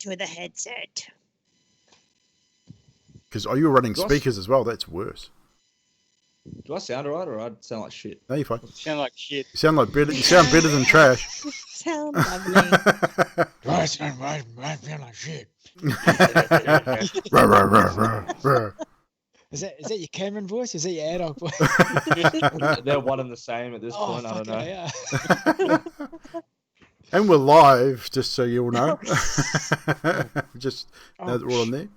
not with a headset. Because are you running speakers as well? That's worse. Do I sound alright, or I sound like shit? No, you're fine. You sound like shit. You sound like better. You sound better than trash. Sound lovely. Do I sound like shit? Ruh, ruh, ruh, ruh, ruh. Is that your Cameron voice? Or is that your adult voice? They're one and the same at this point. I don't know. Yeah. And we're live, just so you all know. Just know that we're on there.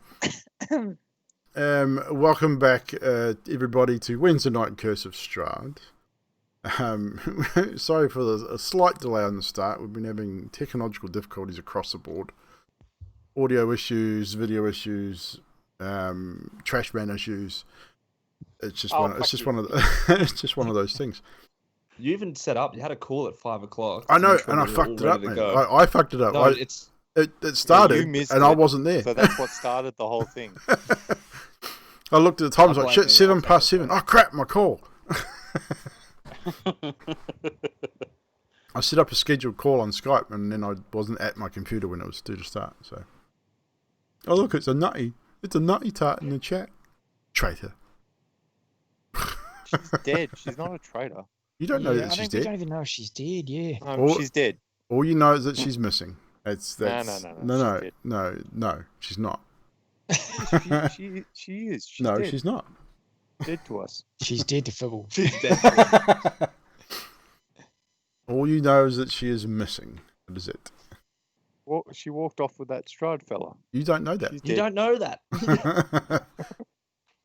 Welcome back, everybody, to Wednesday Night Curse of Strahd. Sorry for a slight delay on the start. We've been having technological difficulties across the board. Audio issues, video issues, trash man issues. It's just one of those things. You even set up. You had a call at 5 o'clock. I know, and I fucked it up, man. I fucked it up. No, it started, and I wasn't there. So that's what started the whole thing. I looked at the time. I was like, shit, 7:07. Oh crap, my call. I set up a scheduled call on Skype, and then I wasn't at my computer when it was due to start. So, oh look, it's a nutty tart in the chat. Traitor. She's dead. She's not a traitor. You don't know that she's dead. I don't even know if she's dead. Yeah. She's dead. All you know is that she's missing. No, she's not. she is. She's no, dead. she's not. Dead to us. She's dead to Fibble. She's dead. All you know is that she is missing. That is it. Well, she walked off with that Strahd fella. You don't know that. You don't know that.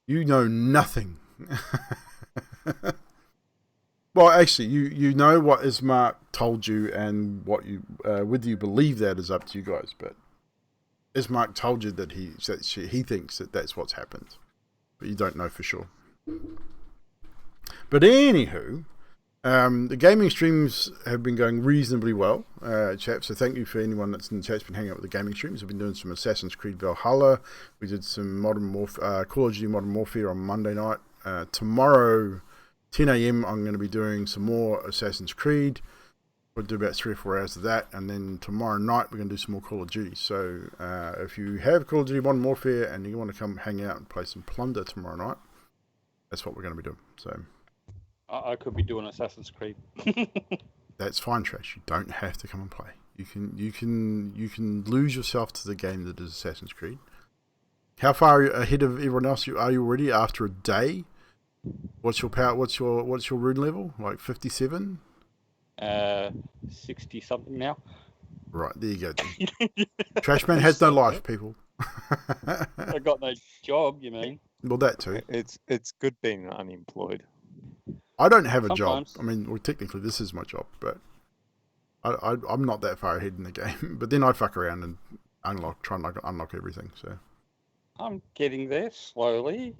You know nothing. Well, actually, you know what Ismark told you, and what you whether you believe that is up to you guys. But Ismark told you that he thinks that that's what's happened, but you don't know for sure. But anywho, the gaming streams have been going reasonably well, chaps. So thank you for anyone that's in the chat's been hanging out with the gaming streams. We've been doing some Assassin's Creed Valhalla. We did some Call of Duty Modern Warfare on Monday night. Tomorrow, 10 a.m. I'm going to be doing some more Assassin's Creed. We'll do about 3 or 4 hours of that, and then tomorrow night we're going to do some more Call of Duty. So if you have Call of Duty Modern Warfare and you want to come hang out and play some Plunder tomorrow night, that's what we're going to be doing. So I could be doing Assassin's Creed. that's fine, Trash. You don't have to come and play. You can lose yourself to the game that is Assassin's Creed. How far ahead of everyone else are you already after a day? What's your power? What's your rune level? Like 57? 60 something now. Right, there you go. Trashman has no life, people. I got no job, you mean? Well, that too. It's good being unemployed. I don't have a job. Sometimes. I mean, well, technically this is my job, but I'm not that far ahead in the game. But then I fuck around and try and unlock everything. So I'm getting there slowly.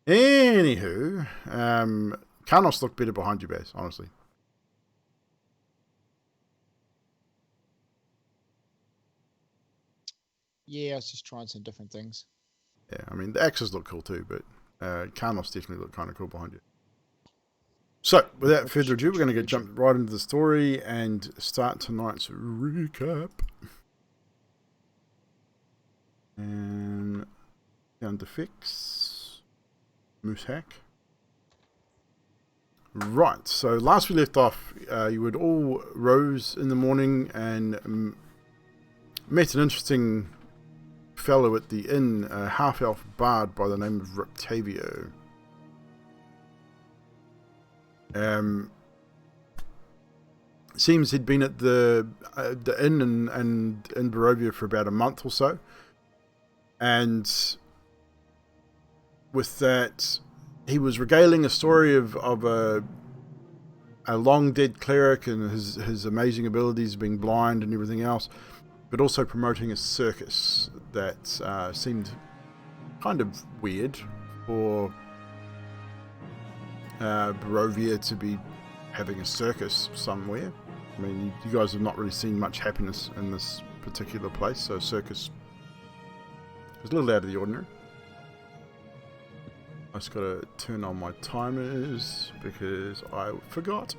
Anywho, Carnos looked better behind you, Baz, honestly. Yeah, I was just trying some different things. Yeah, I mean, the axes look cool too, but Carnos definitely looked kind of cool behind you. So, without further ado, we're going to jump right into the story and start tonight's recap. And down to fix. Moose hack. Right, so last we left off, you had all rose in the morning and met an interesting fellow at the inn, a half-elf bard by the name of Riptavio. Seems he'd been at the inn and in Barovia for about a month or so, and with that, he was regaling a story of a long dead cleric and his amazing abilities, being blind and everything else, but also promoting a circus that seemed kind of weird for Barovia to be having a circus somewhere. I mean, you guys have not really seen much happiness in this particular place, so a circus is a little out of the ordinary. I just got to turn on my timers because I forgot.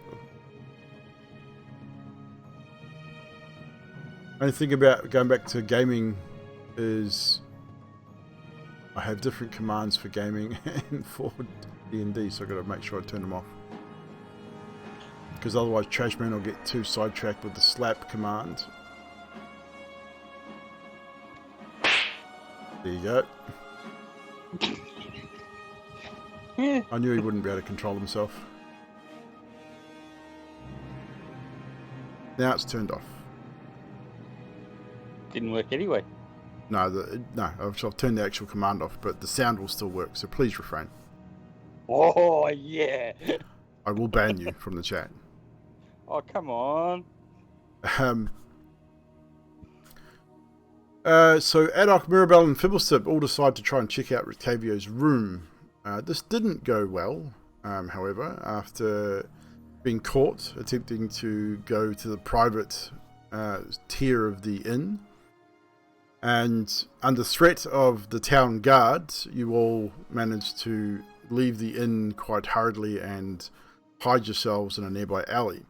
Only thing about going back to gaming is I have different commands for gaming and for D&D, so I've got to make sure I turn them off. Because otherwise Trashman will get too sidetracked with the slap command. There you go. Yeah. I knew he wouldn't be able to control himself. Now it's turned off. Didn't work anyway. No, I've turned the actual command off, but the sound will still work, so please refrain. Oh, yeah. I will ban you from the chat. Oh, come on. So Adok, Mirabelle and Fibblestip all decide to try and check out Rictavio's room. This didn't go well, however, after being caught attempting to go to the private tier of the inn. And under threat of the town guards, you all managed to leave the inn quite hurriedly and hide yourselves in a nearby alley.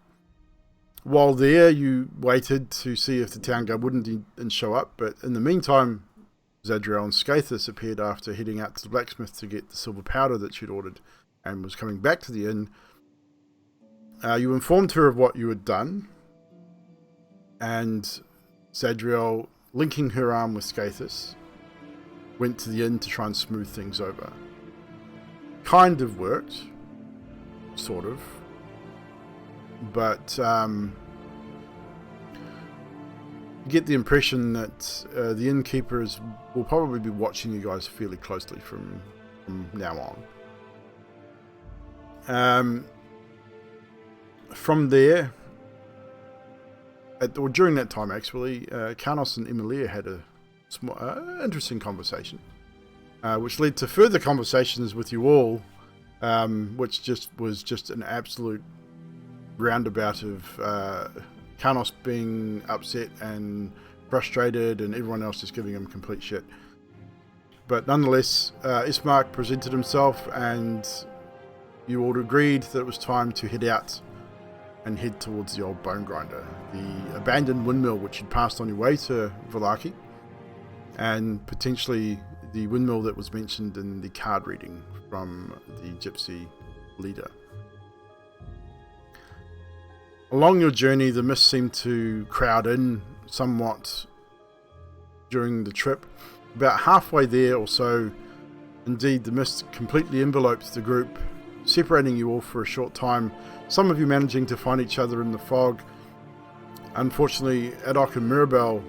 While there, you waited to see if the town guard wouldn't show up, but in the meantime, Zadriel and Skathis appeared after heading out to the blacksmith to get the silver powder that she'd ordered and was coming back to the inn. You informed her of what you had done, and Zadriel, linking her arm with Skathis, went to the inn to try and smooth things over. Kind of worked, sort of, but you get the impression that the innkeepers will probably be watching you guys fairly closely from now on. From there, or during that time actually, Karnos and Emilia had a interesting conversation, which led to further conversations with you all, which was just an absolute roundabout of Karnos being upset and frustrated and everyone else just giving him complete shit. But nonetheless, Ismark presented himself and you all agreed that it was time to head out and head towards the old Bonegrinder, the abandoned windmill which had passed on your way to Vallaki, and potentially the windmill that was mentioned in the card reading from the gypsy leader. Along your journey, the mist seemed to crowd in somewhat during the trip. About halfway there or so, indeed, the mist completely enveloped the group, separating you all for a short time, some of you managing to find each other in the fog. Unfortunately, Adok and Mirabelle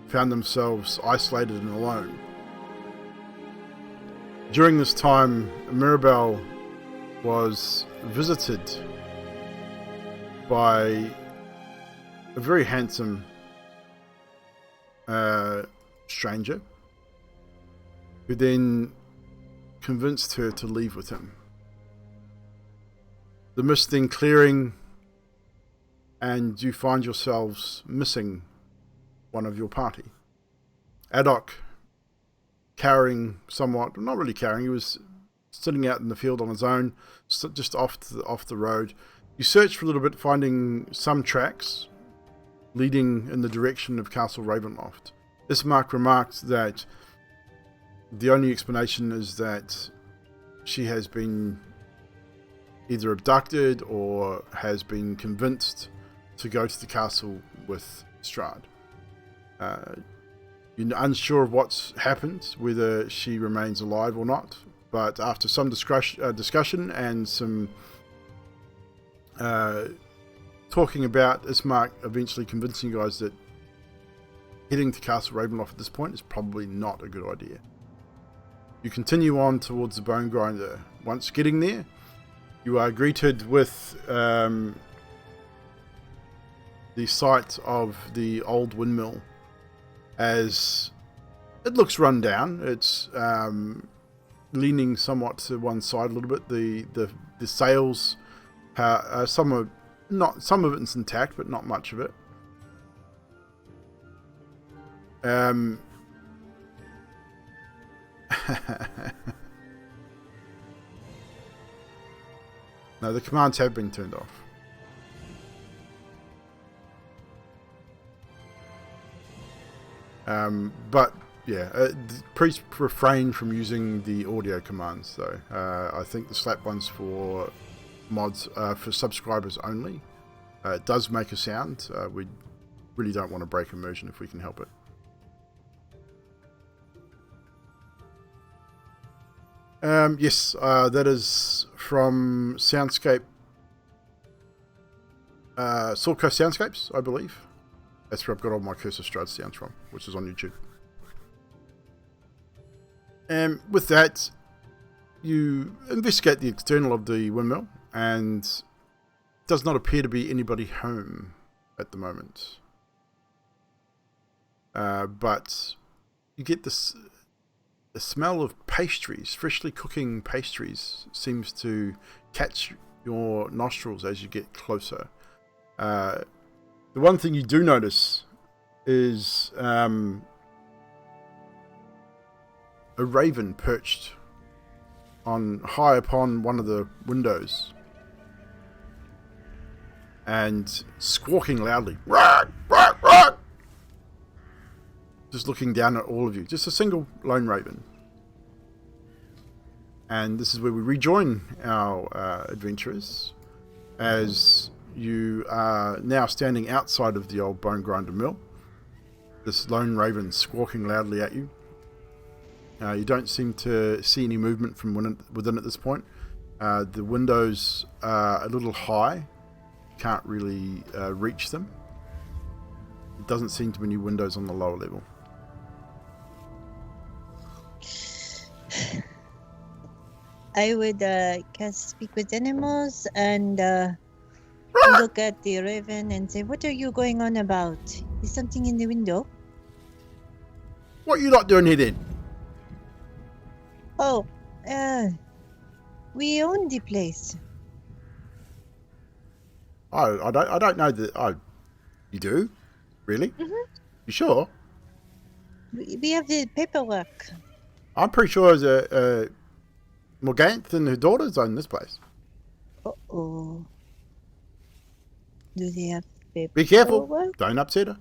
found themselves isolated and alone. During this time, Mirabelle was visited by a very handsome stranger who then convinced her to leave with him. The mist then clearing, and you find yourselves missing one of your party. Adok, cowering somewhat, not really cowering, he was sitting out in the field on his own, just off the road. You search for a little bit, finding some tracks leading in the direction of Castle Ravenloft. Ismark remarked that the only explanation is that she has been either abducted or has been convinced to go to the castle with Strahd. You're unsure of what's happened, whether she remains alive or not, but after some discussion and some talking about, Ismark eventually convincing you guys that heading to Castle Ravenloft at this point is probably not a good idea. You continue on towards the Bonegrinder. Once getting there, you are greeted with the sight of the old windmill, as it looks run down. It's leaning somewhat to one side a little bit. The sails, some of it's intact, but not much of it. No, the commands have been turned off. But yeah, please refrain from using the audio commands though. I think the slap one's for mods, for subscribers only. It does make a sound. We really don't want to break immersion if we can help it. Yes, that is from Soundscape, Sword Coast Soundscapes, I believe. That's where I've got all my Curse of Strahd sounds from, which is on YouTube. And with that, you investigate the external of the windmill, and does not appear to be anybody home at the moment. But you get this, the smell of pastries, freshly cooking pastries, seems to catch your nostrils as you get closer. The one thing you do notice is a raven perched on high upon one of the windows and squawking loudly, "Rock, rock, rock!" Just looking down at all of you. Just a single lone raven. And this is where we rejoin our adventurers, as you are now standing outside of the old Bonegrinder mill. This lone raven squawking loudly at you. You don't seem to see any movement from within at this point. The windows are a little high. Can't really reach them. It doesn't seem to be any windows on the lower level. I would speak with animals and look at the raven and say, "What are you going on about? Is something in the window?" What are you lot doing here then? Oh, we own the place. I don't know that. You do? Really? Mhm. You sure? We have the paperwork. I'm pretty sure there's Morganth and her daughters own this place. Uh-oh. Do they have paperwork? Be careful. Don't upset her.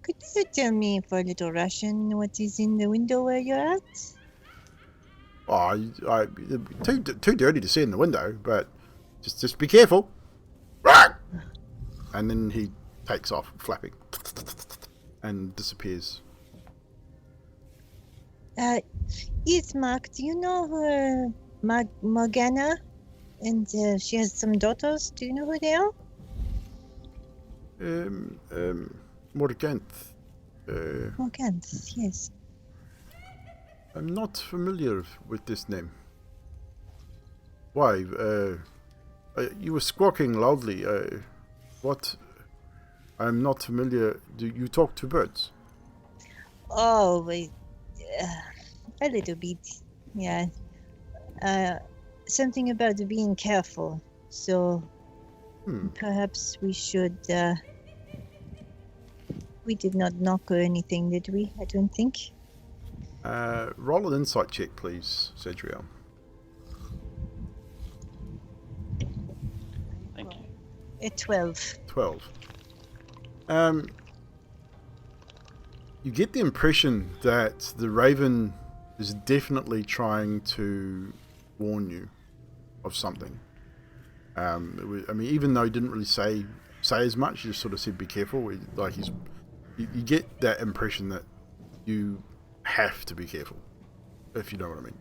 Could you tell me for a little Russian what is in the window where you're at? Oh, too dirty to see in the window, but just be careful. And then he takes off, flapping, and disappears. Yes, Mark, do you know her, Morgana? And she has some daughters. Do you know who they are? Morganth. Morgana, yes. I'm not familiar with this name. Why? You were squawking loudly. What? I'm not familiar. Do you talk to birds? Oh, wait. A little bit, yeah. Something about being careful. So perhaps we should. We did not knock or anything, did we? I don't think. Roll an insight check, please, Cedriel. Thank you. A 12. 12. You get the impression that the raven is definitely trying to warn you of something. I mean, even though he didn't really say as much, he just sort of said, "Be careful." You get that impression that you have to be careful, if you know what I mean.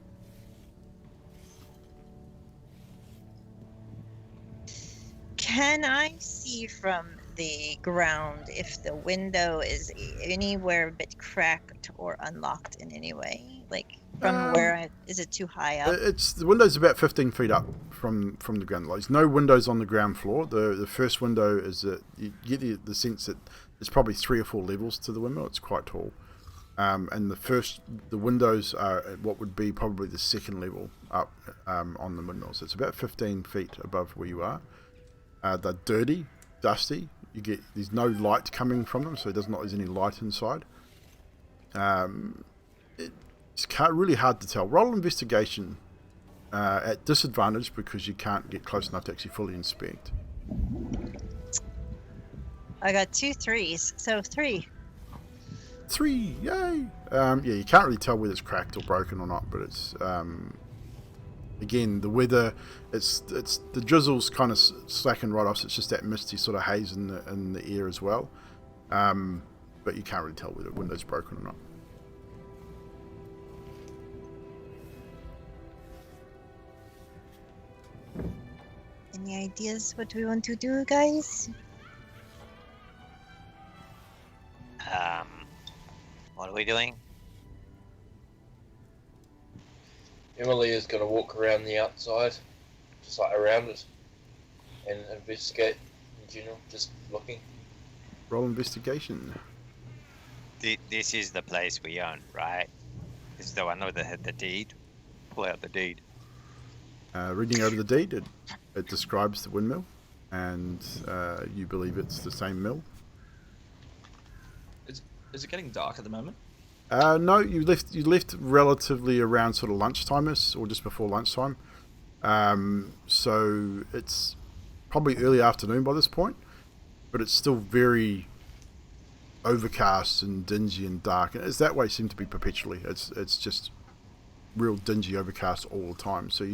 Can I see from the ground if the window is anywhere a bit cracked or unlocked in any way? Like from where is it too high up? The window's about 15 feet up from the ground. There's no windows on the ground floor. The first window is that you get the sense that there's probably 3 or 4 levels to the windmill. It's quite tall. And the windows are at what would be probably the second level up on the windmill. So it's about 15 feet above where you are. They're dirty, dusty. There's no light coming from them, so there's any light inside. It's really hard to tell. Roll investigation at disadvantage because you can't get close enough to actually fully inspect. I got 2 3s, so 3. 3, yay! Yeah, you can't really tell whether it's cracked or broken or not, but it's again, the weather, it's the drizzle's kind of slackened right off, so it's just that misty sort of haze in the air as well. But you can't really tell whether the window's broken or not. Any ideas what we want to do, guys? What are we doing? Emily is going to walk around the outside, just like around it, and investigate in general, just looking. Roll investigation. This is the place we own, right? This is the one with the deed. Pull out the deed. Reading over the deed, it describes the windmill, and you believe it's the same mill. Is it getting dark at the moment? No, you left relatively around sort of lunchtime-ish, or just before lunchtime. So it's probably early afternoon by this point, but it's still very overcast and dingy and dark. And it's that way, seem to be perpetually. It's just real dingy, overcast all the time. So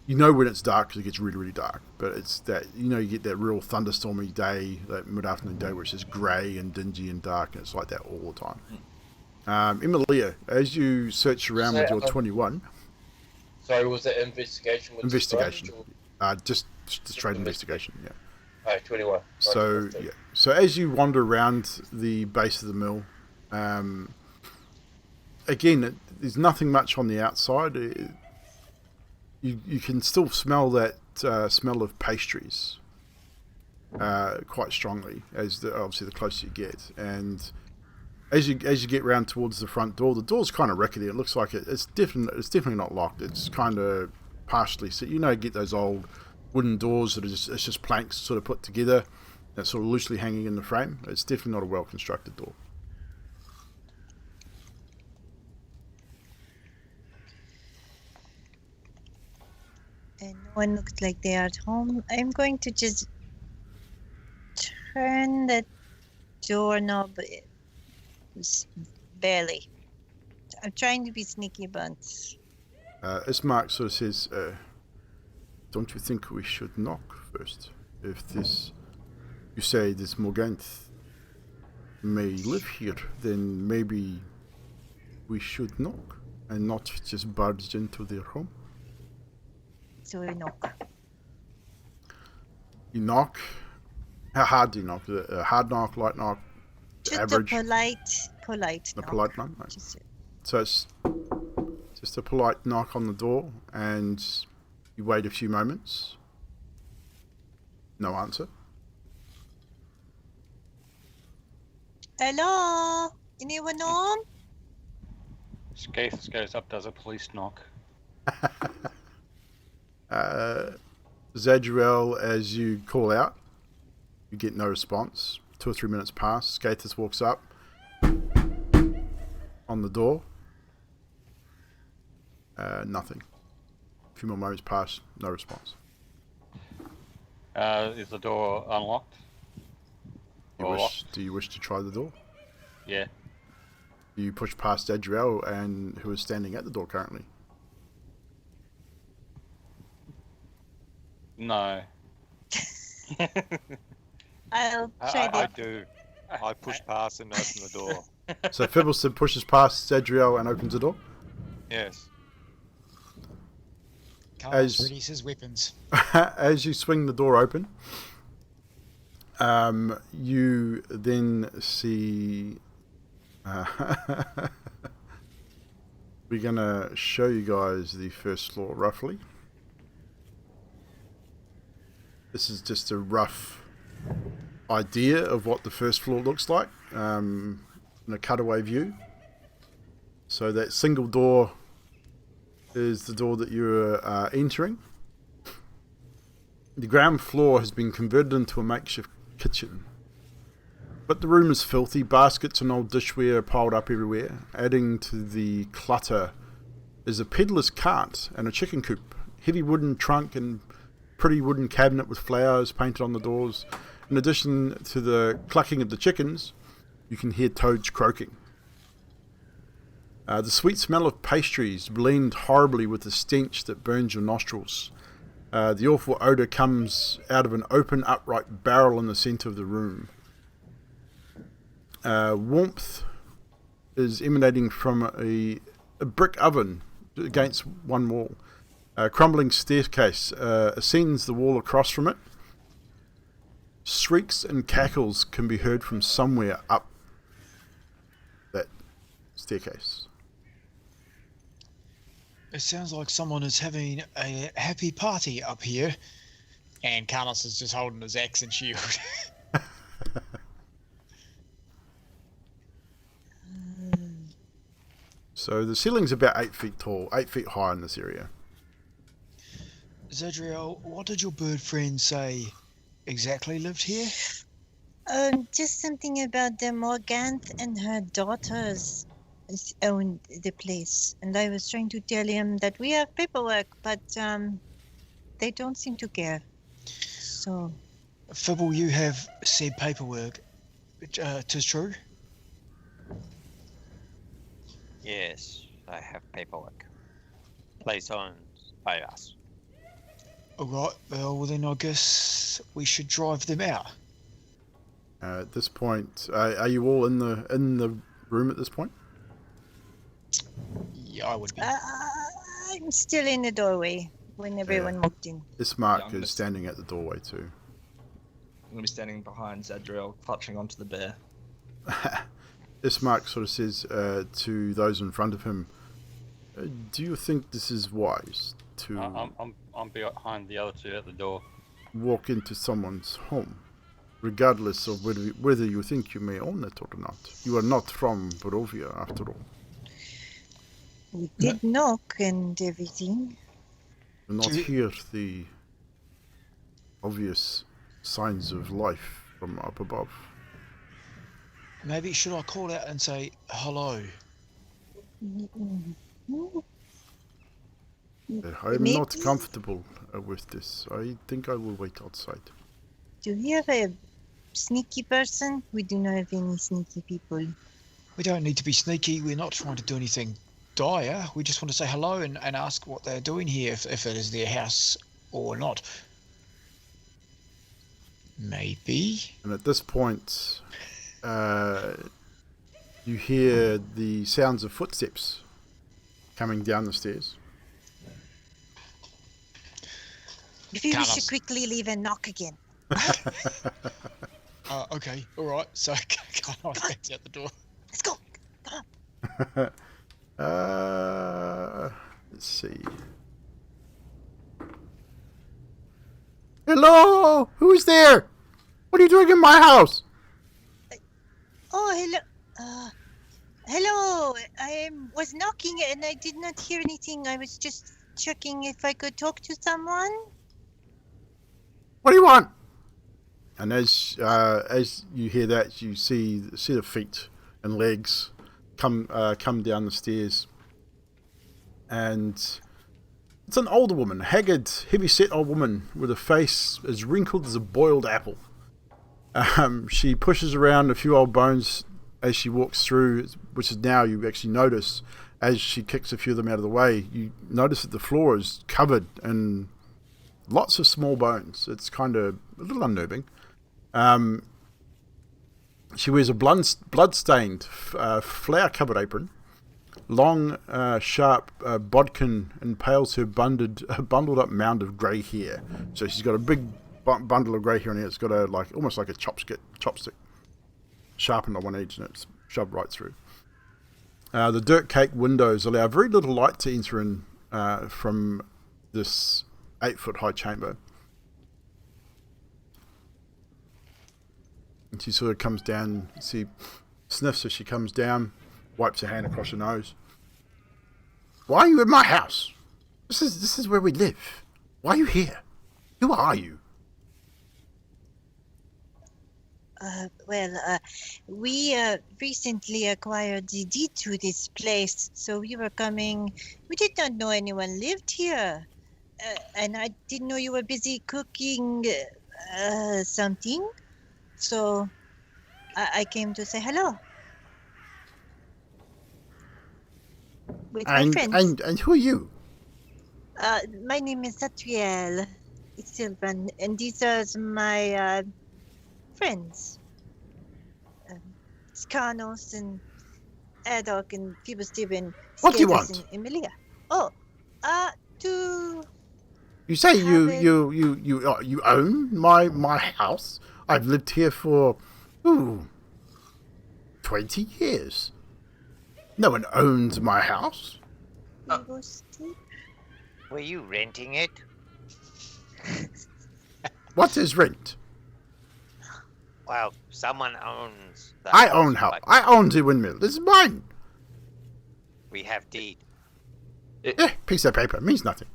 you know when it's dark because it gets really, really dark. But it's that, you get that real thunderstormy day, that mid-afternoon day where it's just grey and dingy and dark, and it's like that all the time. Emilia, as you search around with your 21... Sorry, was that investigation? With Investigation. Just straight investigation, yeah. Oh, 21. So, yeah. So as you wander around the base of the mill, again, there's nothing much on the outside. You can still smell that smell of pastries quite strongly, obviously the closer you get. And as you get round towards the front door, the door's kind of rickety. It looks like it's definitely not locked. It's kind of partially, so you get those old wooden doors that it's just planks sort of put together, that's sort of loosely hanging in the frame. It's definitely not a well constructed door. And no one looks like they are at home. I'm going to just turn the doorknob barely. I'm trying to be sneaky, but Ismark sort of says, don't you think we should knock first? If you say this Morganth may live here, then maybe we should knock and not just barge into their home. so we knock. You knock. How hard do you knock? A hard knock, light knock, Just average? a polite A knock. polite knock? No. Just- So it's just a polite knock on the door, and you wait a few moments. No answer. Hello? Anyone home? Skaith goes up, does a police knock. Zadriel, as you call out, you get no response. 2 or 3 minutes pass. Skathis walks up on the door. Nothing. A few more moments pass. No response. Is the door unlocked? Or locked? Do you wish to try the door? Yeah. You push past Zadriel, and who is standing at the door currently. No. I'll try I the do. I push past and open the door. So Fibbleston pushes past Zadriel and opens the door. Yes. Carlos readies his weapons. As you swing the door open, you then see. We're gonna show you guys the first floor roughly. This is just a rough idea of what the first floor looks like in a cutaway view. So that single door is the door that you're entering. The ground floor has been converted into a makeshift kitchen. But the room is filthy. Baskets and old dishware are piled up everywhere. Adding to the clutter is a peddler's cart and a chicken coop. Heavy wooden trunk and pretty wooden cabinet with flowers painted on the doors. In addition to the clucking of the chickens, you can hear toads croaking. The sweet smell of pastries blend horribly with the stench that burns your nostrils. The awful odour comes out of an open, upright barrel in the centre of the room. Warmth is emanating from a brick oven against one wall. A crumbling staircase ascends the wall across from it. Shrieks and cackles can be heard from somewhere up that staircase. It sounds like someone is having a happy party up here. And Carlos is just holding his axe and shield. So the ceiling's about 8 feet tall, 8 feet high in this area. Zadriel, what did your bird friend say exactly lived here? Just something about the Morganth and her daughters owned the place, and I was trying to tell him that we have paperwork, but they don't seem to care. So, Fibble, you have said paperwork. 'Tis true. Yes, I have paperwork. Place owned by us. All right. Well, then I guess we should drive them out. At this point, are you all in the room at this point? Yeah, I would be. I'm still in the doorway when everyone moved in. Ismark Yeah, I'm is standing at the doorway too. I'm gonna be standing behind Zadriel, clutching onto the bear. Ismark sort of says to those in front of him, "Do you think this is wise to I'm behind the other two at the door. walk into someone's home, regardless of whether you think you may own it or not? You are not from Barovia, after all. We did knock and everything. Do not hear the obvious signs of life from up above." Maybe should I call out and say hello? I'm Maybe. not comfortable with this. I think I will wait outside. Do you have a sneaky person? We do not have any sneaky people. We don't need to be sneaky. We're not trying to do anything dire. We just want to say hello and ask what they're doing here, if it is their house or not. Maybe. And at this point, you hear the sounds of footsteps coming down the stairs. Maybe we Carlos. should quickly leave and knock again. Okay. All right. So Carlos gets out the door. Let's go. Let's see. Hello? Who is there? What are you doing in my house? Oh, hello. Hello. I was knocking and I did not hear anything. I was just checking if I could talk to someone. What do you want? And as you hear that, you see a set of feet and legs come down the stairs, and it's an older woman, haggard, heavy-set old woman with a face as wrinkled as a boiled apple. She pushes around a few old bones as she walks through, which is now you actually notice as she kicks a few of them out of the way. You notice that the floor is covered in lots of small bones. It's kind of a little unnerving. She wears a blood-stained, flour-covered apron. Long, sharp bodkin impales her bundled-up mound of grey hair. So she's got a big bundle of grey hair in here. It's got almost like a chopstick, sharpened on one edge, and it's shoved right through. The dirt-caked windows allow very little light to enter in from this 8-foot-high chamber. And she sort of comes down, she sniffs as she comes down, wipes her hand across her nose. "Why are you in my house? This is where we live. Why are you here? Who are you?" We recently acquired the deed to this place, so we were coming. We did not know anyone lived here, and I didn't know you were busy cooking something, so I came to say hello. with my friends. And who are you? My name is Satriel. It's Sylvan, and these are my friends. Skanos and Adok and Phoebus and What do you Scatus want? and Emilia. Oh, to You say Have you own my house? I've lived here for 20 years. No one owns my house. Were you renting it? What is rent? Well, someone owns the I house, own house. but I own the windmill. This is mine. we have deed. Piece of paper means nothing.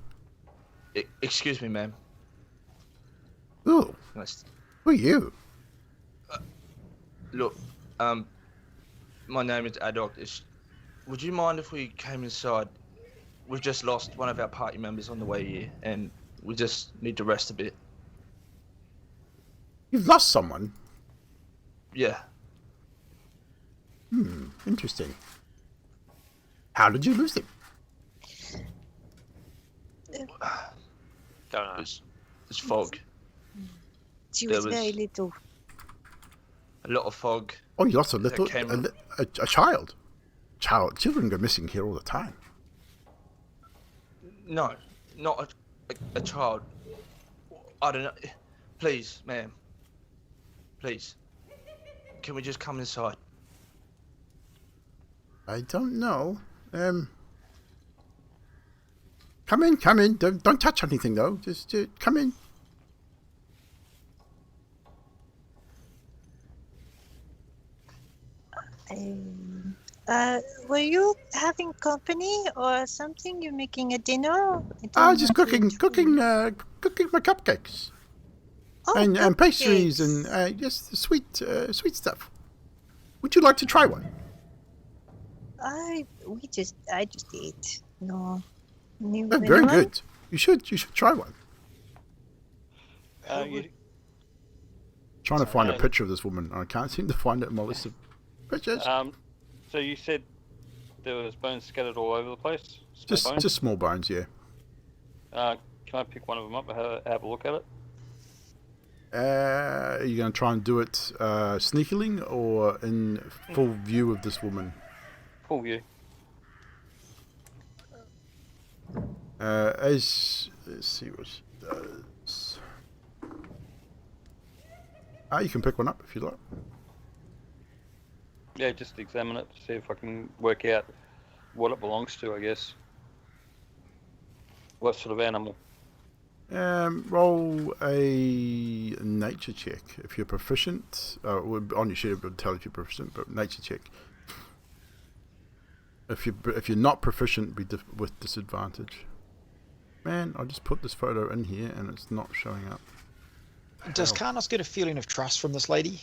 Excuse me, ma'am. Ooh, Nice. who are you? Look, my name is Adok. Would you mind if we came inside? We've just lost one of our party members on the way here, and we just need to rest a bit. You've lost someone. Yeah. Interesting. How did you lose him? Don't know. It's fog. She There was very was- little. A lot of fog. Oh, you lost a That little came- a child. Children go missing here all the time. No, not a child. I don't know. Please, ma'am. Please. Can we just come inside? I don't know. Come in. Don't touch anything though. Just come in. Were you having company or something? You making a dinner? I Just don't know. cooking my cupcakes Oh, and pastries and cupcakes. just sweet stuff. Would you like to try one? I just ate. No. Very good. You should try one. Trying to find a picture of this woman. I can't seem to find it in my list of pictures. So you said there was bones scattered all over the place? Just bones? just small bones, yeah. Can I pick one of them up and have a look at it? Are you going to try and do it sneakily or in full view of this woman? Full view. Let's see what she does. You can pick one up if you like. Yeah, just examine it to see if I can work out what it belongs to, I guess. What sort of animal? Roll a nature check if you're proficient. On your sheet it would tell if you're proficient, but nature check. If you're not proficient, be with disadvantage. Man, I just put this photo in here and it's not showing up. Does Karnos get a feeling of trust from this lady?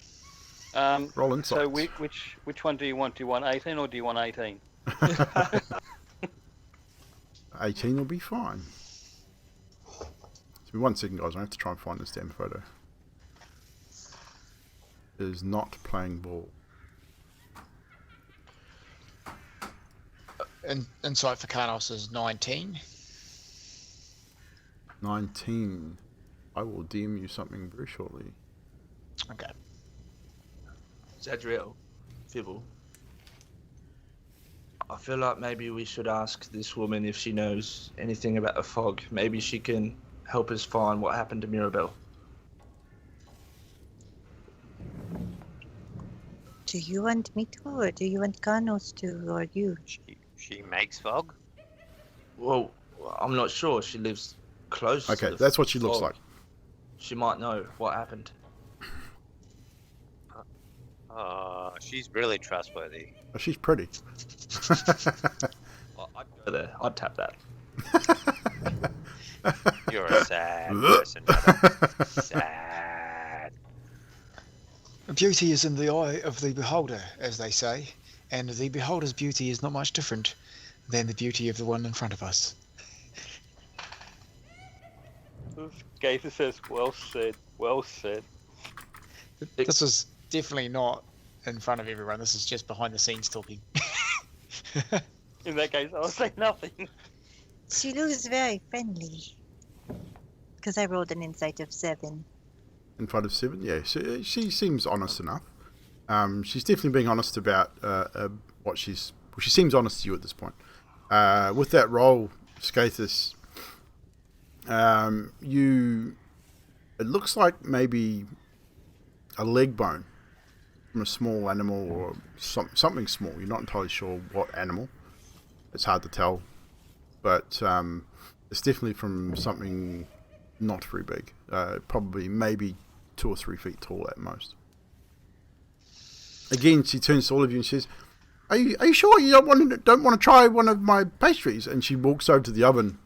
Roll insights. So which one do you want? Do you want 18 or do you want 18? 18 will be fine. Give me 1 second, guys. I have to try and find this damn photo. It is not playing ball. Insight for Karnos is 19. 19. I will DM you something very shortly. Okay. Zadriel, Fibble. I feel like maybe we should ask this woman if she knows anything about the fog. Maybe she can help us find what happened to Mirabelle. Do you want me to, or do you want Carlos to, or you? She makes fog? Well, I'm not sure. She lives close. Okay, to the that's what she looks fog. like. She might know what happened. She's really trustworthy. Oh, she's pretty. Well, I'd go there. I'd tap that. You're a sad person, Adam. Sad. Beauty is in the eye of the beholder, as they say, and the beholder's beauty is not much different than the beauty of the one in front of us. Gaither says, well said, well said. This was definitely not in front of everyone. This is just behind the scenes talking. In that case, I'll say nothing. She looks very friendly. Because I rolled an insight of 7. In front of 7, yeah. She seems honest enough. She's definitely being honest about what she's... Well, she seems honest to you at this point. With that roll, Skathis, it looks like maybe a leg bone from a small animal or something small. You're not entirely sure what animal. It's hard to tell. But it's definitely from something not very big. Probably maybe 2 or 3 feet tall at most. Again, she turns to all of you and says, Are you sure you don't want to try one of my pastries? And she walks over to the oven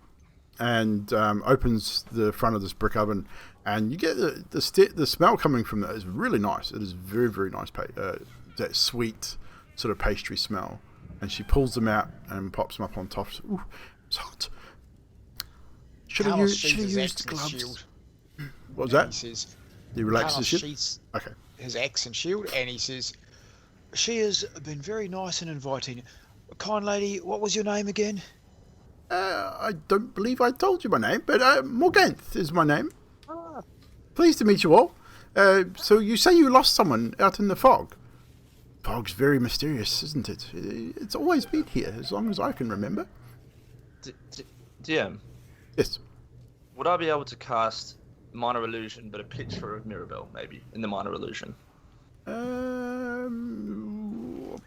and opens the front of this brick oven, and you get the smell coming from that is really nice. It is very, very nice. That sweet sort of pastry smell. And she pulls them out and pops them up on top. Ooh, it's hot. Should have used gloves. What was that? He says, He relaxes Carlos his sheaths Okay. his axe and shield, and he says, "She has been very nice and inviting. Kind lady, what was your name again?" I don't believe I told you my name, but Morganth is my name. Oh, Pleased to meet you all. So you say you lost someone out in the fog. Fog's very mysterious, isn't it? It's always been here, as long as I can remember. DM, Yes. would I be able to cast Minor Illusion, but a picture of Mirabelle, maybe, in the Minor Illusion?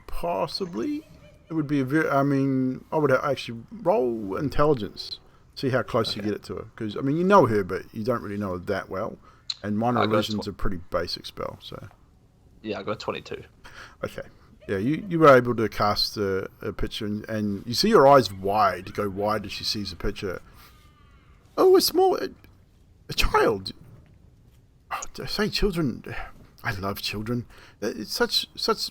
Possibly. It would be a very... I mean, I would actually roll intelligence. See how close you get it to her. Because, I mean, you know her, but you don't really know her that well. And Minor Illusion's a pretty basic spell, so... Yeah, I got 22. Okay. Yeah, you were able to cast a picture, and you see her eyes go wide as she sees the picture. Oh, a child. Oh, I say children. I love children. It's such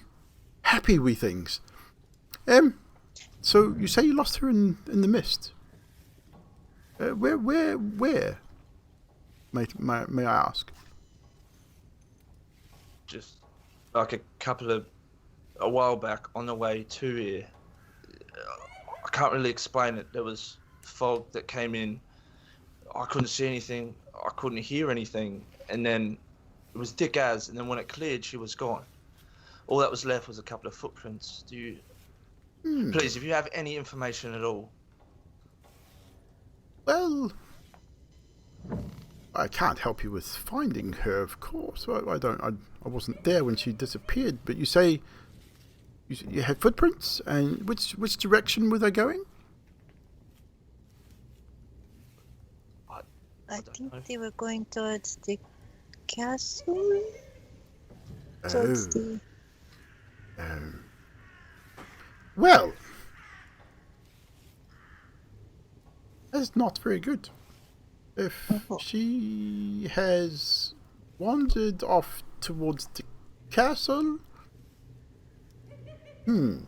happy wee things. So you say you lost her in the mist. Where? May I ask? Just like a while back on the way to here. I can't really explain it. There was fog that came in. I couldn't see anything. I couldn't hear anything. And then it was thick as, and then when it cleared, she was gone. All that was left was a couple of footprints. Please, if you have any information at all. Well, I can't help you with finding her, of course. I wasn't there when she disappeared. But you say you had footprints, and which direction were they going? I think they were going towards the castle. Towards the... Well, that's not very good. If she has wandered off towards the castle, and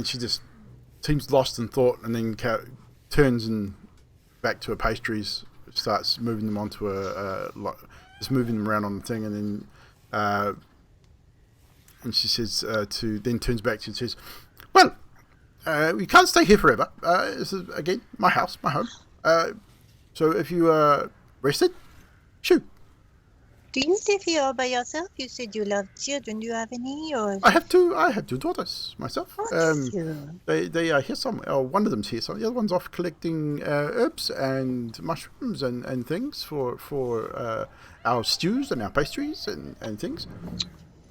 she just seems lost in thought, and then turns and back to her pastries, starts moving them onto just moving them around on the thing, and then and she says then turns back to you and says, "Well, we can't stay here forever. This is again my house, my home. So if you are rested, shoot." Do you live here all by yourself? You said you love children. Do you have any? Or I have two daughters myself. you? They are here somewhere. One of them's here. So the other one's off collecting herbs and mushrooms and things for our stews and our pastries and things.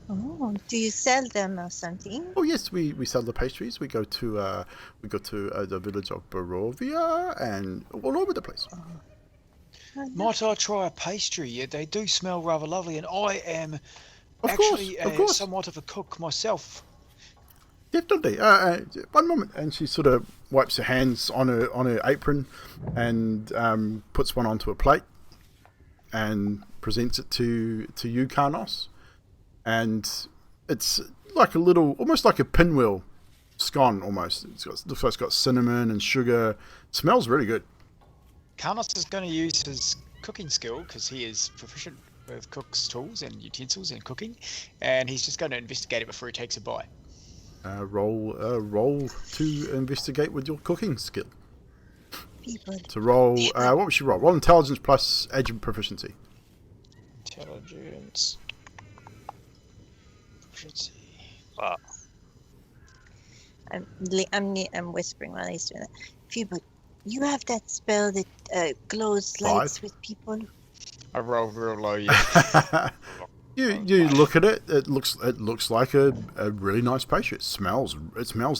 Oh, do you sell them or something? Oh yes, we sell the pastries. We go to the village of Barovia and all over the place. Might I try a pastry? Yeah, they do smell rather lovely, and I am Of course. somewhat of a cook myself. Definitely. One moment, and she sort of wipes her hands on her apron and puts one onto a plate and presents it to you, Carnos. And it's like almost like a pinwheel scone, almost. Looks like it's got cinnamon and sugar. It smells really good. Carlos is going to use his cooking skill because he is proficient with cook's tools and utensils and cooking, and he's just going to investigate it before he takes a bite. roll to investigate with your cooking skill. People. So roll. What would you roll? Roll intelligence plus edge and proficiency. Intelligence. Proficiency. Well, I'm whispering while he's doing that. People, you have that spell that glows lights with people. I rolled real low, yeah. You look at it. It looks like a really nice pastry. It smells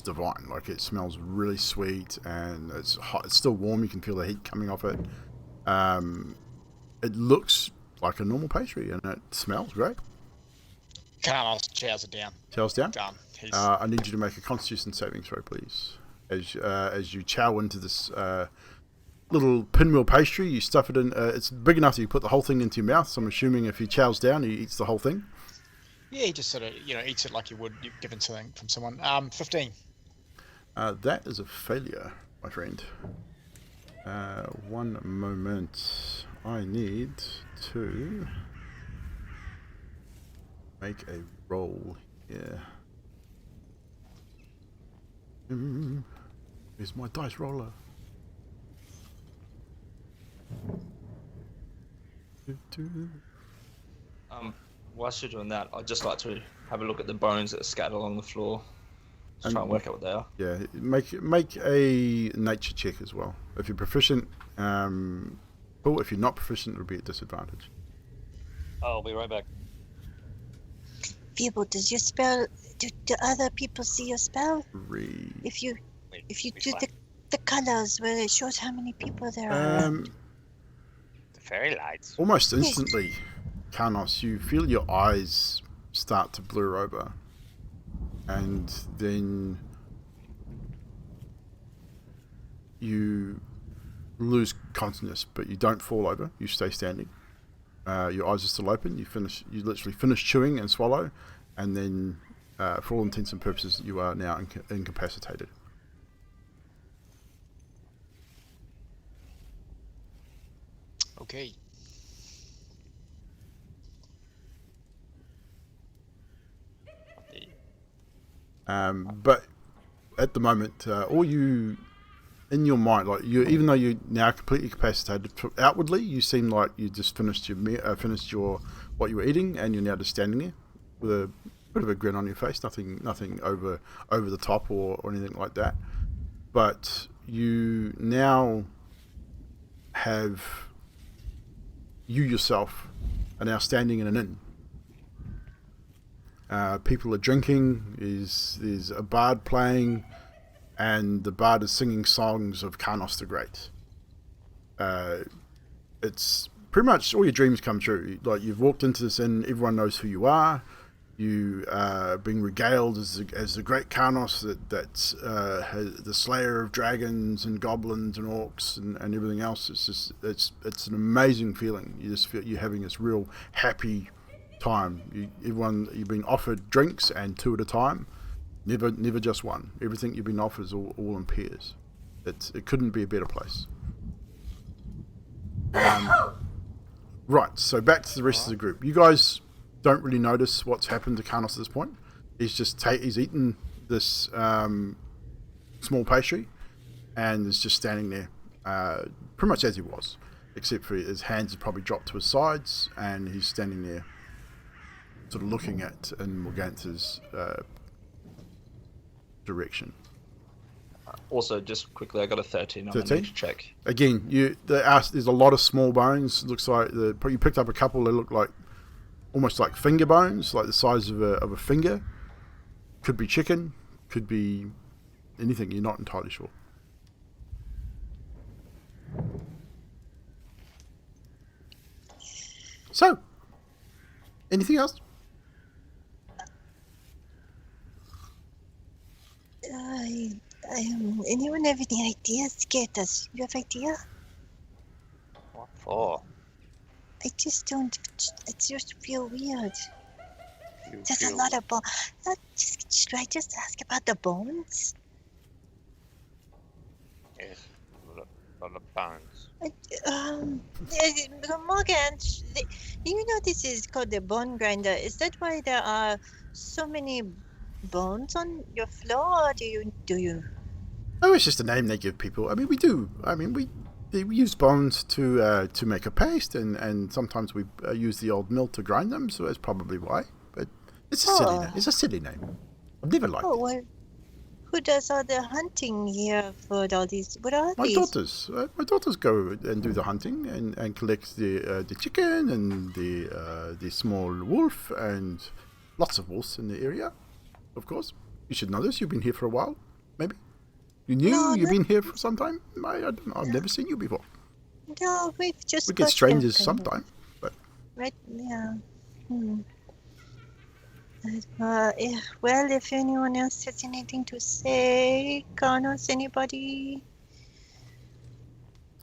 divine. Like it smells really sweet, and it's hot. It's still warm. You can feel the heat coming off it. It looks like a normal pastry, and it smells great. Carlos chows it down. Chows down. Done. I need you to make a Constitution saving throw, please. As you chow into this little pinwheel pastry, you stuff it in. It's big enough that you put the whole thing into your mouth. So I'm assuming if he chows down, he eats the whole thing. Yeah, he just sort of eats it like you would given something from someone. 15. That is a failure, my friend. One moment. I need to make a roll here. Where's my dice roller? Whilst you're doing that, I'd just like to have a look at the bones that are scattered along the floor. Just try and work out what they are. Yeah, make a nature check as well. If you're proficient, cool. If you're not proficient, it'll be at disadvantage. I'll be right back. People, does your spell? Do other people see your spell? Three. If you which do one? the colors where it shows how many people there are. The fairy lights. Almost instantly, Karnos, you feel your eyes start to blur over, and then you lose consciousness, but you don't fall over. You stay standing. Your eyes are still open. You literally finish chewing and swallow, and then, for all intents and purposes, you are now incapacitated. Okay. But at the moment, all you in your mind, like you, even though you're now completely incapacitated, outwardly you seem like you just finished your what you were eating, and you're now just standing there with a bit of a grin on your face. Nothing over the top or anything like that. But you now have you yourself are now standing in an inn. People are drinking. There's a bard playing, and the bard is singing songs of Karnos the Great. It's pretty much all your dreams come true. Like, you've walked into this inn, everyone knows who you are. You are being regaled as the great Karnos that's the slayer of dragons and goblins and orcs and everything else. It's an amazing feeling. You just feel you're having this real happy time. You've been offered drinks, and two at a time, never just one. Everything you've been offered is all in pairs. It couldn't be a better place. Right, so back to the rest of the group. You guys don't really notice what's happened to Karnos at this point. He's eaten this small pastry, and is just standing there, pretty much as he was, except for his hands have probably dropped to his sides, and he's standing there, sort of looking at in Morganta's direction. Also, just quickly, I got a 13 on 13? the nature check. Again, there's a lot of small bones. Looks like you picked up a couple that look like almost like finger bones, like the size of a finger. Could be chicken, could be anything. You're not entirely sure. So, anything else? Anyone have any ideas? Get us. You have idea? What for? I just don't. It just feel weird. You There's a feel- lot of bones. Should I just ask about the bones? Yes, a lot of bones. Morgan, you know this is called the Bonegrinder. Is that why there are so many bones on your floor? Or do you? Oh, it's just a name they give people. I mean, we do. I mean, we use bones to make a paste, and sometimes we use the old mill to grind them. So that's probably why. But it's a silly name. It's a silly name. I've never liked it. Well, who does all the hunting here for all these? What are My these? daughters. My daughters go and do the hunting and collect the chicken and the small wolf and lots of wolves in the area. Of course, you should know this. You've been here for a while, maybe. You knew No, you've been here for some time. I don't know. I've never seen you before. No, we've just. We get got strangers back, sometime, but Right? Yeah. Well, if anyone else has anything to say, Carlos, anybody?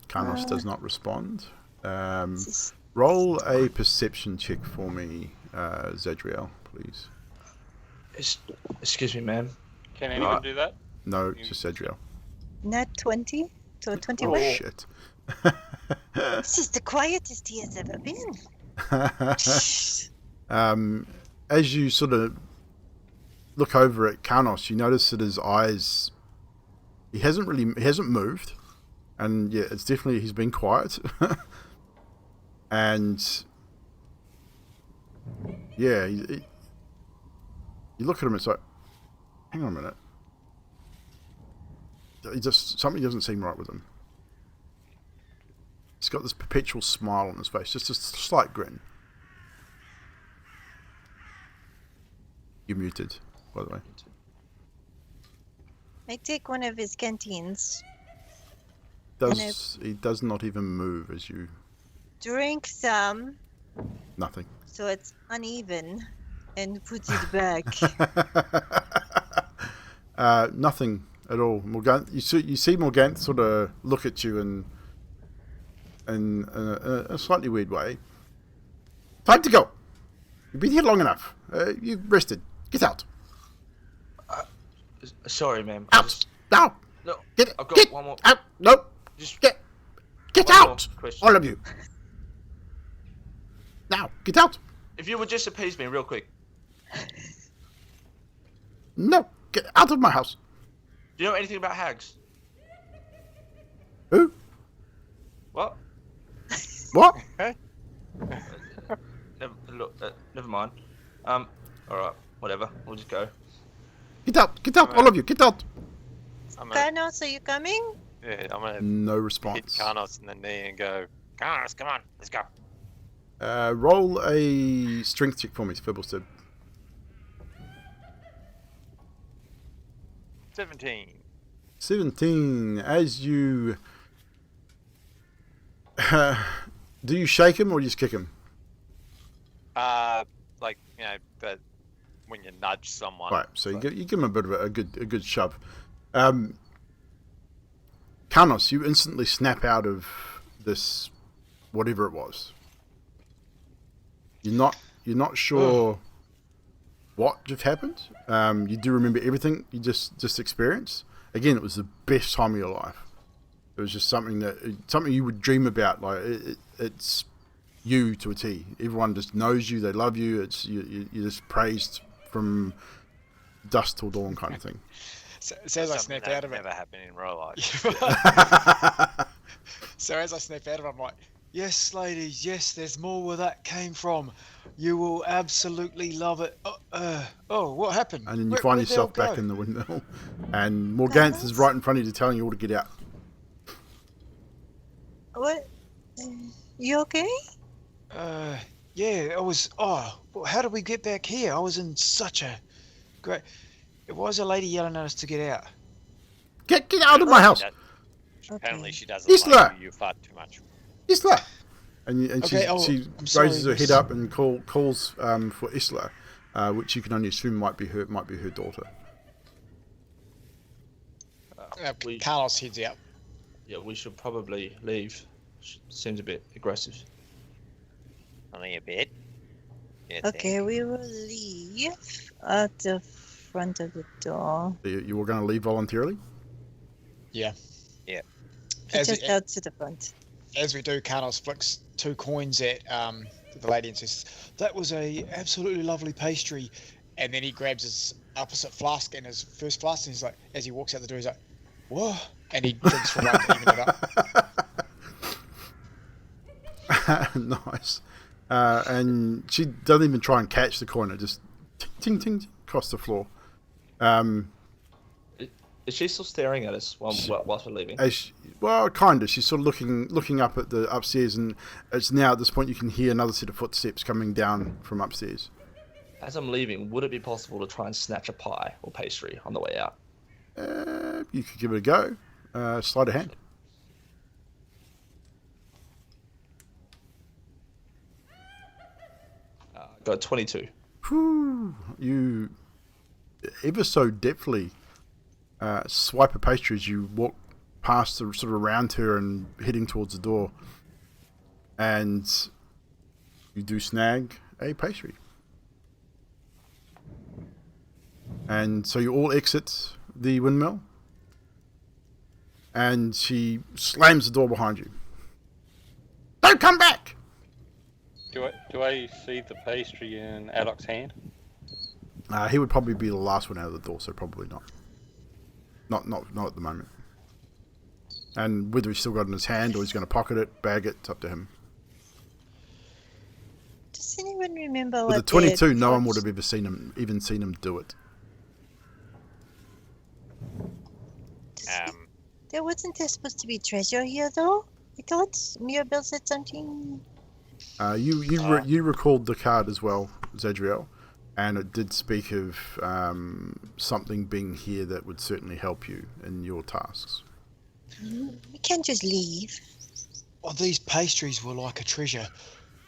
Carlos does not respond. Just- Roll a perception check for me, Zadriel, please. Excuse me, ma'am. Can anyone do that? No, just Zadriel. Nat 20? So 20 Oh, what? shit. This is the quietest he has ever been. As you sort of look over at Carnos, you notice that his eyes, he hasn't moved, and yeah, it's definitely, he's been quiet. And yeah, you look at him, it's like, hang on a minute. Something doesn't seem right with him. He's got this perpetual smile on his face, just a slight grin. You're muted, by the way. I take one of his canteens, He does not even move as you... drink some, Nothing. so it's uneven, and put it back. Nothing at all. Morganthe, you see Morganthe sort of look at you in a slightly weird way. Time to go. You've been here long enough. You've rested. Get out. Sorry, ma'am. Out. Now. No, Get I've got get one more. out. No. Just Get one more out. question. All of you. Now. Get out. If you would just appease me real quick. No. Get out of my house. Do you know anything about hags? Who? What? What? Never mind. All right, whatever. We'll just go. Get out. Get out. All of you. Get out. I'm gonna, Carlos, are you coming? yeah, I'm gonna No hit response. Carnos in the knee and go, Carnos, come on, let's go. Roll a strength check for me, Fibblestead. 17. 17. As you... do you shake him or you just kick him? Like, you know, but when you nudge someone. Right, so you give him a bit of a good shove. Carnos, you instantly snap out of this, whatever it was. You're not sure what just happened. You do remember everything you just experienced. Again, it was the best time of your life. It was just something you would dream about. Like it's you to a T. Everyone just knows you. They love you. It's you're just praised from dusk till dawn kind of thing. So as I snap out of it, Never happened in real life. so as I snap out of it, I'm like, yes, ladies, yes, there's more where that came from. You will absolutely love it. Oh, what happened? And then you find yourself back in the windmill, and Morganthe is right in front of you, telling you all to get out. What? You okay? Yeah, I was. Oh, well, how did we get back here? I was in such a great. It was a lady yelling at us to get out. Get out of my house, Apparently Okay. she doesn't Isla! like you fart too much. Isla. And Okay, she I'm sorry, raises her miss. head up and calls for Isla, which you can only assume might be her daughter. Carlos heads out. Yeah, we should probably leave. Seems a bit aggressive. Only a bit. Yeah, Okay, we will leave at the front of the door. You were going to leave voluntarily? Yeah. Yeah. Just out to the front. As we do, Carlos flicks 2 coins at the lady and says, "That was a absolutely lovely pastry." And then he grabs his opposite flask and his first flask, and he's like, as he walks out the door, he's like, whoa, and he drinks for one to even it up. Nice. And she doesn't even try and catch the coin; it just ting ting ting across the floor. Is she still staring at us whilst we're leaving? Well, kind of. She's sort of looking up at the upstairs, and it's now at this point you can hear another set of footsteps coming down from upstairs. As I'm leaving, would it be possible to try and snatch a pie or pastry on the way out? You could give it a go. Sleight of hand. Got 22. Whew, you ever so deftly swipe a pastry as you walk past, sort of around her and heading towards the door, and you do snag a pastry. And so you all exit the windmill, and she slams the door behind you. Don't come back! Do I see the pastry in Adoc's hand? He would probably be the last one out of the door, so probably not. Not at the moment. And whether he's still got it in his hand or he's going to pocket it, bag it, it's up to him. Does anyone remember With what the 22, they no one would watched? have even seen him do it. There wasn't there supposed to be treasure here though? I thought Mirabelle said something. You recalled the card as well, Zadriel, and it did speak of something being here that would certainly help you in your tasks. We can't just leave. Well, these pastries were like a treasure.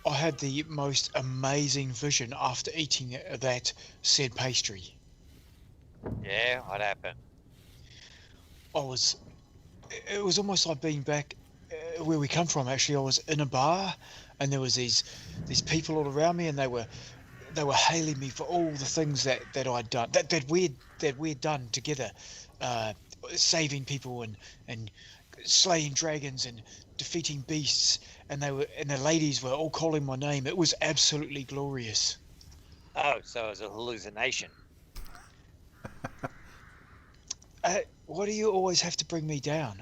I had the most amazing vision after eating that said pastry. Yeah, what happened? It was almost like being back where we come from. Actually, I was in a bar, and there was these people all around me, and they were hailing me for all the things that I'd done, that we'd done together, saving people and slaying dragons and defeating beasts, and the ladies were all calling my name. It was absolutely glorious. Oh, so it was a hallucination. Why do you always have to bring me down?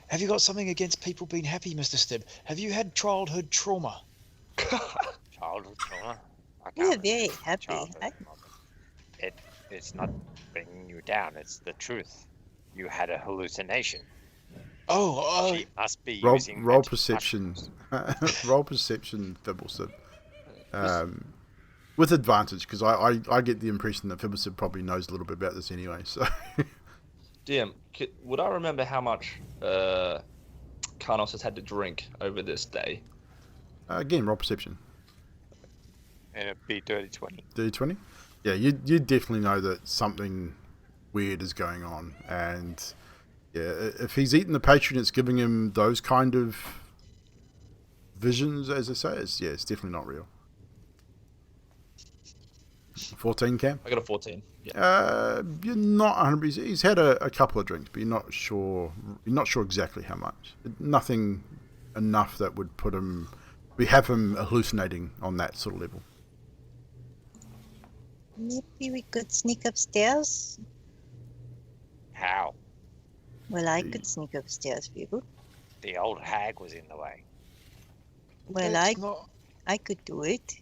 Have you got something against people being happy, Mr. Stibb? Have you had childhood trauma? Childhood trauma? I We're can't very remember happy. childhood trauma. It's not bringing you down, it's the truth. You had a hallucination. She must be using Roll magic perception. mushrooms. Roll perception, Fibblesip. With advantage, because I get the impression that Fibblesip probably knows a little bit about this anyway. So, DM, would I remember how much Karnos has had to drink over this day? again, roll perception. And it'd be dirty 20. D20? Yeah, you definitely know that something weird is going on, and yeah, if he's eating the pastry and it's giving him those kind of visions, as I say, it's definitely not real. 14, Cam? I got a 14. Yeah. You're not 100%. He's had a couple of drinks, but you're not sure. You're not sure exactly how much. Nothing enough that would put him. We have him hallucinating on that sort of level. Maybe we could sneak upstairs. How? Well, I could sneak upstairs, people. The old hag was in the way. Well, I could do it.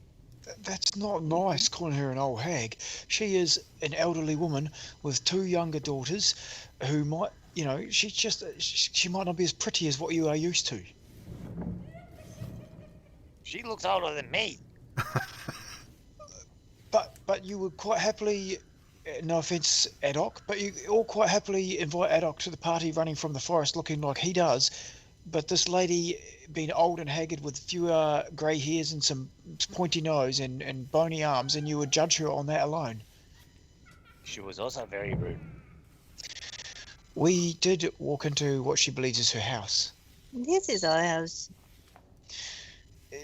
That's not nice, calling her an old hag. She is an elderly woman with 2 younger daughters who might, she might not be as pretty as what you are used to. She looks older than me. But you would quite happily, no offence, Adoc, but you all quite happily invite Adoc to the party running from the forest looking like he does. But this lady, being old and haggard with fewer grey hairs and some pointy nose and bony arms, and you would judge her on that alone. She was also very rude. We did walk into what she believes is her house. This is our house.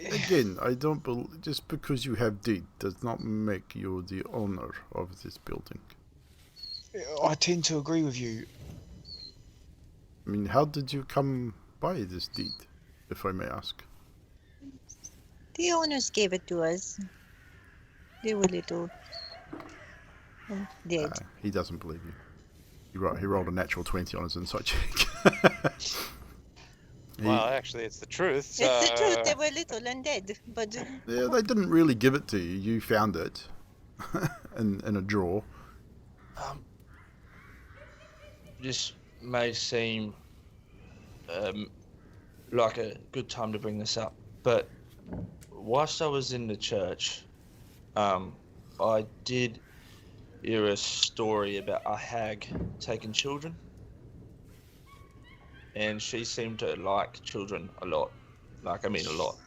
Again, I don't believe just because you have deed does not make you the owner of this building. I tend to agree with you. I mean, how did you come by this deed, if I may ask? The owners gave it to us. They were little. Dead. He doesn't believe you. He rolled a natural 20 on his insight check. Well, actually, it's the truth. So... It's the truth. They were little and dead, but Yeah, they didn't really give it to you. You found it in a drawer. This may seem like a good time to bring this up, but whilst I was in the church, I did hear a story about a hag taking children, and she seemed to like children a lot. Like, I mean, a lot.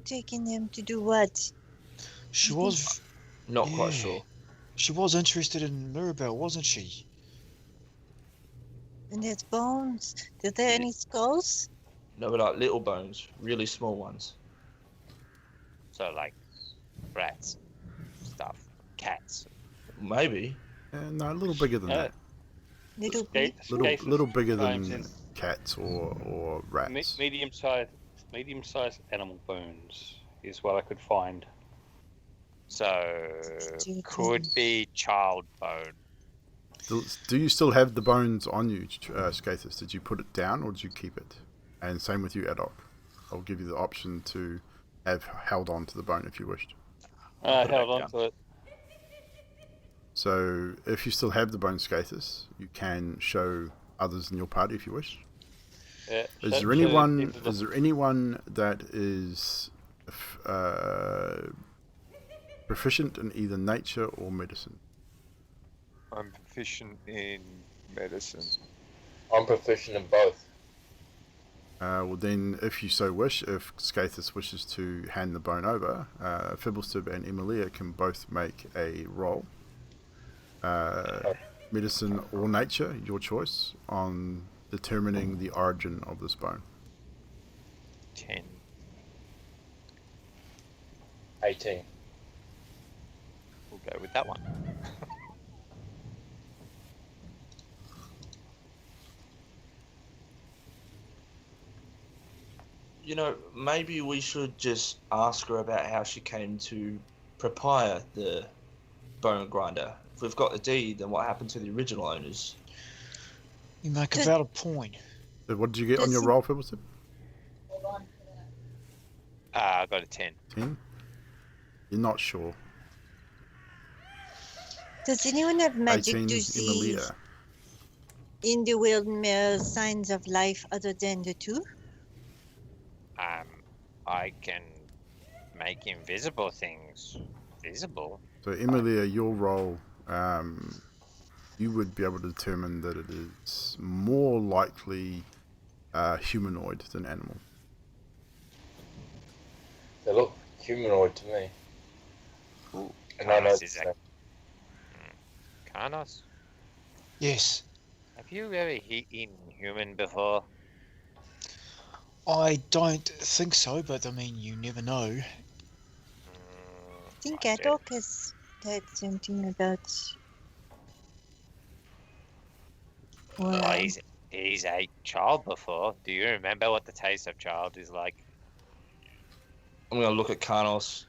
taking them to do what? She was. Not Yeah. quite sure. She was interested in Mirabelle, wasn't she? And there's bones. Are there any skulls? No, but like little bones, really small ones. So, like, rats, stuff, cats. Maybe. No, a little bigger than that. Little Sca- Little, Scathers little bigger times than in cats or rats. medium-sized animal bones is what I could find. So, could be child bone. Do you still have the bones on you, Scathus? Did you put it down or did you keep it? And same with you, Adok. I'll give you the option to have held on to the bone if you wished. I held on to it. So if you still have the bone, Scathus, you can show others in your party if you wish. Yeah, Is there anyone that is proficient in either nature or medicine? I'm proficient in medicine. I'm proficient in both. Well then, if you so wish, if Scathus wishes to hand the bone over, Fibblestib and Emilia can both make a roll. Medicine or nature, your choice, on determining the origin of this bone. 10. 18. We'll go with that one. You know, maybe we should just ask her about how she came to prepare the Bonegrinder. If we've got the deed, then what happened to the original owners? You make a valid point. So what did you get on your roll, Fibblestib? I got a 10. 10? You're not sure. Does anyone have magic 18, to see Emilia. in the windmill signs of life other than the two? I can make invisible things visible. So Emilia, your roll, you would be able to determine that it is more likely humanoid than animal. They look humanoid to me. Ooh, And I know Carnos it's is a... Carnos, Yes. have you ever eaten human before? I don't think so, but I mean, you never know. I think I did. Adok has said something about. Well, Oh, he's ate child before. Do you remember what the taste of child is like? I'm going to look at Carnos.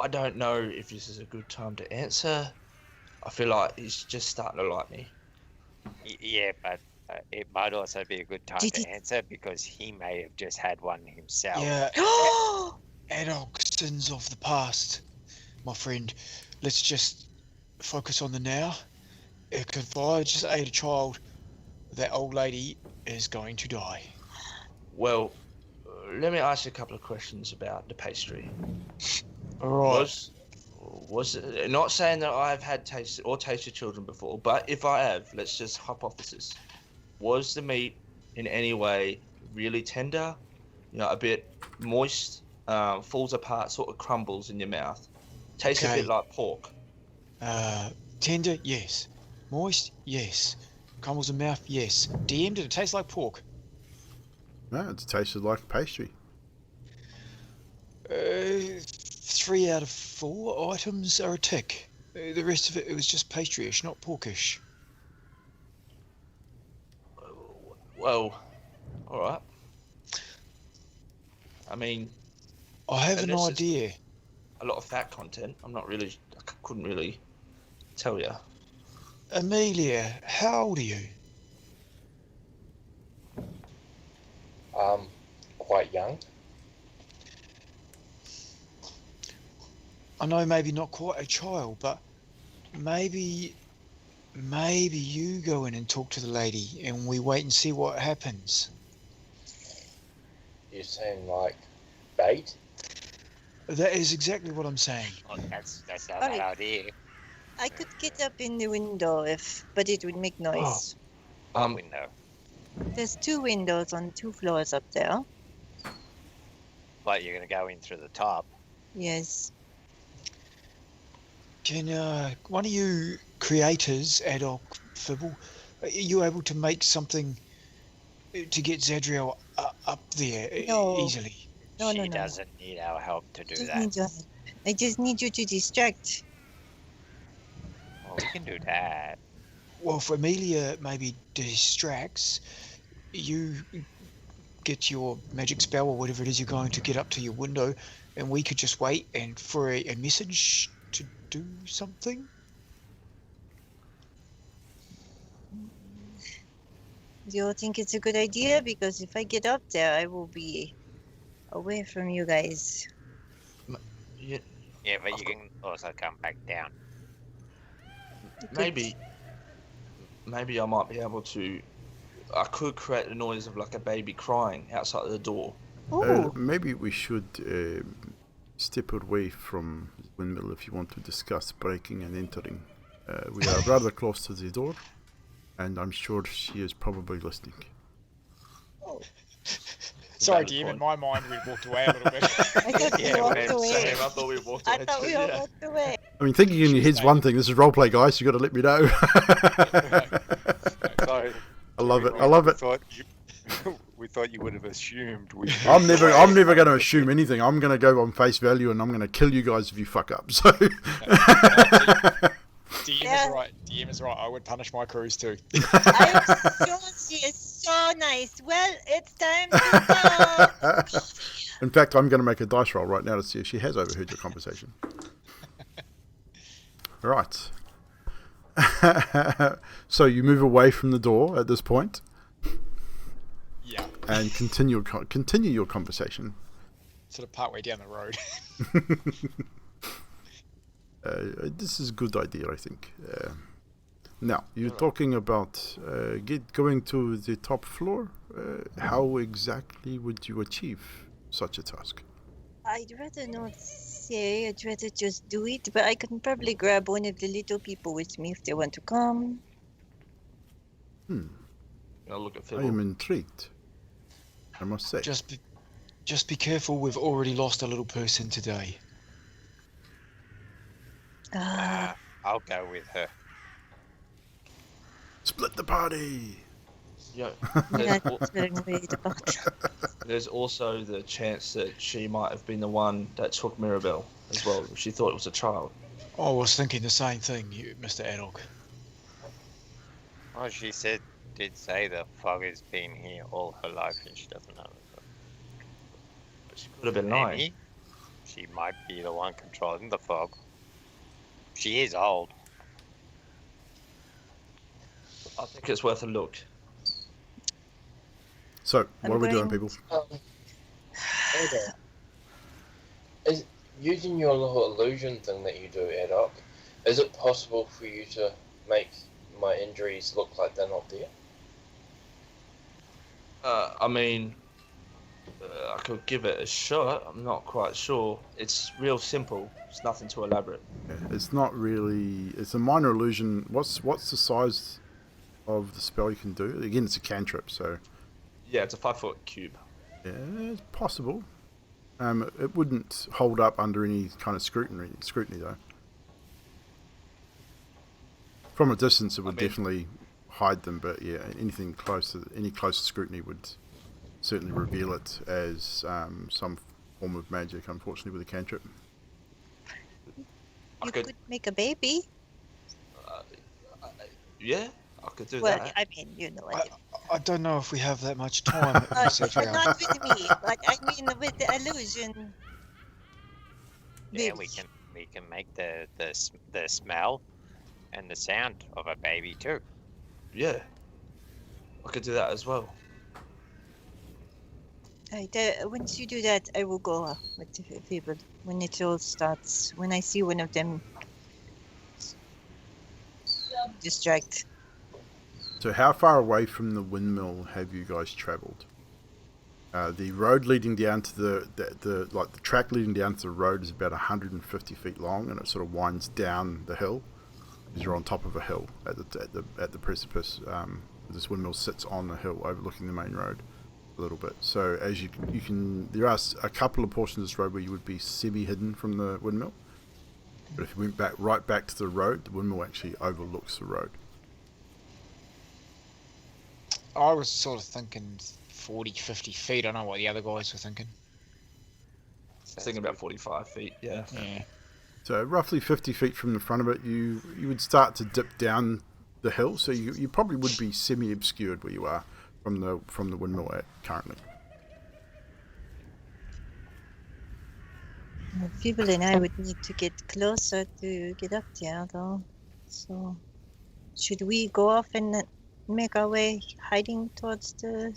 I don't know if this is a good time to answer. I feel like he's just starting to like me. Yeah, but it might also be a good time Did to he- answer because he may have just had one himself. Yeah, adult sins of the past, my friend. Let's just focus on the now. If I just ate a child, that old lady is going to die. Well, let me ask you a couple of questions about the pastry. All right. Was it, not saying that I've had tasted children before, but if I have, let's just hypothesis. Was the meat in any way really tender? You know, a bit moist, falls apart, sort of crumbles in your mouth. Tastes a Okay. bit like pork. Tender, yes. Moist, yes. Crumbles in mouth, yes. DM, did it taste like pork? No, it's tasted like pastry. 3 out of 4 items are a tick. The rest of it was just pastryish, not porkish. Well, all right. I mean, I have an Unless it's- idea. a lot of fat content. I'm not really couldn't really tell you. Amelia, how old are you? Quite young. I know maybe not quite a child, but maybe you go in and talk to the lady and we wait and see what happens. You're saying like bait? That is exactly what I'm saying. Oh, that's not a Alright. bad idea. I could get up in the window but it would make noise. What window? There's 2 windows on 2 floors up there. But you're gonna go in through the top. Yes. Can one of you creators, Ad hoc Fibble, are you able to make something to get Zadriel up there No. easily? No, She no, no. doesn't need our help to do Just that. need your help. I just need you to distract. Well, we can do that. Well, if Amelia maybe distracts, you get your magic spell or whatever it is you're going to get up to your window, and we could just wait and for a message to do something. Do you think it's a good idea? Because if I get up there, I will be away from you guys. Yeah, Yeah, but you can also come back down. maybe I might be able to. I could create the noise of like a baby crying outside of the door. Ooh. Maybe we should step away from the windmill if you want to discuss breaking and entering. We are rather close to the door, and I'm sure she is probably listening. Sorry, Valid DM, in point. my mind we walked away a little bit. I thought Yeah, we walked man, away. Same, I thought we walked away. I thought we all walked away. I mean, thinking in your head's one thing. This is roleplay, guys. You got to let me know. So, I love it. I love it. We thought you would have assumed we. I'm never going to assume anything. I'm going to go on face value, and I'm going to kill you guys if you fuck up. So. DM Yeah. is right. DM is right. I would punish my crews too. I'm sure she is so nice. Well, it's time to go. In fact, I'm going to make a dice roll right now to see if she has overheard your conversation. Right. So you move away from the door at this point Yeah, and continue your conversation. sort of partway down the road. This is a good idea, I think. Now, you're talking about going to the top floor. How exactly would you achieve such a task? I'd rather not say. I'd rather just do it. But I can probably grab one of the little people with me if they want to come. I'll look at I am Phil. intrigued, I must say. Just be careful. We've already lost a little person today. I'll go with her. Split the party! Yeah. Yeah, that's what I'm worried about. There's also the chance that she might have been the one that took Mirabelle as well. She thought it was a child. I was thinking the same thing, Mr. Adok. Oh, she did say the fog has been here all her life and she doesn't know it. But she could have been lying. Maybe she might be the one controlling the fog. She is old. I think it's worth a look. So, what I'm are we doing, going- people? Ada, is using your little illusion thing that you do, Adok, is it possible for you to make my injuries look like they're not there? I mean, I could give it a shot. I'm not quite sure. It's real simple. It's nothing too elaborate. Yeah, it's not really. It's a minor illusion. What's the size of the spell you can do? Again, it's a cantrip, so Yeah, it's a 5-foot cube. yeah, it's possible. It wouldn't hold up under any kind of scrutiny though. From a distance, it would definitely hide them, but yeah, any close scrutiny would certainly reveal it as some form of magic. Unfortunately, with a cantrip. You could- could make a baby. Yeah, I could do Well, that. I mean, you know, I I don't know if we have that much time, Miss but Adriel. not with me. But I mean, with the illusion. Yeah, Maybe. we we can make the smell and the sound of a baby too. Yeah, I could do that as well. Once you do that, I will go with the people when it all starts. When I see one of them distract. So how far away from the windmill have you guys travelled? The road leading down to the track leading down to the road is about 150 feet long, and it sort of winds down the hill. Because you're on top of a hill at the precipice. This windmill sits on the hill overlooking the main road a little bit. So as you can, there are a couple of portions of this road where you would be semi-hidden from the windmill. But if you went right back to the road, the windmill actually overlooks the road. I was sort of thinking 40, 50 feet. I don't know what the other guys were thinking. I was thinking about 45 feet, yeah. So roughly 50 feet from the front of it, you would start to dip down the hill. So you probably would be semi-obscured where you are from the windmill currently. People and I would need to get closer to get up there, though. So, should we go off and make our way hiding towards the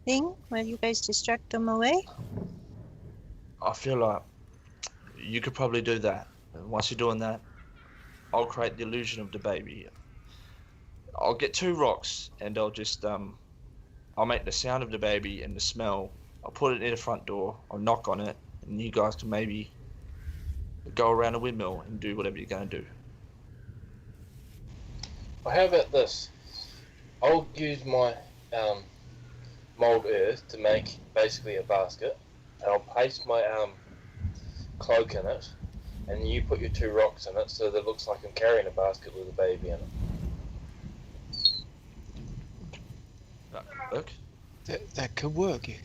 thing while you guys distract them away? I feel like you could probably do that. And once you're doing that, I'll create the illusion of the baby. I'll get 2 rocks and I'll just I'll make the sound of the baby and the smell. I'll put it near the front door. I'll knock on it, and you guys can maybe go around the windmill and do whatever you're going to do. Well, how about this? I'll use my mold earth to make basically a basket, and I'll place my cloak in it, and you put your 2 rocks in it so that it looks like I'm carrying a basket with a baby in it. That could work. That could work, yeah.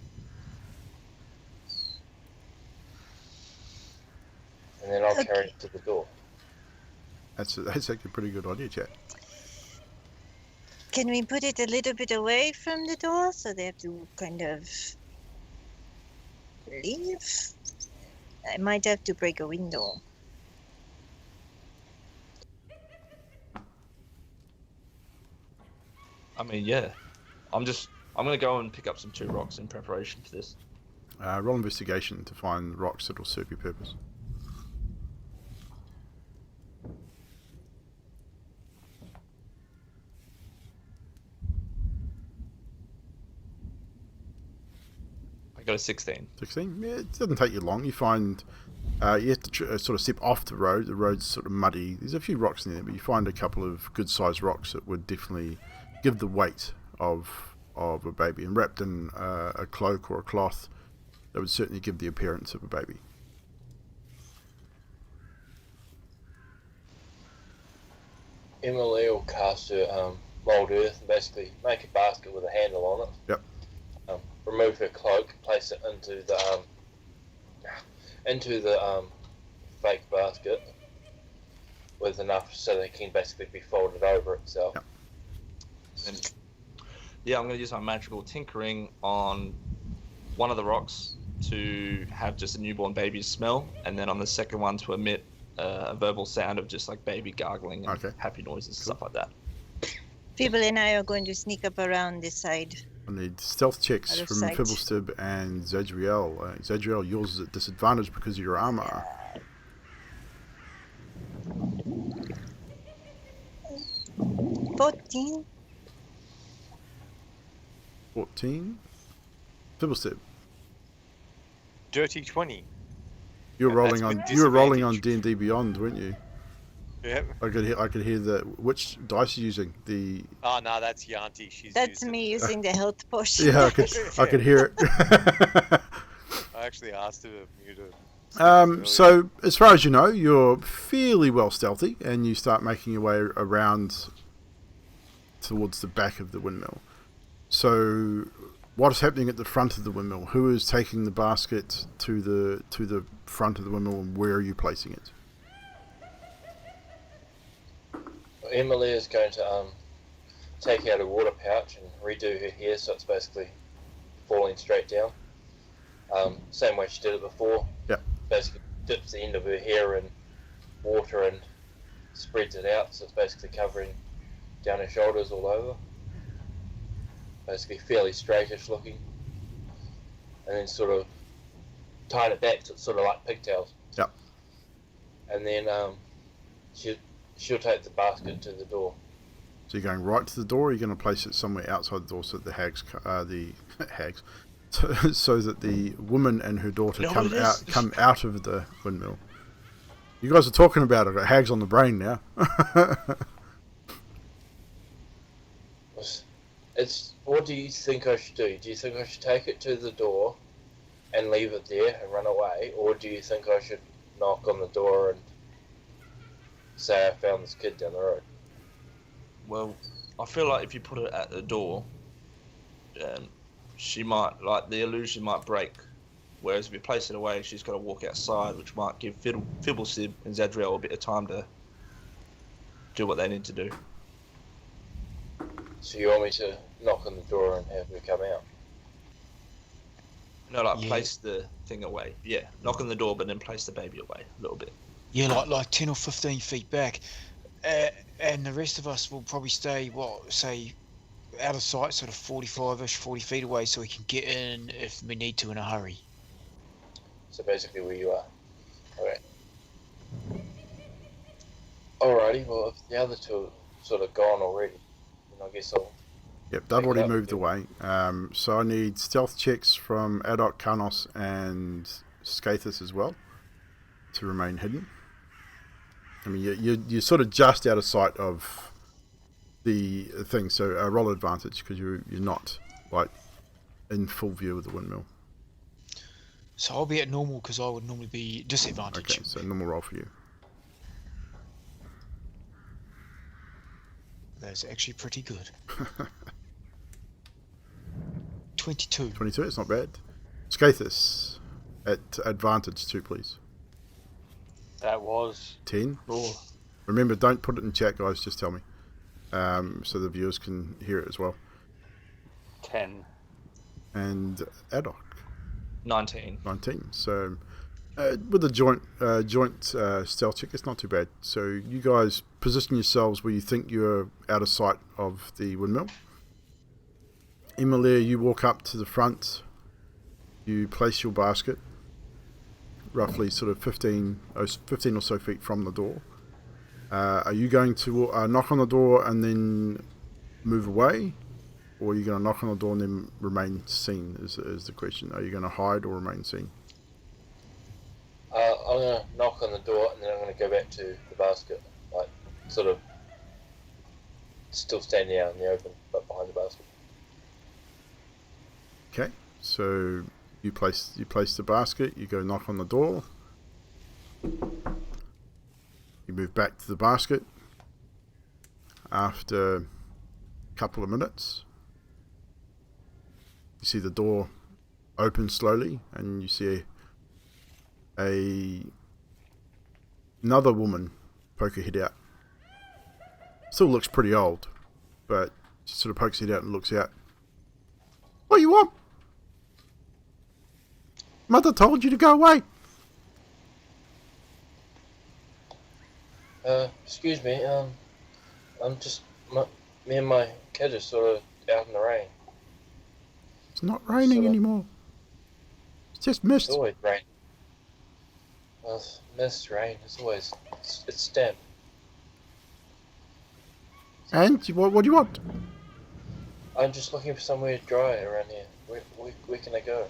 And then I'll carry it to the door. That's actually a pretty good idea, chat. Can we put it a little bit away from the door so they have to kind of leave? I might have to break a window. I mean, yeah. I'm going to go and pick up some 2 rocks in preparation for this. Roll investigation to find rocks that will serve your purpose. I got a 16. 16? Yeah, it doesn't take you long. You find you have to sort of step off the road. The road's sort of muddy. There's a few rocks in there, but you find a couple of good-sized rocks that would definitely give the weight of a baby. And wrapped in a cloak or a cloth, that would certainly give the appearance of a baby. Emily will cast her mold earth and basically make a basket with a handle on it. Yep. Remove her cloak, place it into the fake basket with enough so that it can basically be folded over itself. Yep. And yeah, I'm going to use my magical tinkering on one of the rocks to have just a newborn baby's smell, and then on the second one to emit a verbal sound of just like baby gargling and happy noises and stuff like that. People and I are going to sneak up around this side. I need stealth checks Out of from sight. Fibblestib and Zadriel. Zadriel, yours is at disadvantage because of your armor. 14. 14. Fibblestib, Dirty 20. you were Yeah, rolling that's on with you were rolling on disadvantage. D&D Beyond, weren't you? Yep. I could hear the which dice are you using? The Oh, no, that's Yanti. She's That's using- me using the health potion. yeah, I could hear it. I actually asked her to mute her. So as far as you know, you're fairly well stealthy, and you start making your way around towards the back of the windmill. So, what is happening at the front of the windmill? Who is taking the basket to the front of the windmill, and where are you placing it? Emily is going to take out a water pouch and redo her hair so it's basically falling straight down. Same way she did it before. Yep. Basically dips the end of her hair in water and spreads it out, so it's basically covering down her shoulders all over. Basically fairly straightish looking. And then sort of tying it back so it's sort of like pigtails. Yep. And then she'll take the basket to the door. So you're going right to the door, or you're going to place it somewhere outside the door so that the hags, so that the woman and her daughter come out of the windmill. You guys are talking about it. I've got hags on the brain now. It's what do you think I should do? Do you think I should take it to the door and leave it there and run away, or do you think I should knock on the door and say I found this kid down the road? Well, I feel like if you put it at the door, she might, like, the illusion might break. Whereas if you place it away, she's got to walk outside, which might give Fibblesib and Zadriel a bit of time to do what they need to do. So you want me to knock on the door and have her come out? No, like, place the thing away. Yeah, knock on the door, but then place the baby away a little bit. Yeah, like 10 or 15 feet back. And the rest of us will probably stay, say, out of sight, sort of 45-ish, 40 feet away, so we can get in if we need to in a hurry. So basically where you are. Okay. Alrighty, well, if the other two are sort of gone already, then I guess I'll... Yep, they've already moved away. So I need stealth checks from Adok, Karnos, and Skathis as well to remain hidden. I mean, you're sort of just out of sight of the thing, so roll advantage because you're not like in full view of the windmill. So I'll be at normal because I would normally be disadvantaged. Okay, so normal roll for you. That's actually pretty good. 22. 22, it's not bad. Skathis, at advantage 2, please. That was 10. Oh. Remember, don't put it in chat, guys, just tell me. So the viewers can hear it as well. 10. And Adok. 19. 19. So with a joint stealth check, it's not too bad. So you guys position yourselves where you think you're out of sight of the windmill. Emilia, you walk up to the front. You place your basket roughly sort of 15 or so feet from the door. Are you going to knock on the door and then move away? Or are you going to knock on the door and then remain seen is the question. Are you going to hide or remain seen? I'm going to knock on the door and then I'm going to go back to the basket. Like, sort of still standing out in the open, but behind the basket. Okay, so you place the basket, you go knock on the door. You move back to the basket. After a couple of minutes, you see the door open slowly, and you see another woman poke her head out. Still looks pretty old, but she sort of pokes her head out and looks out. What do you want? Mother told you to go away. Excuse me, I'm just, me and my kid are sort of out in the rain. It's not raining anymore. It's just mist. It's always rain. Well, mist, rain, it's damp. And what do you want? I'm just looking for somewhere dry around here. Where can I go?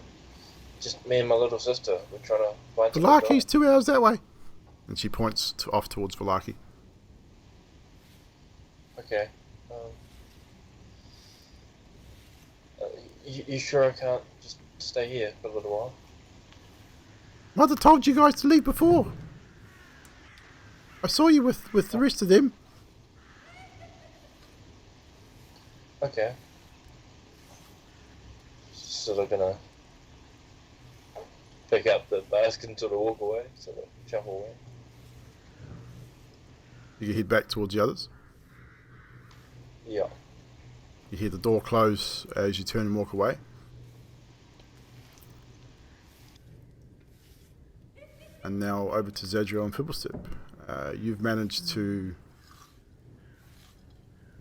Just me and my little sister. We're trying to find somewhere dry. Valaki's 2 hours that way. And she points off towards Valaki. Okay. You sure I can't just stay here for a little while? Mother told you guys to leave before. I saw you with the rest of them. Okay. Sort of gonna pick up the basket and sort of walk away, sort of shuffle away. You head back towards the others. Yeah. You hear the door close as you turn and walk away. And now over to Zadriel and Fibblestep. you've managed to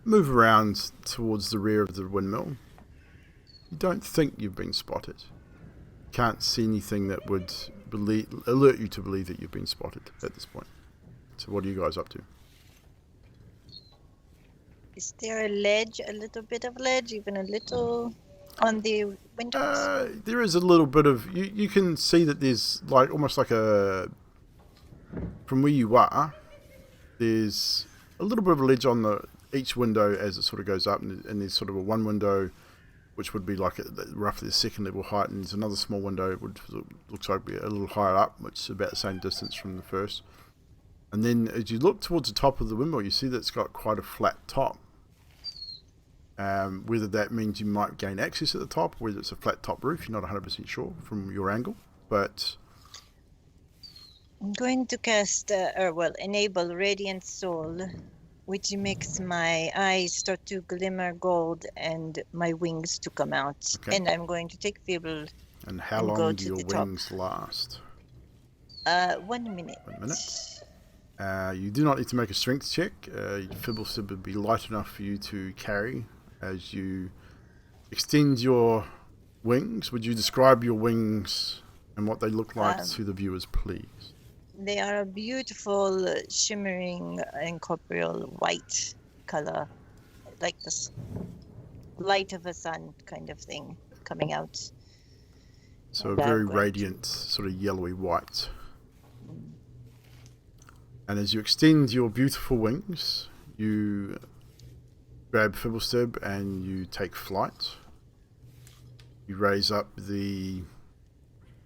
move around towards the rear of the windmill. You don't think you've been spotted. Can't see anything that would alert you to believe that you've been spotted at this point. So what are you guys up to? Is there a ledge, a little bit of ledge, even a little on the windows? There is a little bit of... You can see that there's like almost like a... From where you are, there's a little bit of a ledge on each window as it sort of goes up, and there's sort of a one window which would be like roughly the second level height, and there's another small window which looks like be a little higher up, which is about the same distance from the first. And then as you look towards the top of the windmill, you see that it's got quite a flat top. Whether that means you might gain access at the top, whether it's a flat top roof, you're not 100% sure from your angle, but... I'm going to cast, enable Radiant Soul, which makes my eyes start to glimmer gold and my wings to come out. Okay. And I'm going to take Feeble. And how long do your wings last? 1 minute. 1 minute. You do not need to make a strength check. Fibble would be light enough for you to carry as you extend your wings. Would you describe your wings and what they look like to the viewers, please? They are a beautiful, shimmering, incorporeal white color, like the light of a sun kind of thing coming out. So a very radiant, sort of yellowy white. And as you extend your beautiful wings, you grab Fibblestib and you take flight. You raise up the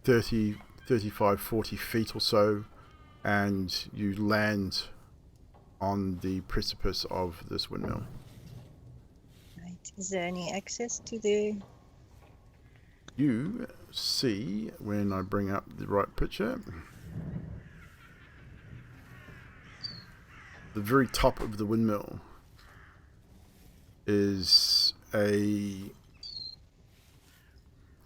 30, 35, 40 feet or so, and you land on the precipice of this windmill. Right. Is there any access to the... You see, when I bring up the right picture, the very top of the windmill is a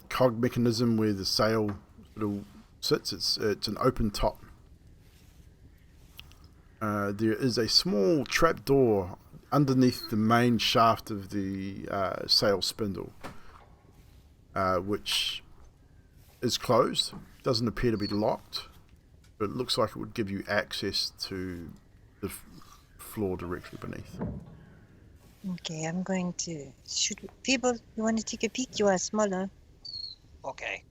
cog mechanism where the sail sort of sits. It's an open top. There is a small trapdoor underneath the main shaft of the sail spindle, which is closed. Doesn't appear to be locked, but it looks like it would give you access to the floor directly beneath. Okay, I'm going to... People, you want to take a peek? You are smaller. Okay.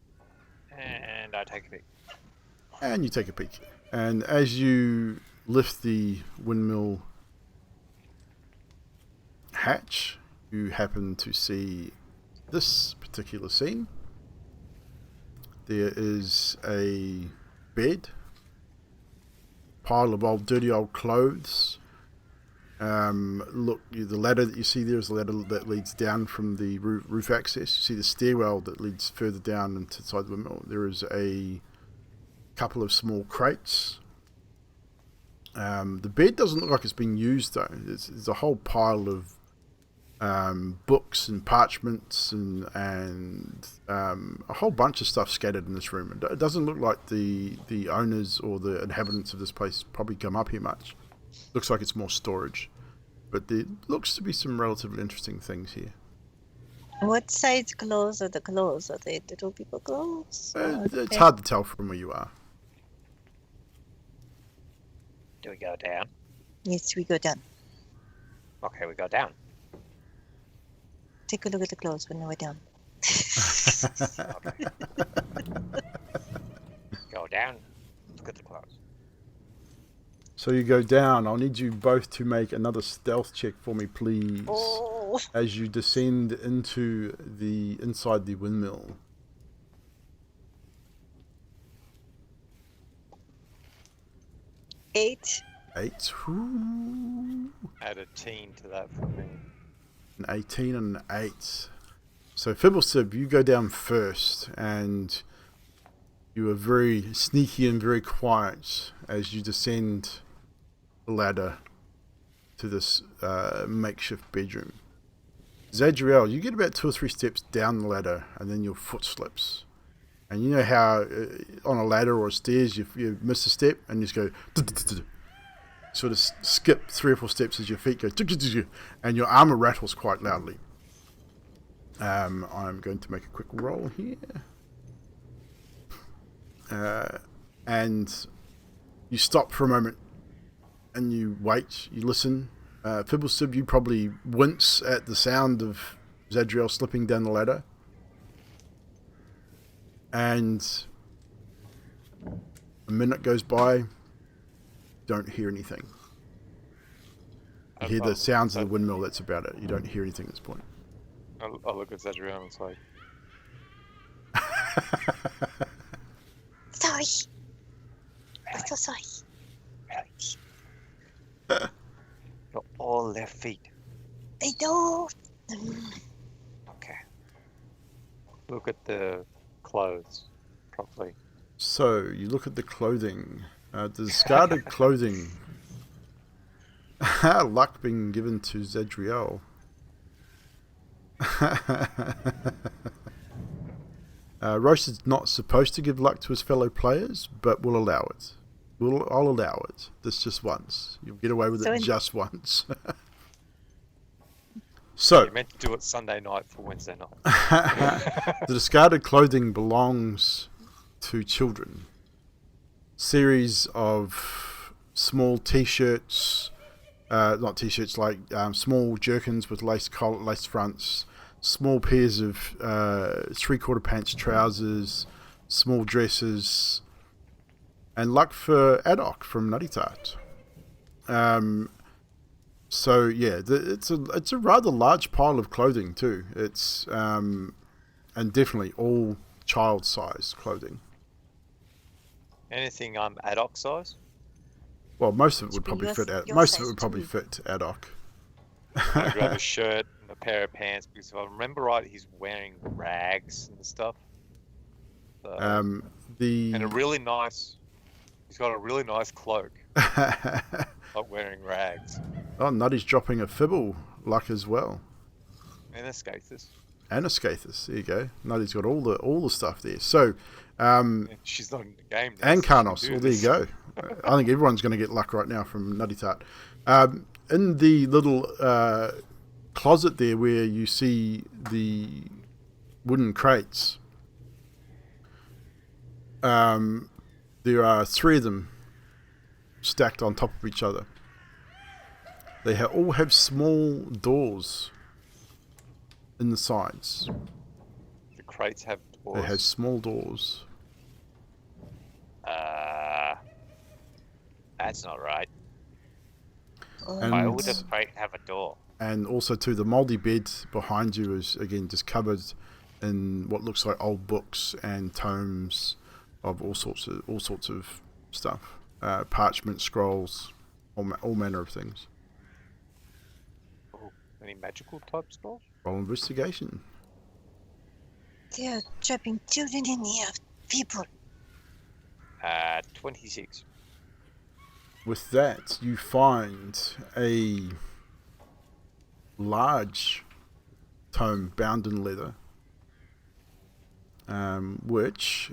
And I take a peek. And you take a peek. And as you lift the windmill hatch, you happen to see this particular scene. There is a bed, pile of dirty old clothes. Look, the ladder that you see there is the ladder that leads down from the roof access. You see the stairwell that leads further down inside the windmill. There is a couple of small crates. The bed doesn't look like it's been used though. There's a whole pile of books and parchments and a whole bunch of stuff scattered in this room. It doesn't look like the owners or the inhabitants of this place probably come up here much. Looks like it's more storage, but there looks to be some relatively interesting things here. What size clothes are the clothes? Are they little people clothes? It's hard to tell from where you are. Do we go down? Yes, we go down. Okay, we go down. Take a look at the clothes when we're down. Okay. Go down. Look at the clothes. So you go down. I'll need you both to make another stealth check for me, please. Oh. As you descend into inside the windmill. 8. 8. Ooh. Add a teen to that for me. An 18 and an 8. So Fibblesib, you go down first, and you are very sneaky and very quiet as you descend the ladder to this makeshift bedroom. Zadriel, you get about 2 or 3 steps down the ladder, and then your foot slips. And you know how on a ladder or stairs you miss a step and you just go, sort of skip 3 or 4 steps as your feet go, and your armor rattles quite loudly. I'm going to make a quick roll here. And you stop for a moment and you wait, you listen. Fibblesib, you probably wince at the sound of Zadriel slipping down the ladder. And a minute goes by, don't hear anything. You hear the sounds of the windmill, that's about it. You don't hear anything at this point. I'll look at Zadriel and it's like, Sorry. I'm so sorry. You're all their feet. I know. Okay. Look at the clothes properly. So, you look at the clothing. The discarded clothing. Luck being given to Zadriel. Roast is not supposed to give luck to his fellow players, but we'll allow it. I'll allow it. This just once. You'll get away with it just once. So, you meant to do it Sunday night for Wednesday night. the discarded clothing belongs to children. Series of small t-shirts, not t-shirts, like small jerkins with lace fronts, small pairs of 3/4 pants trousers, small dresses, and luck for Adok from Nutty Tart. So yeah, it's a rather large pile of clothing too. It's and definitely all child-sized clothing. Anything ad hoc size? Well, most of it would probably fit. Most of it would probably fit Adok. I grab a shirt and a pair of pants because if I remember right, he's wearing rags and stuff. So, and a really nice. He's got a really nice cloak. Not wearing rags. Oh, Nutty's dropping a Fibble luck as well. And a Scathus. And a Scathus. There you go. Nutty's got all the stuff there. So, she's not in the game now. And Carnos. Well, there you go. I think everyone's going to get luck right now from Nutty Tart. In the little closet there where you see the wooden crates, there are 3 of them stacked on top of each other. They all have small doors in the sides. The crates have doors. They have small doors. That's not right. And, Why would a crate have a door? And also too, the mouldy bed behind you is again just covered in what looks like old books and tomes of all sorts of stuff, parchment, scrolls, all manner of things. Oh, any magical type scrolls? Roll investigation. They're trapping children in here. People. 26. With that, you find a large tome bound in leather, which,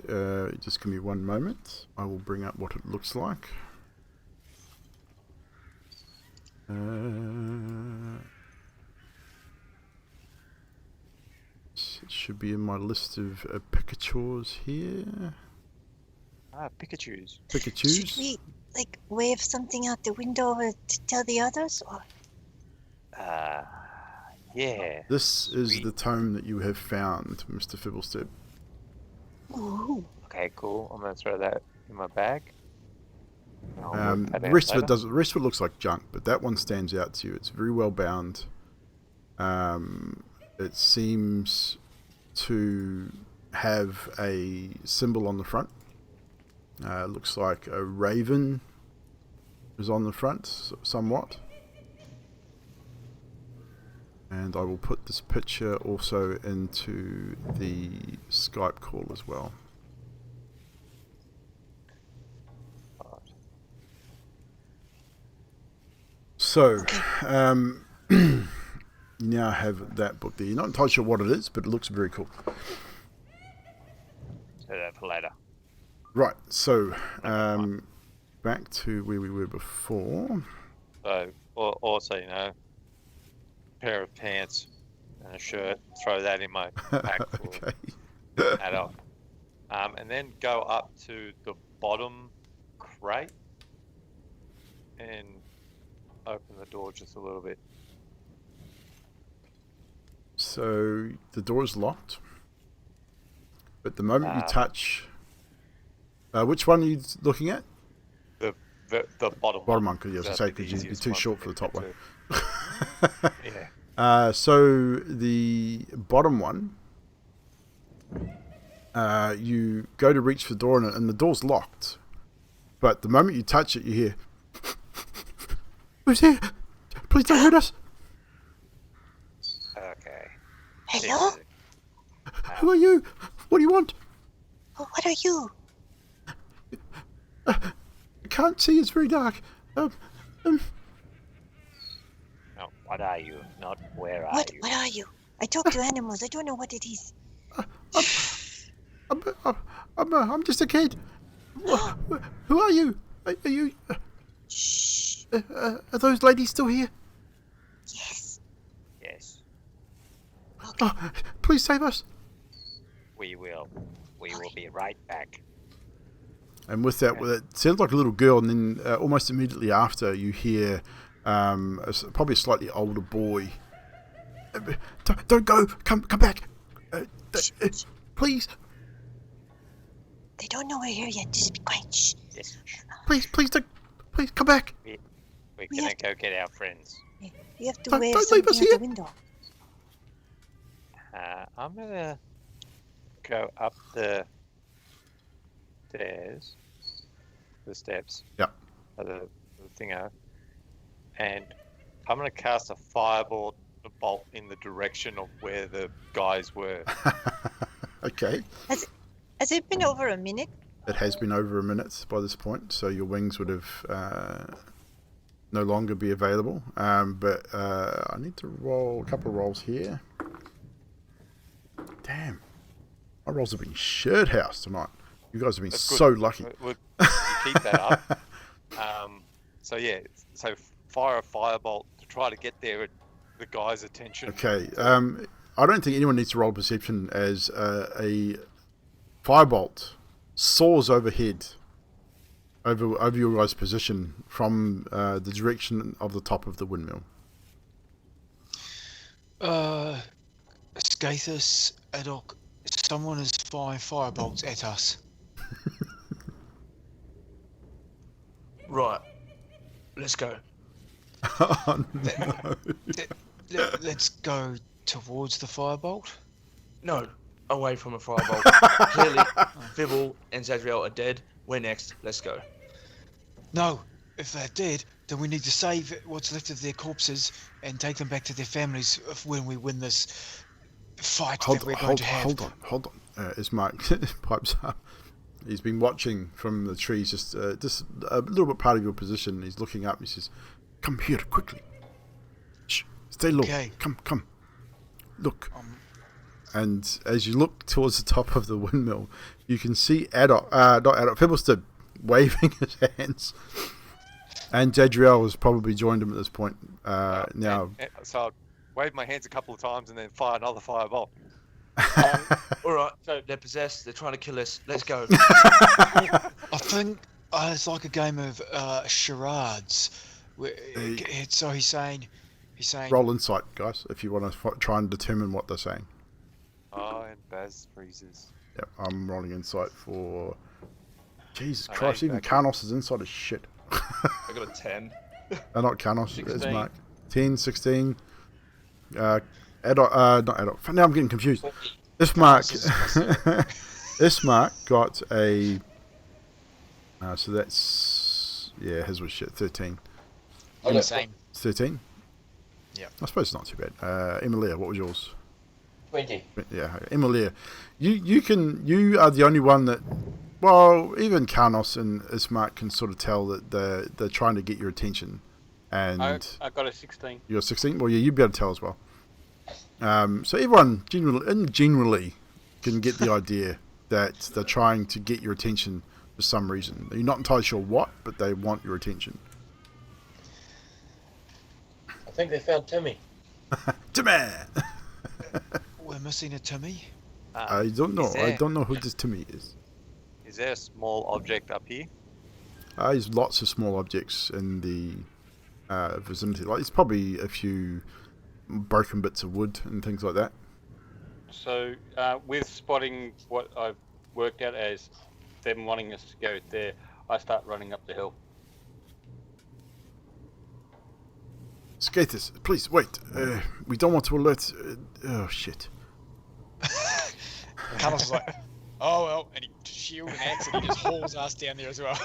just give me one moment, I will bring up what it looks like. It should be in my list of Pikachus here. Pikachus. Pikachus? Should we, wave something out the window to tell the others, or? Yeah. This is the tome that you have found, Mr. Fibblestep. Ooh. Okay, cool. I'm gonna throw that in my bag. The rest of it doesn't. The rest of it looks like junk, but that one stands out to you. It's very well bound. It seems to have a symbol on the front. Looks like a raven is on the front, somewhat. And I will put this picture also into the Skype call as well. So, you now have that book there. You're not entirely sure what it is, but it looks very cool. So that for later. Right, so back to where we were before. So, also, pair of pants and a shirt. Throw that in my pack for Okay. adult. And then go up to the bottom crate and open the door just a little bit. So the door is locked, but the moment you touch, which one are you looking at? The bottom one, because I say because you're too short for the top one. Yeah. So the bottom one, you go to reach for the door and the door's locked, but the moment you touch it, you hear, "Who's here? Please don't hurt us." Okay. Hello? Who are you? What do you want? Oh, what are you? I can't see. It's very dark. No, what are you? Not where are you? What are you? I talk to animals. I don't know what it is. I'm just a kid. Who are you? Are you? Shh. Are those ladies still here? Yes. Yes, Oh, please save us. we will. We will be right back. And with that, it sounds like a little girl, and then almost immediately after, you hear probably a slightly older boy. Don't go. Come back. Please. They don't know we're here yet. Just be quiet. Shh. Yes. Please don't. Please come back. We're gonna go get our friends. You have to Don't wave leave us something out here. the window. I'm gonna go up the steps. Yep. The thingo, and I'm gonna cast a firebolt bolt in the direction of where the guys were. Okay. Has it been over a minute? It has been over a minute by this point, so your wings would have no longer be available. But I need to roll a couple of rolls here. Damn. My rolls have been shirt house tonight. You guys have been That's good. so lucky. We'll keep that up. So fire a firebolt to try to get the guy's attention. Okay. I don't think anyone needs to roll perception as a firebolt soars overhead over your guys' position from the direction of the top of the windmill. Scathus, Adok, someone is firing firebolts at us. Right. Let's go. Oh, no. Let's go towards the firebolt. No, away from a firebolt. Clearly, Fibble and Zadriel are dead. We're next. Let's go. No, if they're dead, then we need to save what's left of their corpses and take them back to their families when we win this fight that we're going to have. Hold on. As Mark pipes up, he's been watching from the trees, just a little bit part of your position. He's looking up. He says, "Come here quickly. Shh, stay low. Okay. Come. Look." And as you look towards the top of the windmill, you can see Fibble stood waving his hands, and Jadriel has probably joined him at this point. Now, So I'll wave my hands a couple of times and then fire another firebolt. All right. So they're possessed. They're trying to kill us. Let's go. I think it's like a game of charades. So he's saying, roll insight, guys, if you want to try and determine what they're saying. Oh, and Baz freezes. Yep, I'm rolling insight for. Jesus Christ, even Carnos' insight is shit. I got a 10. Not Carnos, it's 16. Mark. 10, 16. Not adult. Now I'm getting confused. This Mark got a. So that's. Yeah, his was shit. 13. Same. 13? Yeah. I suppose it's not too bad. Emilia, what was yours? 20. Yeah, Emilia, you are the only one that, well, even Carnos and Ismark can sort of tell that they're trying to get your attention, and I got a 16. you're 16. Well, yeah, you'd be able to tell as well. So everyone generally can get the idea that they're trying to get your attention for some reason. You're not entirely sure what, but they want your attention. I think they found Timmy. Timmy! We're missing a Timmy. I don't know. I don't know who this Timmy is. Is there a small object up here? There's lots of small objects in the vicinity. Like, there's probably a few broken bits of wood and things like that. So, with spotting what I've worked out as them wanting us to go there, I start running up the hill. Skathis, please, wait. We don't want to alert... oh, shit. Carlos is like, oh well, and he shield and axe and he just hauls us down there as well.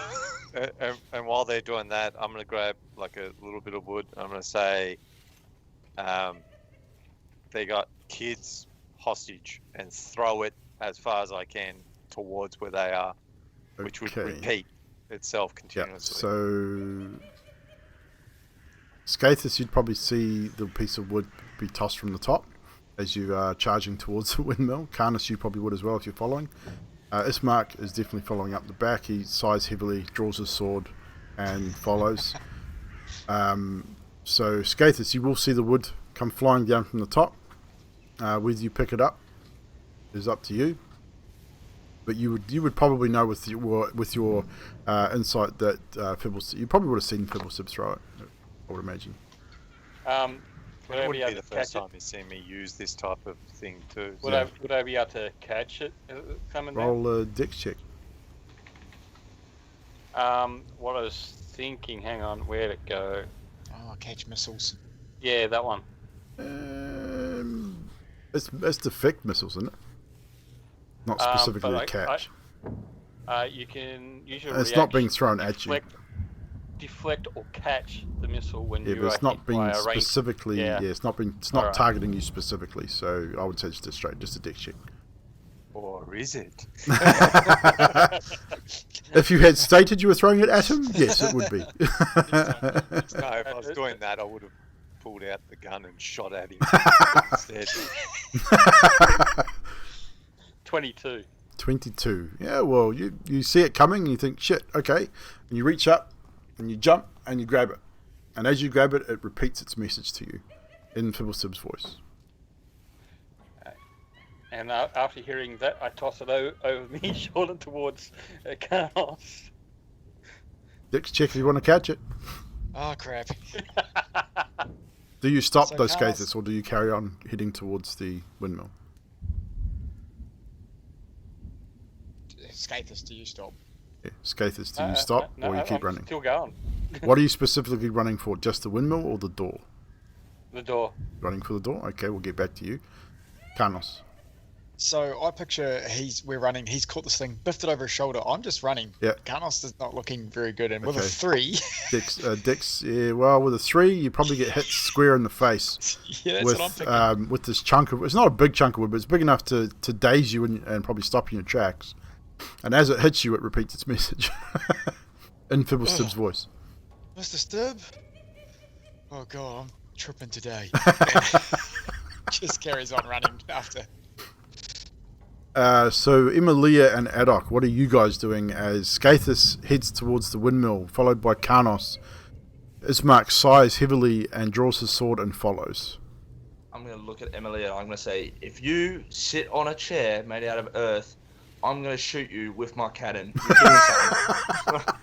And while they're doing that, I'm going to grab like a little bit of wood. I'm going to say they got kids hostage and throw it as far as I can towards where they are, which would repeat itself continuously. So, Skathis, you'd probably see the piece of wood be tossed from the top as you are charging towards the windmill. Karnas, you probably would as well if you're following. Ismark is definitely following up the back. He sighs heavily, draws his sword, and follows. So, Skathis, you will see the wood come flying down from the top. Whether you pick it up is up to you. But you would probably know with your insight that Fibbles, you probably would have seen Fibblesip throw it, I would imagine. It wouldn't be the first time you've seen me use this type of thing too. Would I be able to catch it coming down? Roll a dex check. What I was thinking, hang on, where'd it go? Oh, catch missiles. Yeah, that one. It's defect missiles, isn't it? Not specifically a catch. You can use your it's not being thrown at you. Deflect or catch the missile when you but it's not being specifically. Yeah. It's not targeting you specifically. So I would say just a dex check. Or is it? If you had stated you were throwing it at him, yes, it would be. No, if I was doing that, I would have pulled out the gun and shot at him instead. 22. 22. Yeah, well, you see it coming and you think, shit, okay. And you reach up and you jump and you grab it. And as you grab it, it repeats its message to you in Fibblesib's voice. And after hearing that, I toss it over me shoulder towards Carlos. Dex check if you want to catch it. Oh, crap. Do you stop So those Carlos- Skathis or do you carry on heading towards the windmill? Skathis, do you stop? Yeah. Skathis, do you stop or you keep I'm running? Still going. What are you specifically running for? Just the windmill or the door? The door. Running for the door? Okay, we'll get back to you. Karnos. So I picture we're running, he's caught this thing, biffed it over his shoulder. I'm just running. Yeah. Carlos is not looking very good, and with a Okay. 3. Dex, yeah, well, with a 3, you probably get hit square in the face. Yeah, that's with, what I'm thinking. with this chunk of, it's not a big chunk of wood, but it's big enough to daze you and probably stop you in your tracks. And as it hits you, it repeats its message in Fibblesib's voice. Mr. Stib? Oh god, I'm tripping today. Just carries on running after. So Emilia and Adok, what are you guys doing as Skathis heads towards the windmill, followed by Karnos? Ismark sighs heavily and draws his sword and follows. I'm going to look at Emily and I'm going to say, if you sit on a chair made out of earth, I'm going to shoot you with my cannon. You're doing something.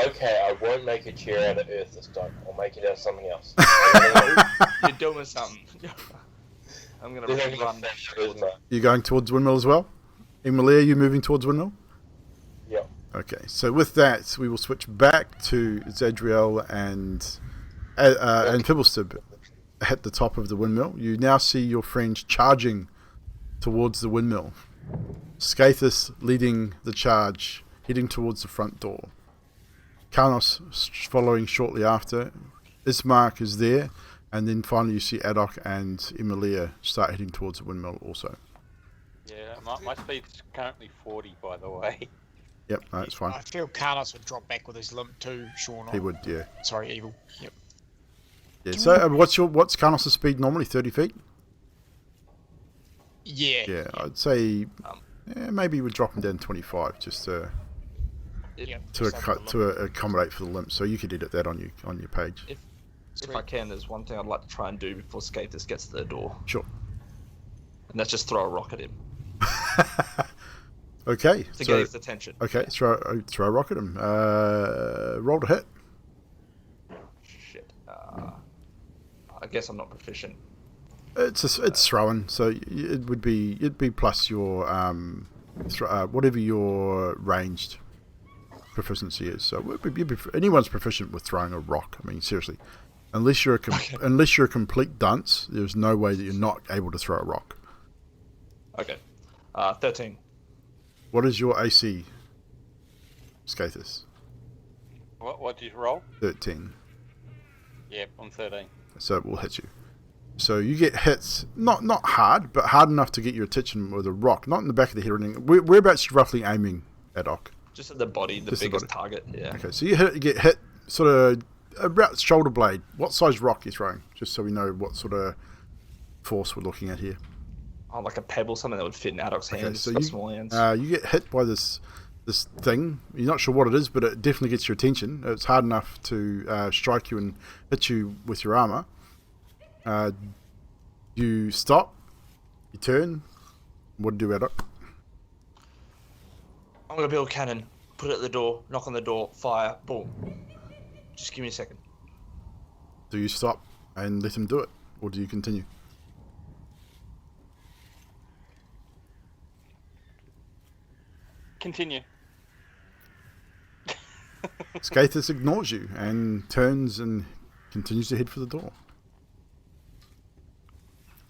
Okay, I won't make a chair out of earth this time. I'll make it out of something else. You're doing something. I'm going to run. You're going towards windmill as well? Emilia, are you moving towards windmill? Yep. Okay, so with that, we will switch back to Zadriel and Fibblestib at the top of the windmill. You now see your friends charging towards the windmill. Skathis leading the charge, heading towards the front door. Karnos following shortly after. Ismark is there, and then finally you see Adok and Emilia start heading towards the windmill also. Yeah, my speed's currently 40, by the way. Yep, no, that's fine. I feel Carlos would drop back with his limp too, Sean. He would, yeah. Sorry, Evil. Yep. Yeah. So what's Karnos' speed normally? 30 feet? Yeah. Yeah, I'd say maybe we'd drop him down 25 just to accommodate for the limp. So you could edit that on your page. If I can, there's one thing I'd like to try and do before Skaters gets to the door. Sure. And that's just throw a rock at him. Okay. To get his attention. Okay, throw a rock at him. Roll to hit. Shit. I guess I'm not proficient. It's throwing, so it'd be plus your whatever your ranged proficiency is. So anyone's proficient with throwing a rock. I mean, seriously, unless you're a complete dunce, there's no way that you're not able to throw a rock. Okay. 13. What is your AC, Skathis? What did you roll? 13. Yep, I'm 13. So it will hit you. So you get hits, not hard, but hard enough to get your attention with a rock, not in the back of the head or anything. Whereabouts you roughly aiming at, Ock? Just at the body, the biggest target, yeah. Okay, so you get hit sort of about shoulder blade. What size rock are you throwing? Just so we know what sort of force we're looking at here. Oh, like a pebble, something that would fit in Adok's hands, so small hands. You get hit by this thing. You're not sure what it is, but it definitely gets your attention. It's hard enough to strike you and hit you with your armor. You stop, you turn. What do you do, Adok? I'm going to build a cannon, put it at the door, knock on the door, fire, boom. Just give me a second. Do you stop and let him do it, or do you continue? Continue. Skathis ignores you and turns and continues to head for the door.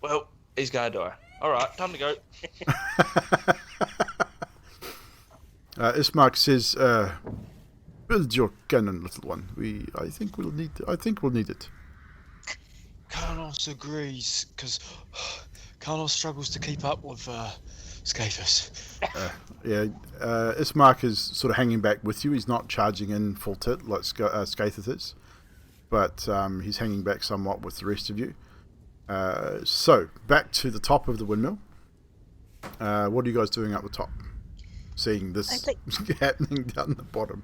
Well, he's going to die. Alright, time to go. Ismark says, build your cannon, little one. I think we'll need it. Carlos agrees, because Carlos struggles to keep up with Skathis. Ismark is sort of hanging back with you. He's not charging in full tit like Skathis is, but he's hanging back somewhat with the rest of you. So, back to the top of the windmill. What are you guys doing up the top? Seeing this happening down the bottom.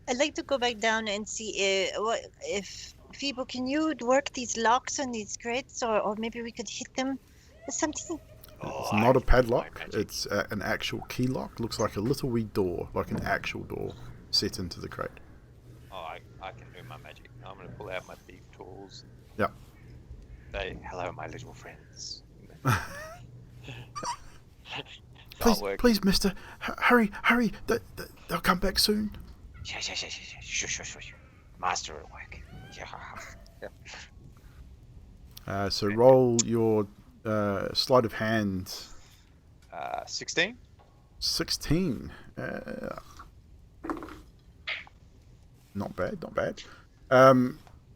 I'd like to go back down and see if Phoebo, can you work these locks on these crates, or maybe we could hit them with something? It's not a padlock. It's an actual key lock. Looks like a little wee door, like an actual door set into the crate. Oh, I can do my magic. I'm going to pull out my thief tools. Yep. Say, hello, my little friends. Please, mister, hurry. They'll come back soon. Shush. Master at work. So roll your sleight of hand. 16? 16. Not bad.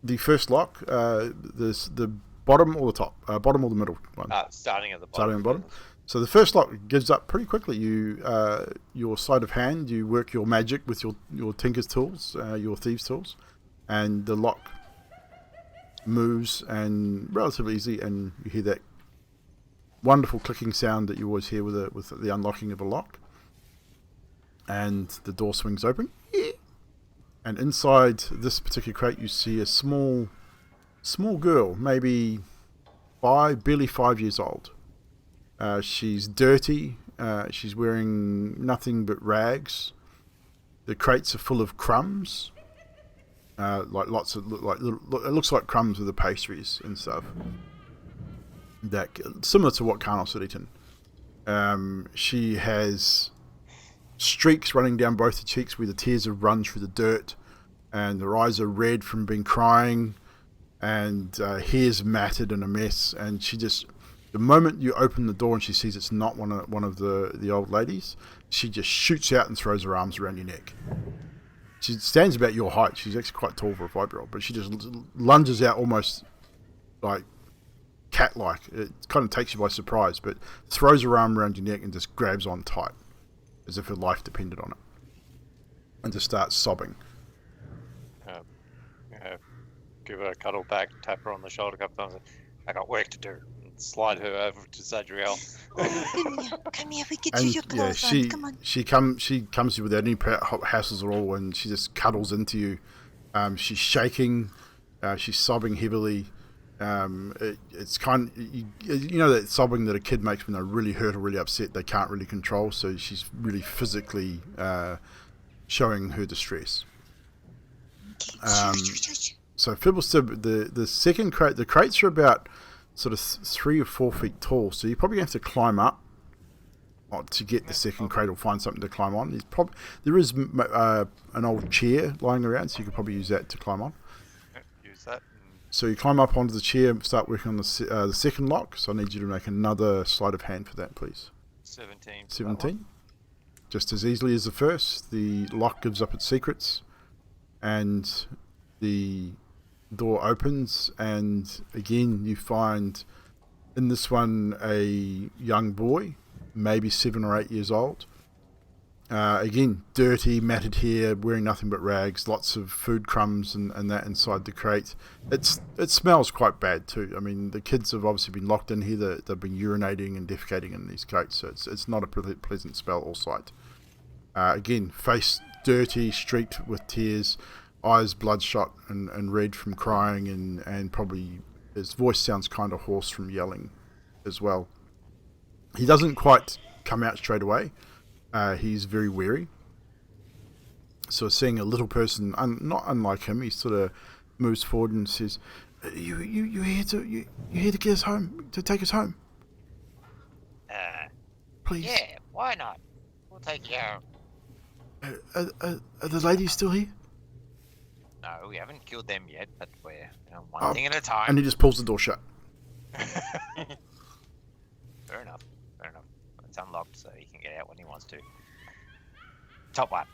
The first lock, the bottom or the top? Bottom or the middle one? Starting at the bottom. Starting at the bottom. So the first lock gives up pretty quickly. Your sleight of hand, you work your magic with your tinker's tools, your thieves' tools, and the lock moves and relatively easy, and you hear that wonderful clicking sound that you always hear with the unlocking of a lock, and the door swings open. And inside this particular crate, you see a small girl, maybe barely 5 years old. She's dirty. She's wearing nothing but rags. The crates are full of crumbs, like lots of it looks like crumbs with the pastries and stuff. That similar to what Carlos had eaten. She has streaks running down both the cheeks where the tears have run through the dirt, and her eyes are red from being crying, and hair's matted in a mess. And she just, the moment you open the door and she sees it's not one of the old ladies, she just shoots out and throws her arms around your neck. She stands about your height. She's actually quite tall for a 5-year-old, but she just lunges out almost like cat-like. It kind of takes you by surprise, but throws her arm around your neck and just grabs on tight, as if her life depended on it, and just starts sobbing. Give her a cuddle back, tap her on the shoulder a couple times. I got work to do. slide her over to Zadriel. Come here, we get you your clothes on. Come on. She comes to you without any hassles at all, and she just cuddles into you. She's shaking, she's sobbing heavily. It's kind of, you know that sobbing that a kid makes when they're really hurt or really upset, they can't really control. So she's really physically showing her distress. So Fibblestib, the second crate, the crates are about sort of 3 or 4 feet tall, so you probably have to climb up to get the second crate or find something to climb on. There is an old chair lying around, so you could probably use that to climb on. Use that. So you climb up onto the chair and start working on the second lock. So I need you to make another sleight of hand for that, please. 17. 17. Just as easily as the first, the lock gives up its secrets, and the door opens, and again you find in this one a young boy, maybe 7 or 8 years old. Again, dirty, matted hair, wearing nothing but rags, lots of food crumbs and that inside the crate. It smells quite bad too. I mean, the kids have obviously been locked in here. They've been urinating and defecating in these crates, so it's not a pleasant smell or sight. Again, face dirty, streaked with tears, eyes bloodshot and red from crying, and probably his voice sounds kind of hoarse from yelling as well. He doesn't quite come out straight away. He's very wary. So seeing a little person, not unlike him, he sort of moves forward and says, "You here to get us home, to take us home? Please." Yeah, why not? We'll take you home. Are the ladies still here? No, we haven't killed them yet, but we're one thing at a time. And he just pulls the door shut. Fair enough. It's unlocked, so he can get out when he wants to. Top one.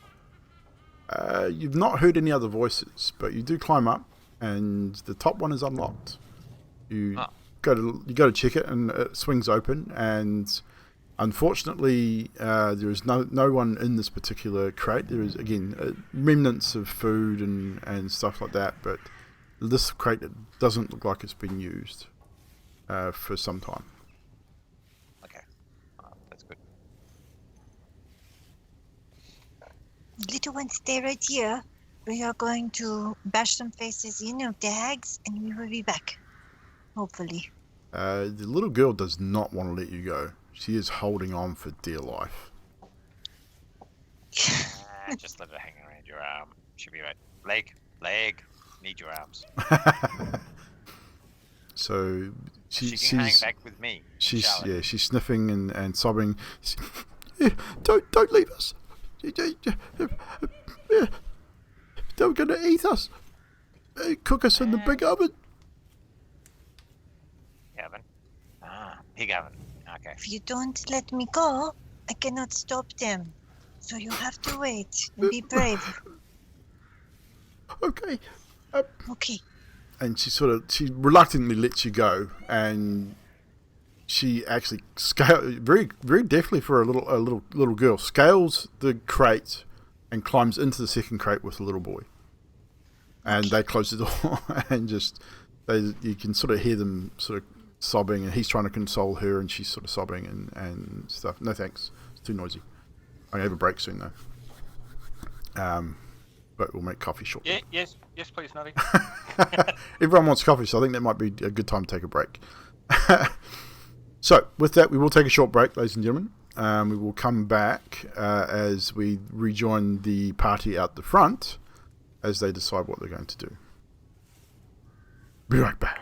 You've not heard any other voices, but you do climb up, and the top one is unlocked. You go to check it, and it swings open. And unfortunately, there is no one in this particular crate. There is again remnants of food and stuff like that, but this crate doesn't look like it's been used for some time. Little one, stay right here. We are going to bash some faces in of the hags, and we will be back. Hopefully. The little girl does not want to let you go. She is holding on for dear life. Just let her hang around your arm. She'll be right. Leg. Need your arms. So she can hang back with me. She's sniffing and sobbing. Don't leave us. They're going to eat us. Cook us in the big oven. Oven? Pig oven. Okay. If you don't let me go, I cannot stop them. So you have to wait and be brave. Okay. Okay. And she reluctantly lets you go, and she actually very very deftly for a little girl scales the crate and climbs into the second crate with the little boy. And they close the door, and you can sort of hear them sort of sobbing, and he's trying to console her, and she's sort of sobbing and stuff. No thanks, it's too noisy. I'm gonna have a break soon though. But we'll make coffee shortly. Yes, please, Nutty. Everyone wants coffee, so I think that might be a good time to take a break. So, with that, we will take a short break, ladies and gentlemen. We will come back as we rejoin the party out the front as they decide what they're going to do. Be right back.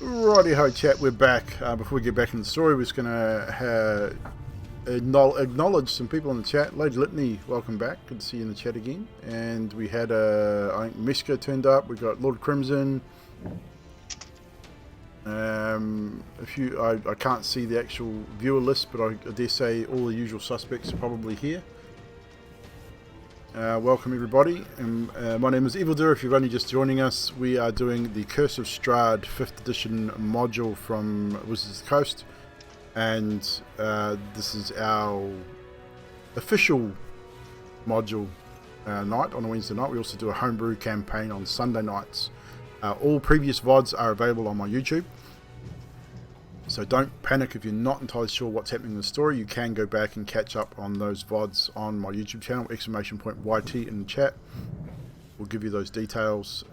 Righty ho, chat. We're back. Before we get back in the story, we're just going to acknowledge some people in the chat. Lady Litany, welcome back. Good to see you in the chat again. And we had I think Miska turned up. We got Lord Crimson. A few. I can't see the actual viewer list, but I dare say all the usual suspects are probably here. Welcome everybody. My name is Evildoer. If you're only just joining us, we are doing the Curse of Strahd 5th edition module from Wizards of the Coast, and this is our official module night on a Wednesday night. We also do a homebrew campaign on Sunday nights. All previous VODs are available on my YouTube, so don't panic if you're not entirely sure what's happening in the story. You can go back and catch up on those VODs on my YouTube channel, !YT in the chat. We'll give you those details.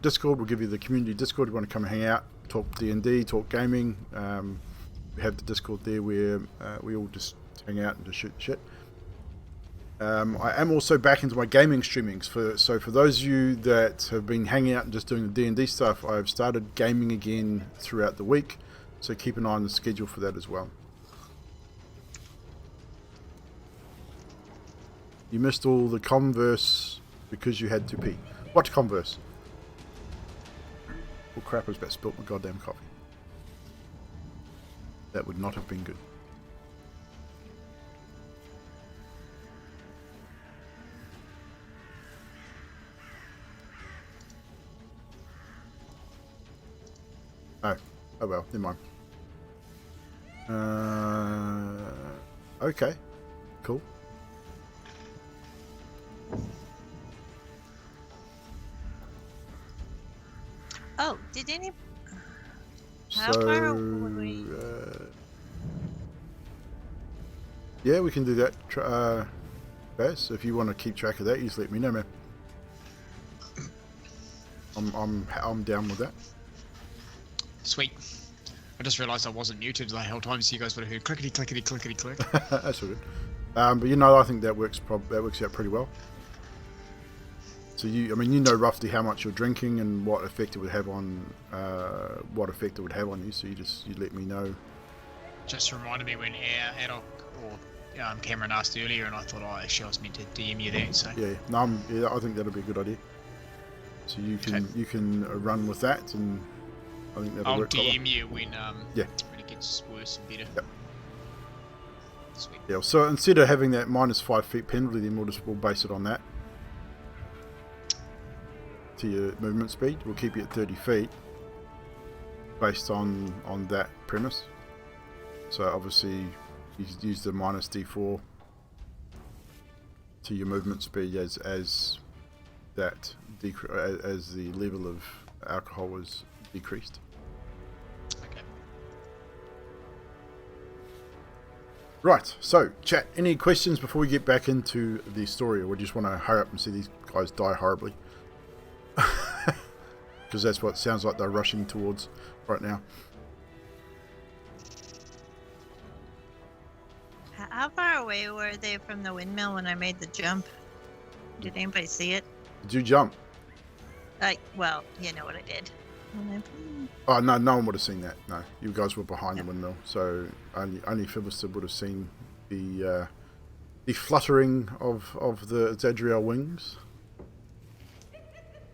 Discord will give you the community Discord if you want to come and hang out, talk D&D, talk gaming. We have the Discord there where we all just hang out and just shoot shit. I am also back into my gaming streamings. So for those of you that have been hanging out and just doing the D&D stuff, I've started gaming again throughout the week. So keep an eye on the schedule for that as well. You missed all the converse because you had to pee. What converse? Oh crap, I was about to spill my goddamn coffee. That would not have been good. Oh well, never mind. Okay, cool. Oh, did any? How far are we? Yeah, we can do that. Baz, if you want to keep track of that, you just let me know, man. I'm down with that. Sweet. I just realised I wasn't muted the whole time, so you guys would have heard clickety clickety clickety click. That's all good. But I think that works out pretty well. So you know roughly how much you're drinking and what effect it would have on you. So you let me know. Just reminded me when Adok or Cameron asked earlier, and I thought, actually I was meant to DM you that. So yeah, I think that'll be a good idea. So you can run with that, and I think that'll work. I'll DM you when it gets worse and better. Yep. Sweet. Yeah. So instead of having that -5 feet penalty, then we'll base it on that. To your movement speed, we'll keep you at 30 feet based on that premise. So obviously you use the -D4 to your movement speed as that as the level of alcohol was decreased. Okay. Right, so chat, any questions before we get back into the story, or we just want to hurry up and see these guys die horribly? Because that's what it sounds like they're rushing towards right now. How far away were they from the windmill when I made the jump? Did anybody see it? Did you jump? Well, you know what I did. Oh no, no one would have seen that. No, you guys were behind the windmill, so only Phibster would have seen the fluttering of the Zadriel wings.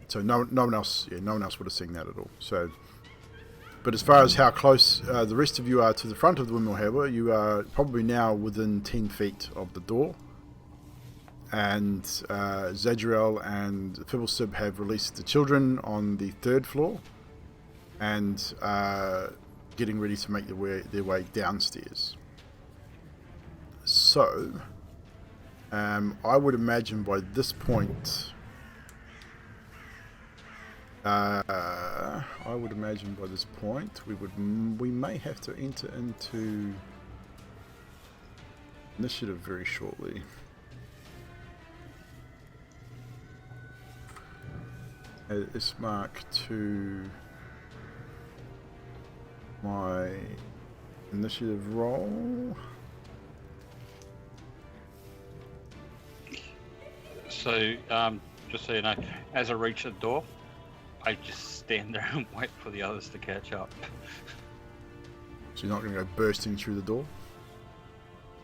So no one else would have seen that at all. So, but as far as how close the rest of you are to the front of the windmill, however, you are probably now within 10 feet of the door. And Zadriel and Fibblesib have released the children on the 3rd floor and getting ready to make their way downstairs. So, I would imagine by this point, we may have to enter into initiative very shortly. It's marked to my initiative roll. So, just so you know, as I reach the door, I just stand there and wait for the others to catch up. So you're not going to go bursting through the door?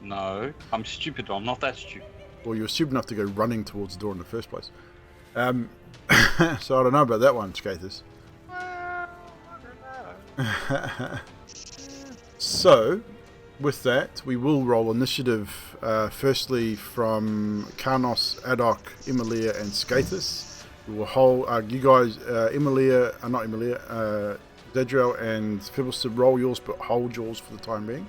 No, I'm stupid. I'm not that stupid. Well, you were stupid enough to go running towards the door in the first place. So I don't know about that one, Skathis. So, with that, we will roll initiative. Firstly, from Karnos, Adok, Emilia, and Skathis. We will hold you guys, Zedriel and Fibbles to roll yours, but hold yours for the time being.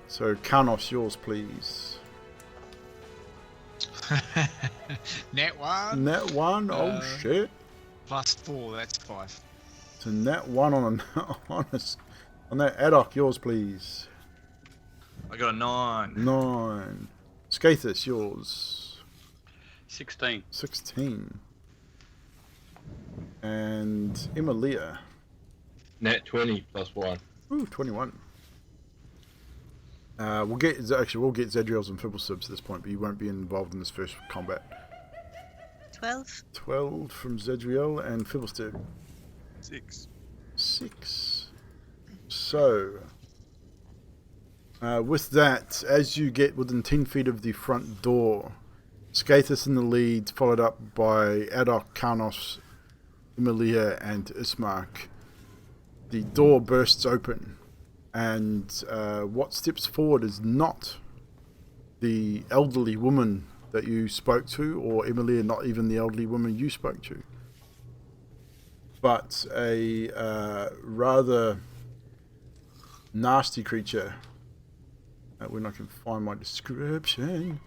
So, Karnos, yours, please. Nat 1. Nat 1, oh shit. +4, that's 5. So Nat 1 on that. Adok, yours, please. I got a 9. 9. Skathis, yours. 16. 16. And Emilia. Nat 20 +1. Ooh, 21. We'll get Zedriel's and Fibblesibs at this point, but you won't be involved in this first combat. 12. 12 from Zedriel and Fibblesib. 6. So, with that, as you get within 10 feet of the front door, Skathis in the lead, followed up by Adok, Karnos, Emilia, and Ismark. The door bursts open, and what steps forward is not the elderly woman that you spoke to, or Emilia, not even the elderly woman you spoke to, but a rather nasty creature. When I can find my description.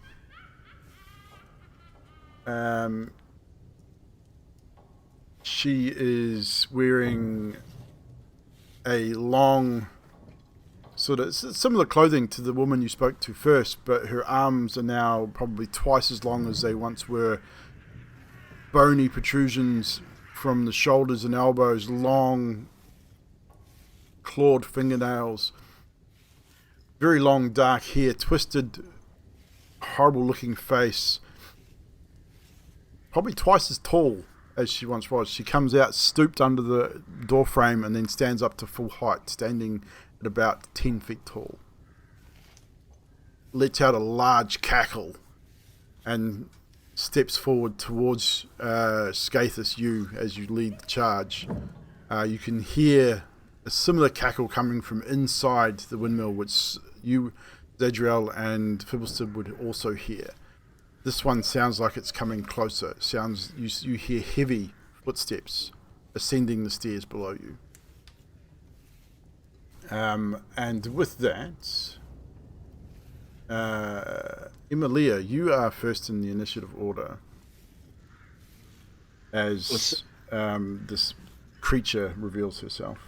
She is wearing a long, sort of similar clothing to the woman you spoke to first, but her arms are now probably twice as long as they once were. Bony protrusions from the shoulders and elbows, long clawed fingernails, very long dark hair, twisted, horrible looking face, probably twice as tall as she once was. She comes out stooped under the door frame and then stands up to full height, standing at about 10 feet tall. Lets out a large cackle and steps forward towards Skathis, you, as you lead the charge. You can hear a similar cackle coming from inside the windmill, which you, Zedriel, and Fibblesib would also hear. This one sounds like it's coming closer. It sounds, you hear heavy footsteps ascending the stairs below you. And with that, Emilia, you are first in the initiative order as this creature reveals herself.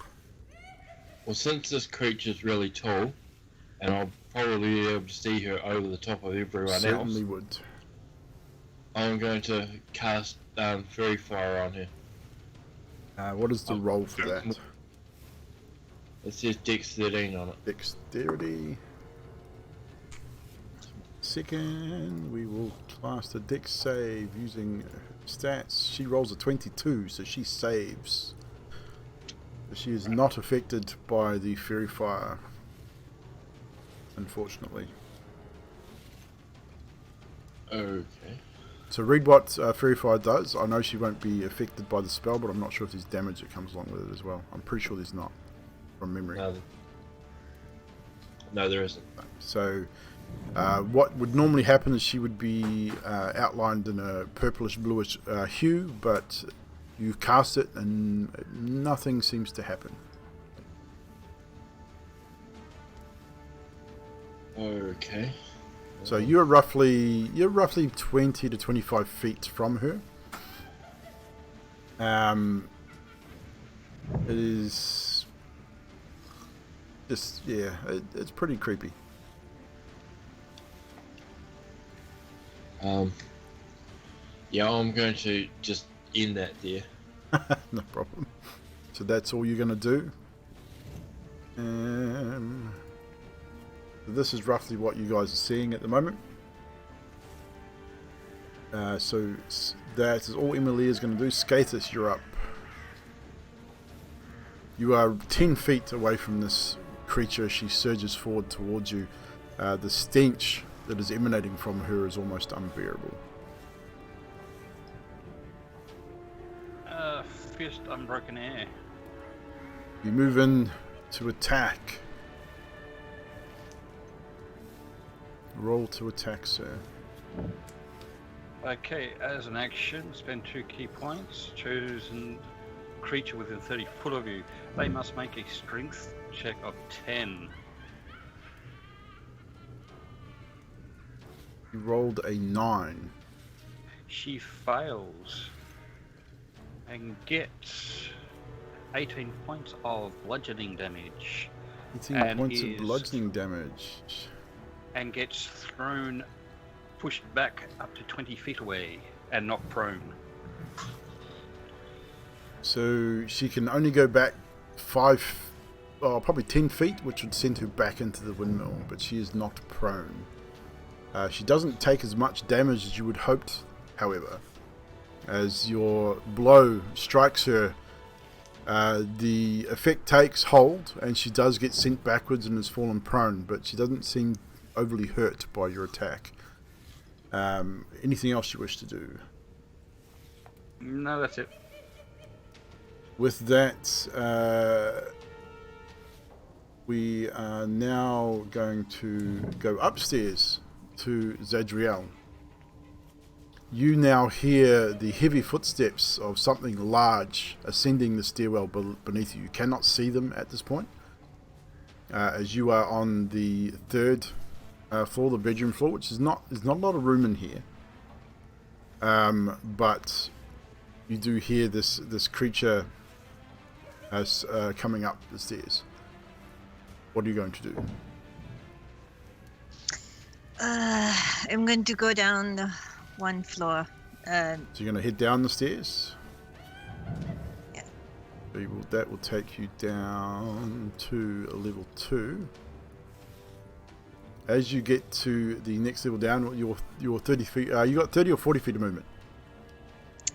Well, since this creature's really tall, and I'll probably be able to see her over the top of everyone Certainly else, would. I'm going to cast Fairy Fire on her. What is the roll for that? It says Dex 13 on it. Dexterity. Second, we will cast a Dex save using stats. She rolls a 22, so she saves. She is not affected by the Fairy Fire, unfortunately. Okay. So read what Fairy Fire does. I know she won't be affected by the spell, but I'm not sure if there's damage that comes along with it as well. I'm pretty sure there's not, from memory. No, there isn't. So what would normally happen is she would be outlined in a purplish bluish hue, but you cast it and nothing seems to happen. Okay. So you're roughly 20 to 25 feet from her. It is just, yeah, it's pretty creepy. Yeah, I'm going to just end that there. No problem. So that's all you're going to do. This is roughly what you guys are seeing at the moment. So that is all Emily is going to do. Skathis, you're up. You are 10 feet away from this creature. She surges forward towards you. The stench that is emanating from her is almost unbearable. Fist unbroken air. You move in to attack. Roll to attack, sir. Okay, as an action, spend 2 key points. Choose a creature within 30 foot of you. They must make a strength check of 10. You rolled a 9. She fails and gets 18 points of bludgeoning damage. 18 points of bludgeoning damage. And gets thrown, pushed back up to 20 feet away and knocked prone. So she can only go back probably 10 feet, which would send her back into the windmill, but she is knocked prone. She doesn't take as much damage as you would hoped, however. As your blow strikes her, the effect takes hold, and she does get sent backwards and has fallen prone, but she doesn't seem overly hurt by your attack. Anything else you wish to do? No, that's it. With that, we are now going to go upstairs to Zadriel. You now hear the heavy footsteps of something large ascending the stairwell beneath you. You cannot see them at this point, as you are on the third floor, the bedroom floor, which is there's not a lot of room in here. But you do hear this creature as coming up the stairs. What are you going to do? I'm going to go down the one floor. So you're going to head down the stairs? Yeah. That will take you down to level 2. As you get to the next level down, you're 30 feet. You got 30 or 40 feet of movement?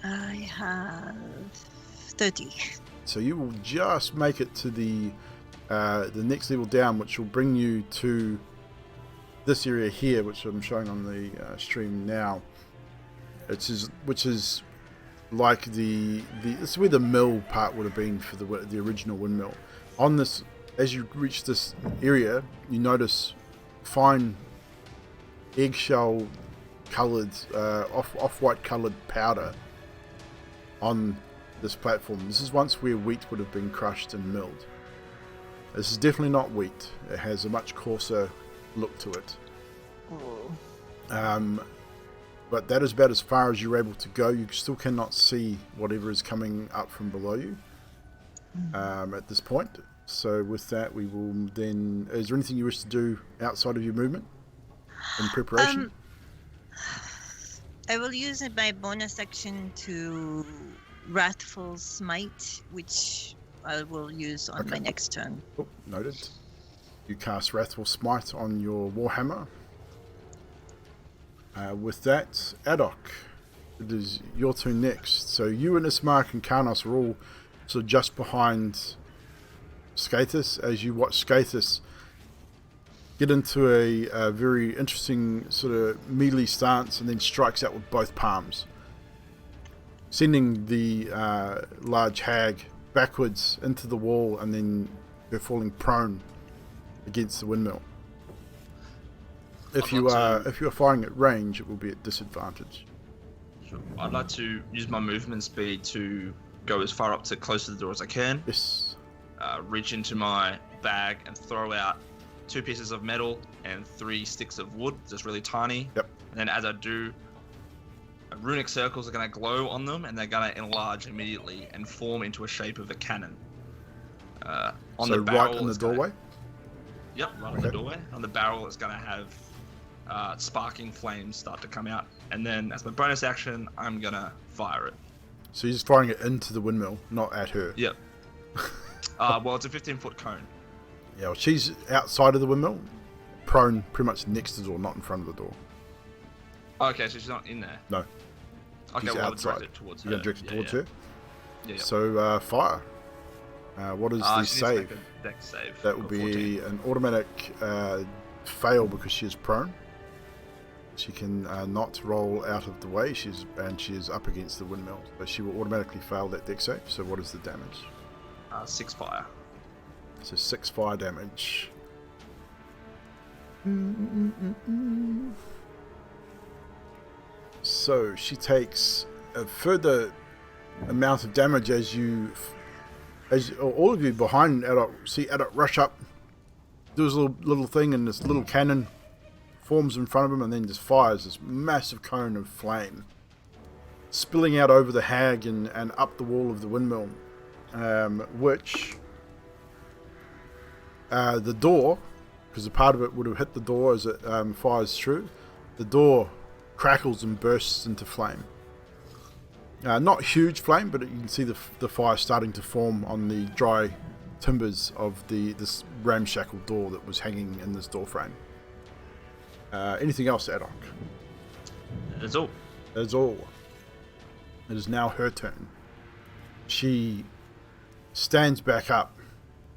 I have 30. So you will just make it to the next level down, which will bring you to this area here, which I'm showing on the stream now. Which is like this is where the mill part would have been for the original windmill. On this, as you reach this area, you notice fine eggshell coloured, off-white coloured powder on this platform. This is once where wheat would have been crushed and milled. This is definitely not wheat. It has a much coarser look to it. But that is about as far as you're able to go. You still cannot see whatever is coming up from below you at this point. So with that, we will then... Is there anything you wish to do outside of your movement in preparation? I will use my bonus action to Wrathful Smite, which I will use on my next turn. Oh, noted. You cast Wrathful Smite on your Warhammer. With that, Adok, it is your turn next. So you and Ismark and Karnos are all sort of just behind Skathis as you watch Skathis get into a very interesting sort of melee stance and then strikes out with both palms, sending the large hag backwards into the wall and then her falling prone against the windmill. If you are firing at range, it will be at disadvantage. Sure. I'd like to use my movement speed to go as far up to close to the door as I can. Yes. Reach into my bag and throw out 2 pieces of metal and 3 sticks of wood, just really tiny. Yep. And then as I do, runic circles are going to glow on them, and they're going to enlarge immediately and form into a shape of a cannon. On so the barrel, right in the doorway? Yep, right on the doorway. On the barrel, it's going to have sparking flames start to come out, and then as my bonus action, I'm going to fire it. So you're just firing it into the windmill, not at her? Yep. Well, it's a 15-foot cone. Yeah, well, she's outside of the windmill, prone pretty much next to the door, not in front of the door. Okay, so she's not in there. No. Okay, She's well, outside. I'll direct it towards her. You're going to direct it towards her? Yeah. So, fire. What is the she needs to make save? a dex save. That will Got be 14. an automatic fail because she is prone. She can not roll out of the way. She is up against the windmill, but she will automatically fail that dex save. So what is the damage? 6 fire. So 6 fire damage. So she takes a further amount of damage as all of you behind Adok see Adok rush up, do his little thing, and this little cannon forms in front of him and then just fires this massive cone of flame, spilling out over the hag and up the wall of the windmill, which the door, because a part of it would have hit the door as it fires through, the door crackles and bursts into flame. Not huge flame, but you can see the fire starting to form on the dry timbers of this ramshackle door that was hanging in this door frame. Anything else, Adok? That's all. That's all. It is now her turn. She stands back up,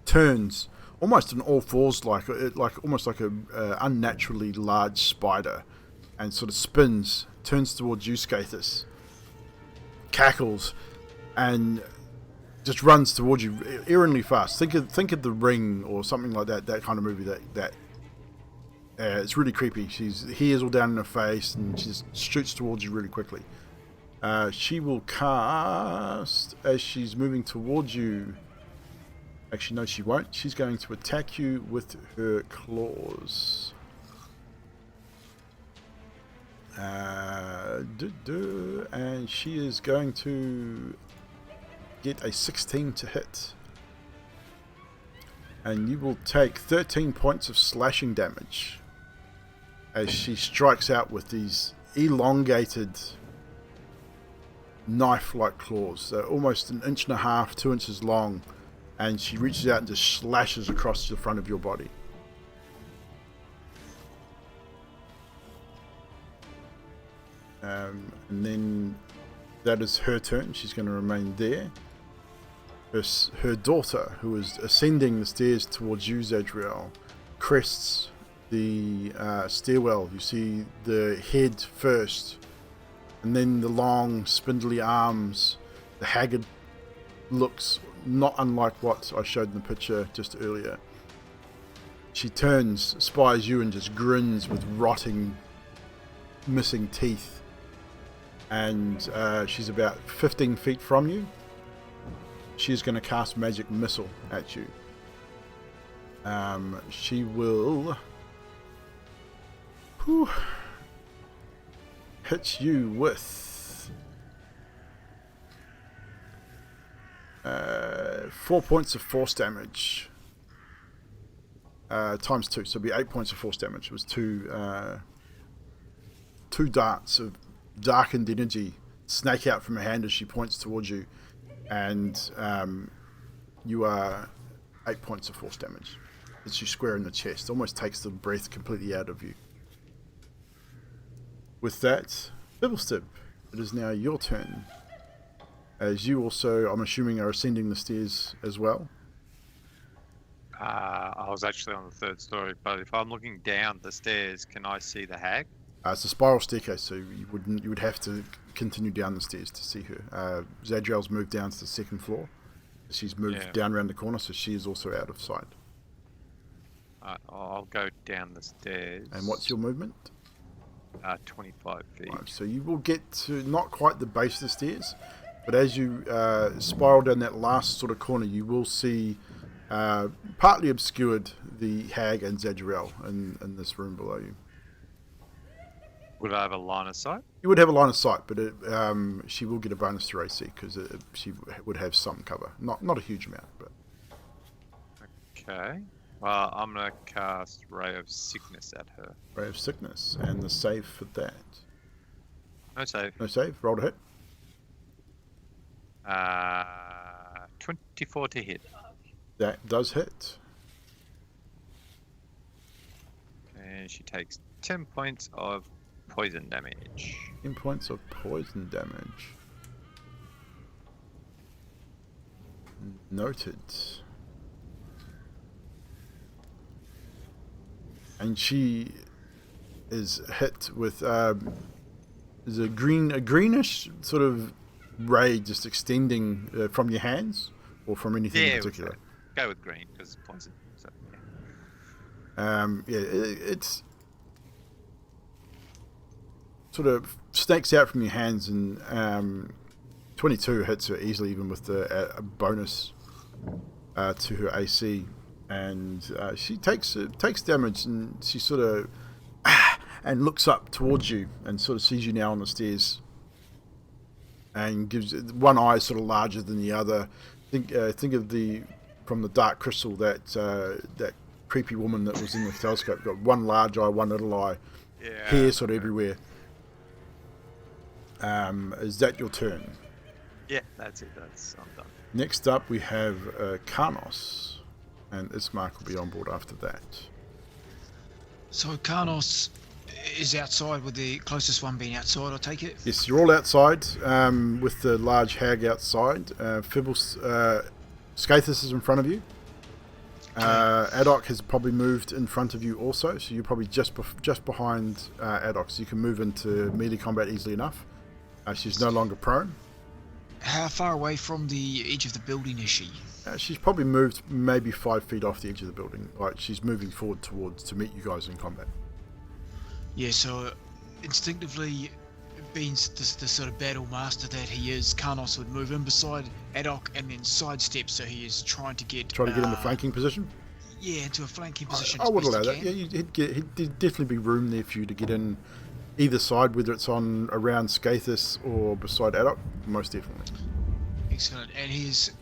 turns almost on all fours, almost like a unnaturally large spider, and sort of spins, turns towards you, Skathis, cackles, and just runs towards you eerily fast. Think of The Ring or something like that kind of movie. That it's really creepy. She's hairs all down in her face, and she just shoots towards you really quickly. She will cast, as she's moving towards you. Actually, no, she won't. She's going to attack you with her claws. And she is going to get a 16 to hit. And you will take 13 points of slashing damage as she strikes out with these elongated knife-like claws. They're almost 1.5 inches, 2 inches long, and she reaches out and just slashes across the front of your body. And then that is her turn. She's going to remain there. Her daughter, who is ascending the stairs towards you, Zadriel, crests the stairwell. You see the head first, and then the long, spindly arms, the haggard looks, not unlike what I showed in the picture just earlier. She turns, spies you, and just grins with rotting, missing teeth. And she's about 15 feet from you. She's going to cast Magic Missile at you. She will hit you with 4 points of force damage. Times 2, so it'll be 8 points of force damage. It was two darts of darkened energy snake out from her hand as she points towards you, and you are 8 points of force damage. Hits you square in the chest, almost takes the breath completely out of you. With that, Bibblestib, it is now your turn, as you also, I'm assuming, are ascending the stairs as well. I was actually on the 3rd story, but if I'm looking down the stairs, can I see the hag? It's a spiral staircase, so you would have to continue down the stairs to see her. Zadriel's moved down to the 2nd floor. She's moved down around the corner, so she is also out of sight. I'll go down the stairs. And what's your movement? 25 feet. Right, so you will get to not quite the base of the stairs, but as you spiral down that last sort of corner, you will see, partly obscured, the hag and Zadriel in this room below you. Would I have a line of sight? You would have a line of sight, but she will get a bonus to AC because she would have some cover. Not a huge amount, but... Okay. Well, I'm going to cast Ray of Sickness at her. Ray of Sickness, and the save for that. No save. No save. Roll to hit. 24 to hit. That does hit. And she takes 10 points of poison damage. 10 points of poison damage. Noted. And she is hit with is a greenish sort of ray just extending from your hands, or from anything in particular. Go with green because it's poison. So, it's sort of snakes out from your hands, and 22 hits her easily, even with the bonus to her AC, and she takes damage, and she sort of and looks up towards you and sort of sees you now on the stairs, and gives one eye sort of larger than the other. Think of from the Dark Crystal, that creepy woman that was in the telescope, got one large eye, one little eye, hair sort of everywhere. Is that your turn? Yeah, that's it. I'm done. Next up, we have Karnos, and Ismark will be on board after that. So Karnos is outside, with the closest one being outside, I take it? Yes, you're all outside, with the large hag outside. Fibbles, Skathis is in front of you. Adok has probably moved in front of you also, so you're probably just behind Adok, so you can move into melee combat easily enough. She's no longer prone. How far away from the edge of the building is she? She's probably moved maybe 5 feet off the edge of the building. Like, she's moving forward to meet you guys in combat. Yeah, so instinctively, being the sort of battle master that he is, Karnos would move in beside Adok and then sidestep, so he is trying to get in the flanking position? Yeah, into a flanking position. I would allow that. Yeah, he'd definitely be room there for you to get in either side, whether it's around Skathis or beside Adok, most definitely. Excellent. And he's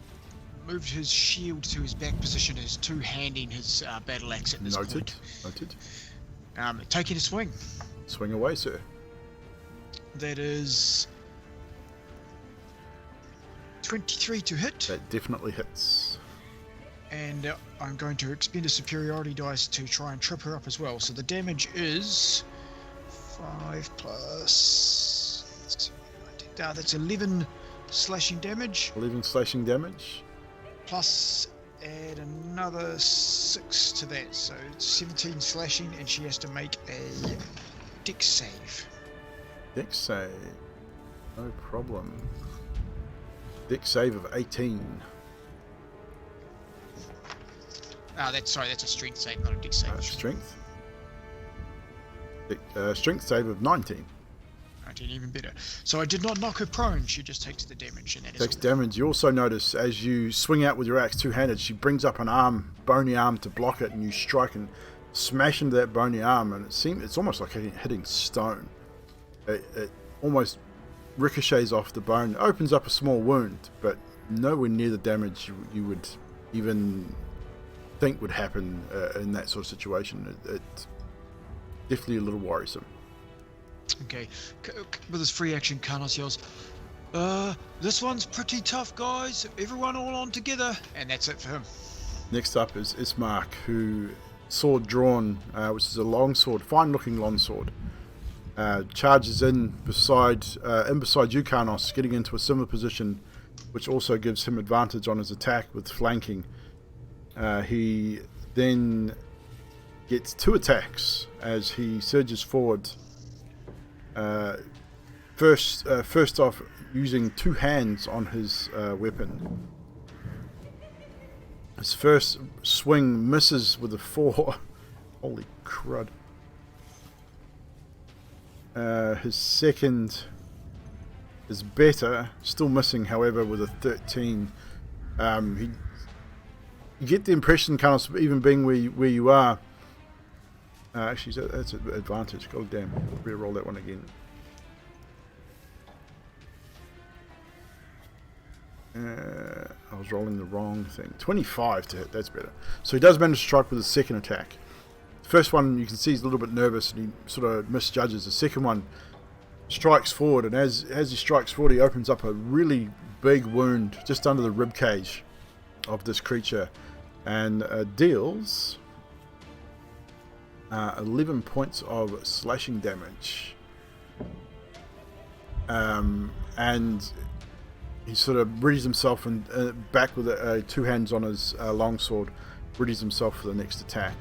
moved his shield to his back position, as two-handing his battle axe at this point. Noted. Taking a swing. Swing away, sir. That is 23 to hit. That definitely hits. And I'm going to expend a superiority dice to try and trip her up as well. So the damage is 5 plus... that's 11 slashing damage. 11 slashing damage. Plus add another 6 to that. So it's 17 slashing, and she has to make a dex save. Dex save. No problem. Dex save of 18. That's a strength save, not a dex save. Strength. Strength save of 19. 19, even better. So I did not knock her prone, she just takes the damage, and that takes is damage. You also notice, as you swing out with your axe two-handed, she brings up an arm, bony arm, to block it, and you strike and smash into that bony arm, and it's almost like hitting stone. It almost ricochets off the bone, opens up a small wound, but nowhere near the damage you would even think would happen in that sort of situation. It's definitely a little worrisome. Okay, with his free action, Karnos yells, this one's pretty tough, guys. Everyone all on together. And that's it for him. Next up is Ismark, who, sword drawn, which is a long sword, fine looking long sword, charges in beside you, Karnos, getting into a similar position, which also gives him advantage on his attack with flanking. He then gets 2 attacks as he surges forward. First off, using 2 hands on his weapon. His first swing misses with a 4. Holy crud. His second is better, still missing, however, with a 13. You get the impression, kind of, even being where you are. Actually, that's an advantage. God damn, re-roll that one again. I was rolling the wrong thing. 25 to hit, that's better. So he does manage to strike with his second attack. The first one, you can see he's a little bit nervous and he sort of misjudges. The second one strikes forward, and as he strikes forward, he opens up a really big wound just under the rib cage of this creature, and deals 11 points of slashing damage. and he sort of readies himself and back with two hands on his longsword, readies himself for the next attack.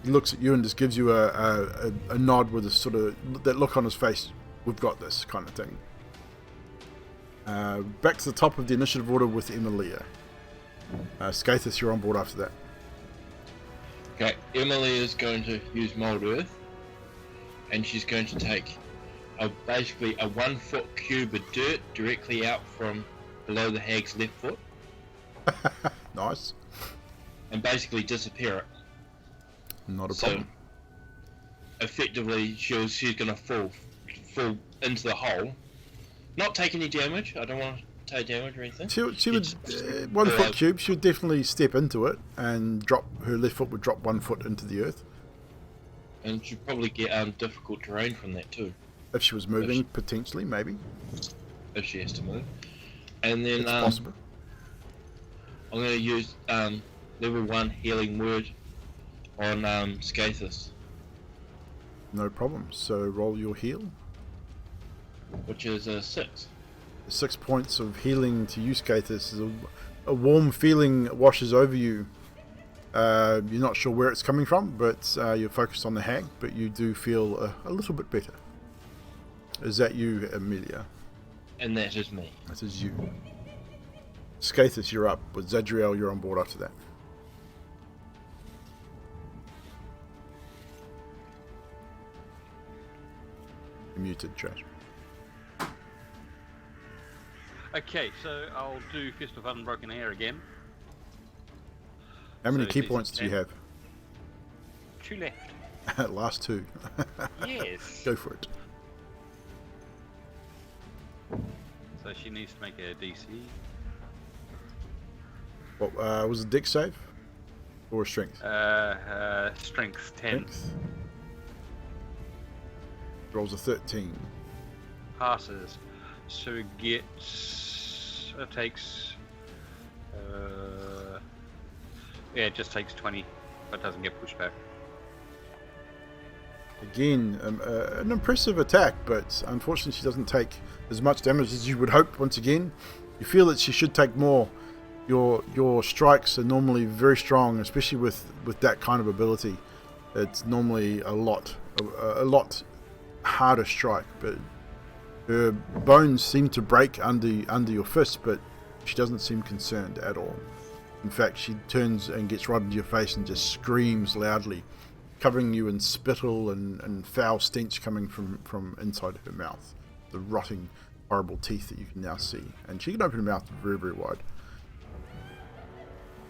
He looks at you and just gives you a nod with a sort of that look on his face. We've got this kind of thing. Back to the top of the initiative order with Emilia. Skathis, you're on board after that. Okay, Emilia is going to use Mold Earth, and she's going to take basically a 1 foot cube of dirt directly out from below the hag's left foot. Nice. And basically disappear it. Not a problem. So, effectively, she's going to fall into the hole. Not take any damage. I don't want to take damage or anything. She would 1 foot cube. She would definitely step into it and drop. Her left foot would drop 1 foot into the earth. And she'd probably get difficult terrain from that too. If she was moving, potentially, maybe. If she has to move. And then it's possible. I'm going to use level 1 healing word on Skathis. No problem. So roll your heal. Which is a 6. 6 points of healing to you, Skathis. Is a warm feeling washes over you. You're not sure where it's coming from, but you're focused on the hag, but you do feel a little bit better. Is that you, Emilia? And that is me. That is you. Skathis, you're up. With Zadriel, you're on board after that. You're muted, Josh. Okay, so I'll do Fist of Unbroken Air again. How many So key this points is do you 10. have? 2 left. Last 2. Yes. Go for it. So she needs to make a DC. What was it, dex save? Or strength? Strength 10. Strength. Rolls a 13. Passes. So it takes... it just takes 20, but doesn't get pushed back. Again, an impressive attack, but unfortunately she doesn't take as much damage as you would hope. Once again, you feel that she should take more. Your strikes are normally very strong, especially with that kind of ability. It's normally a lot harder strike, but her bones seem to break under your fist, but she doesn't seem concerned at all. In fact, she turns and gets right into your face and just screams loudly, covering you in spittle and foul stench coming from inside her mouth. The rotting, horrible teeth that you can now see. And she can open her mouth very, very wide.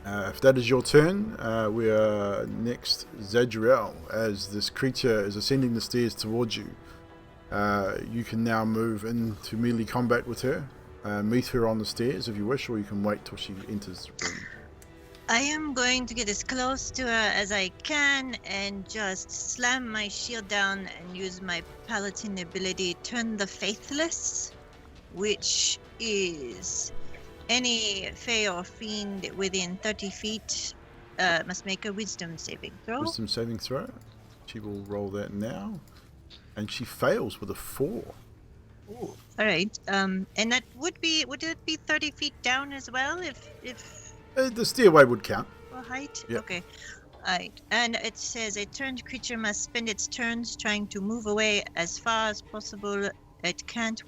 If that is your turn, we are next Zadriel. As this creature is ascending the stairs towards you, you can now move into melee combat with her. Meet her on the stairs if you wish, or you can wait till she enters the room. I am going to get as close to her as I can and just slam my shield down and use my paladin ability, Turn the Faithless, which is any Fey or Fiend within 30 feet must make a wisdom saving throw. Wisdom saving throw. She will roll that now. And she fails with a 4. Ooh. All right. And that would it be 30 feet down as well if the stairway would count. for height? Yep. Okay. Alright. And it says a turned creature must spend its turns trying to move away as far as possible. It can't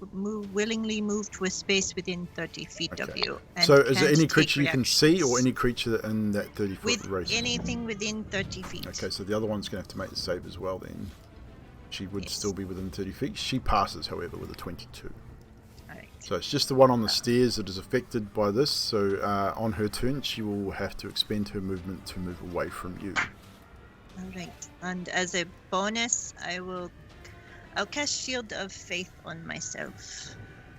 willingly move to a space within 30 feet of you. And so is there can't any take creature you can see, or reactions any creature in that 30-foot with radius? anything within 30 feet. Okay, so the other one's going to have to make the save as well then. She would Yes. still be within 30 feet. She passes, however, with a 22. Alright. So it's just the one on the stairs that is affected by this. So on her turn, she will have to expend her movement to move away from you. Alright. And as a bonus, I'll cast Shield of Faith on myself,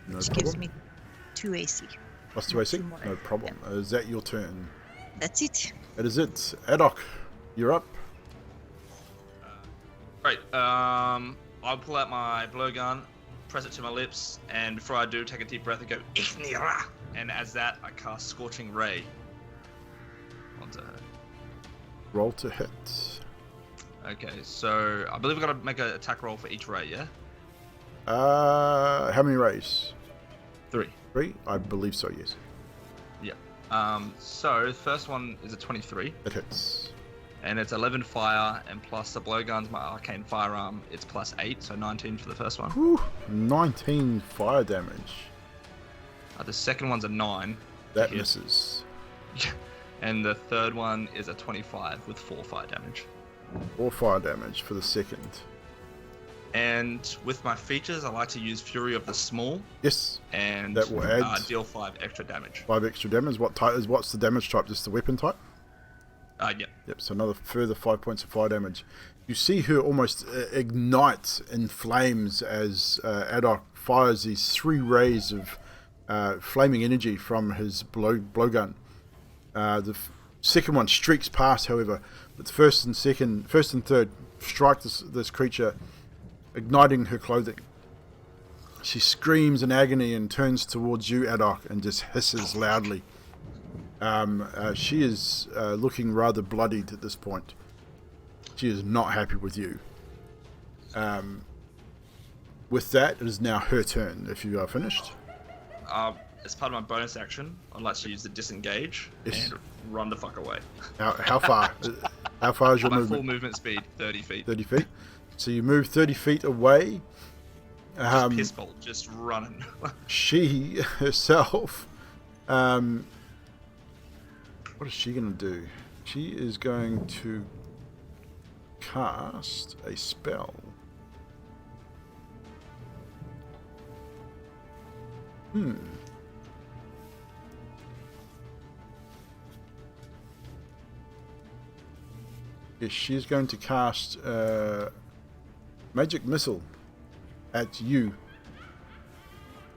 No which problem. gives me 2 AC. Plus 2 AC? two more. No problem. Is that your turn? That's it. That is it. Adok, you're up. Right. I'll pull out my blowgun, press it to my lips, and before I do, take a deep breath and go Iknira. And as that, I cast Scorching Ray onto her. Roll to hit. Okay, so I believe I've got to make an attack roll for each ray, yeah? How many rays? 3. 3? I believe so, yes. Yeah. So the first one is a 23. It hits. And it's 11 fire, and plus the blowgun's my arcane firearm, it's plus 8, so 19 for the first one. Whew, 19 fire damage. The second one's a 9. That misses. And the third one is a 25 with 4 fire damage. 4 fire damage for the second. And with my features, I like to use Fury of the Small. Yes. And that will add deal 5 extra damage. 5 extra damage. What's the damage type? Just the weapon type? Yep. Yep, so another further 5 points of fire damage. You see her almost ignite in flames as Adok fires these 3 rays of flaming energy from his blowgun. The second one streaks past, however, but the first and third strike this creature, igniting her clothing. She screams in agony and turns towards you, Adok, and just hisses loudly. She is looking rather bloodied at this point. She is not happy with you. With that, it is now her turn, if you are finished. As part of my bonus action, I'd like to use the disengage and run the fuck away. How far? How far is your movement? My full movement speed, 30 feet. 30 feet. So you move 30 feet away. Piss bolt, just running. She herself... what is she going to do? She is going to cast a spell. Yes, she's going to cast Magic Missile at you,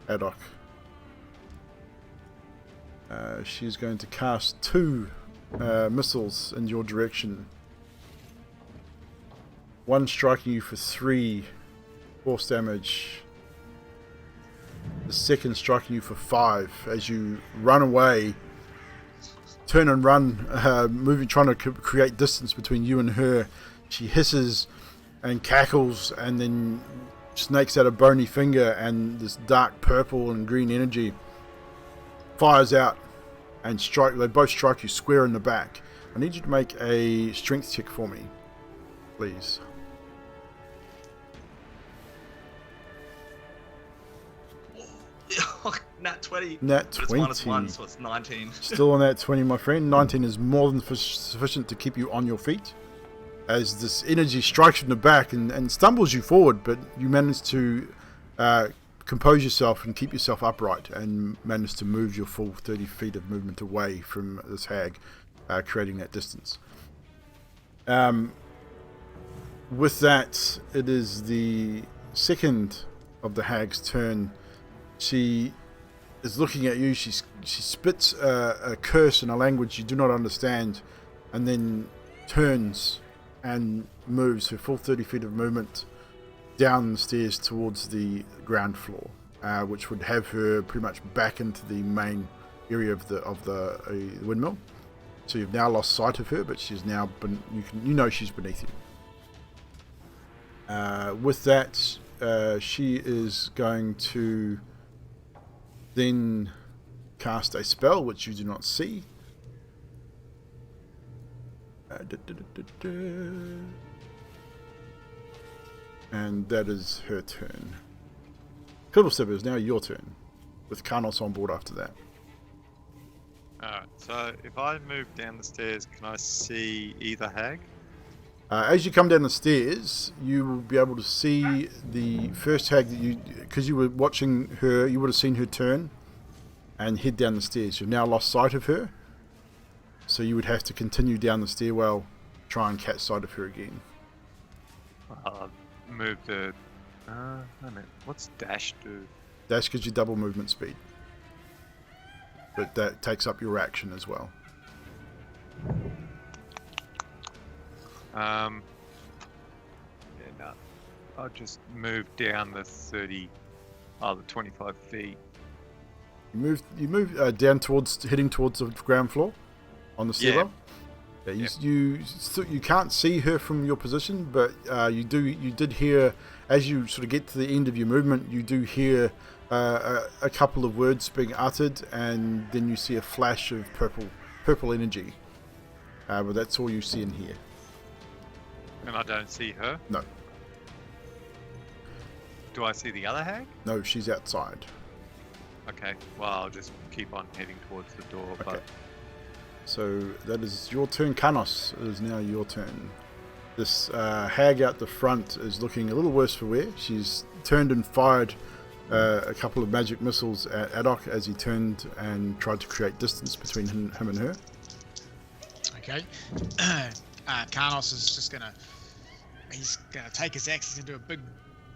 Adok. She's going to cast 2 missiles in your direction. One striking you for 3 force damage. The second striking you for 5 as you run away. Turn and run, trying to create distance between you and her. She hisses and cackles and then snakes out a bony finger, and this dark purple and green energy fires out and they both strike you square in the back. I need you to make a strength check for me, please. Nat 20. Nat 20. It's -1, so it's 19. Still on that 20, my friend. 19 is more than sufficient to keep you on your feet, as this energy strikes from the back and stumbles you forward, but you manage to compose yourself and keep yourself upright and manage to move your full 30 feet of movement away from this hag, creating that distance. With that, it is the second of the hag's turn. She is looking at you. She spits a curse in a language you do not understand, and then turns and moves her full 30 feet of movement down the stairs towards the ground floor, which would have her pretty much back into the main area of the windmill. So you've now lost sight of her, but she's now she's beneath you. With that, she is going to then cast a spell which you do not see. And that is her turn. Kibblestep, is now your turn, with Karnos on board after that. Alright, so if I move down the stairs, can I see either hag? As you come down the stairs, you will be able to see the first hag that because you were watching her, you would have seen her turn and head down the stairs. You've now lost sight of her, so you would have to continue down the stairwell, try and catch sight of her again. Move the... wait a minute, what's dash do? Dash gives you double movement speed, but that takes up your action as well. I'll just move down the 25 feet. You move down heading towards the ground floor on the stairwell. Yeah, you can't see her from your position, but you did hear as you sort of get to the end of your movement, you do hear a couple of words being uttered, and then you see a flash of purple energy. But that's all you see and hear. And I don't see her? No. Do I see the other hag? No, she's outside. Okay, well, I'll just keep on heading towards the door. Okay. But So that is your turn, Kanos. It is now your turn. This hag out the front is looking a little worse for wear. She's turned and fired a couple of magic missiles at Adok as he turned and tried to create distance between him and her. Okay. Karnos is just gonna take his axe and do a big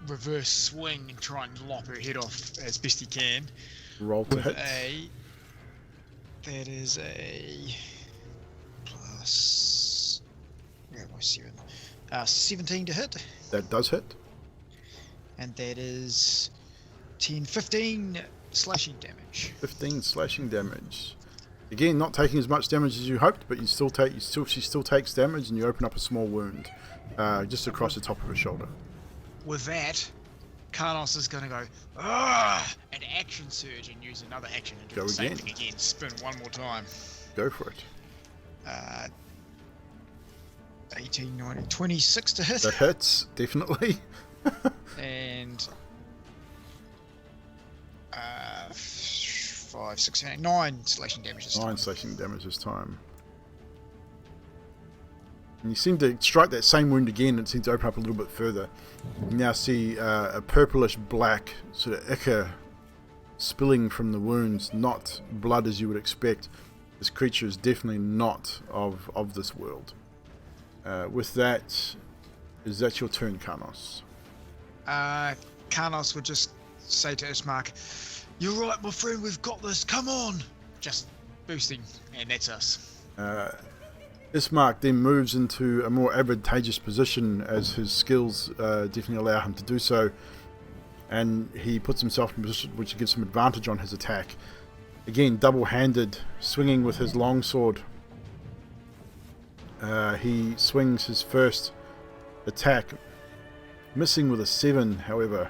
reverse swing and try and lop her head off as best he can. Roll to hit. That is a plus. Where am I? 17 to hit. That does hit. And that is 15 slashing damage. 15 slashing damage. Again, not taking as much damage as you hoped, but she still takes damage, and you open up a small wound just across the top of her shoulder. With that, Karnos is going to go and action surge and use another action and do the same thing again. Spin one more time. Go for it. 18, 19, 26 to hit. That hits, definitely. And 5, 6, 7, 8, 9 slashing damage this time. 9 slashing damage this time. And you seem to strike that same wound again, and it seems to open up a little bit further. You now see a purplish black sort of ichor spilling from the wounds, not blood as you would expect. This creature is definitely not of this world. With that, is that your turn, Karnos? Karnos would just say to Ismark, "You're right, my friend, we've got this, come on!" Just boosting, and that's us. Ismark then moves into a more advantageous position as his skills definitely allow him to do so, and he puts himself in a position which gives him advantage on his attack. Again, double-handed, swinging with his longsword. He swings his first attack, missing with a 7, however.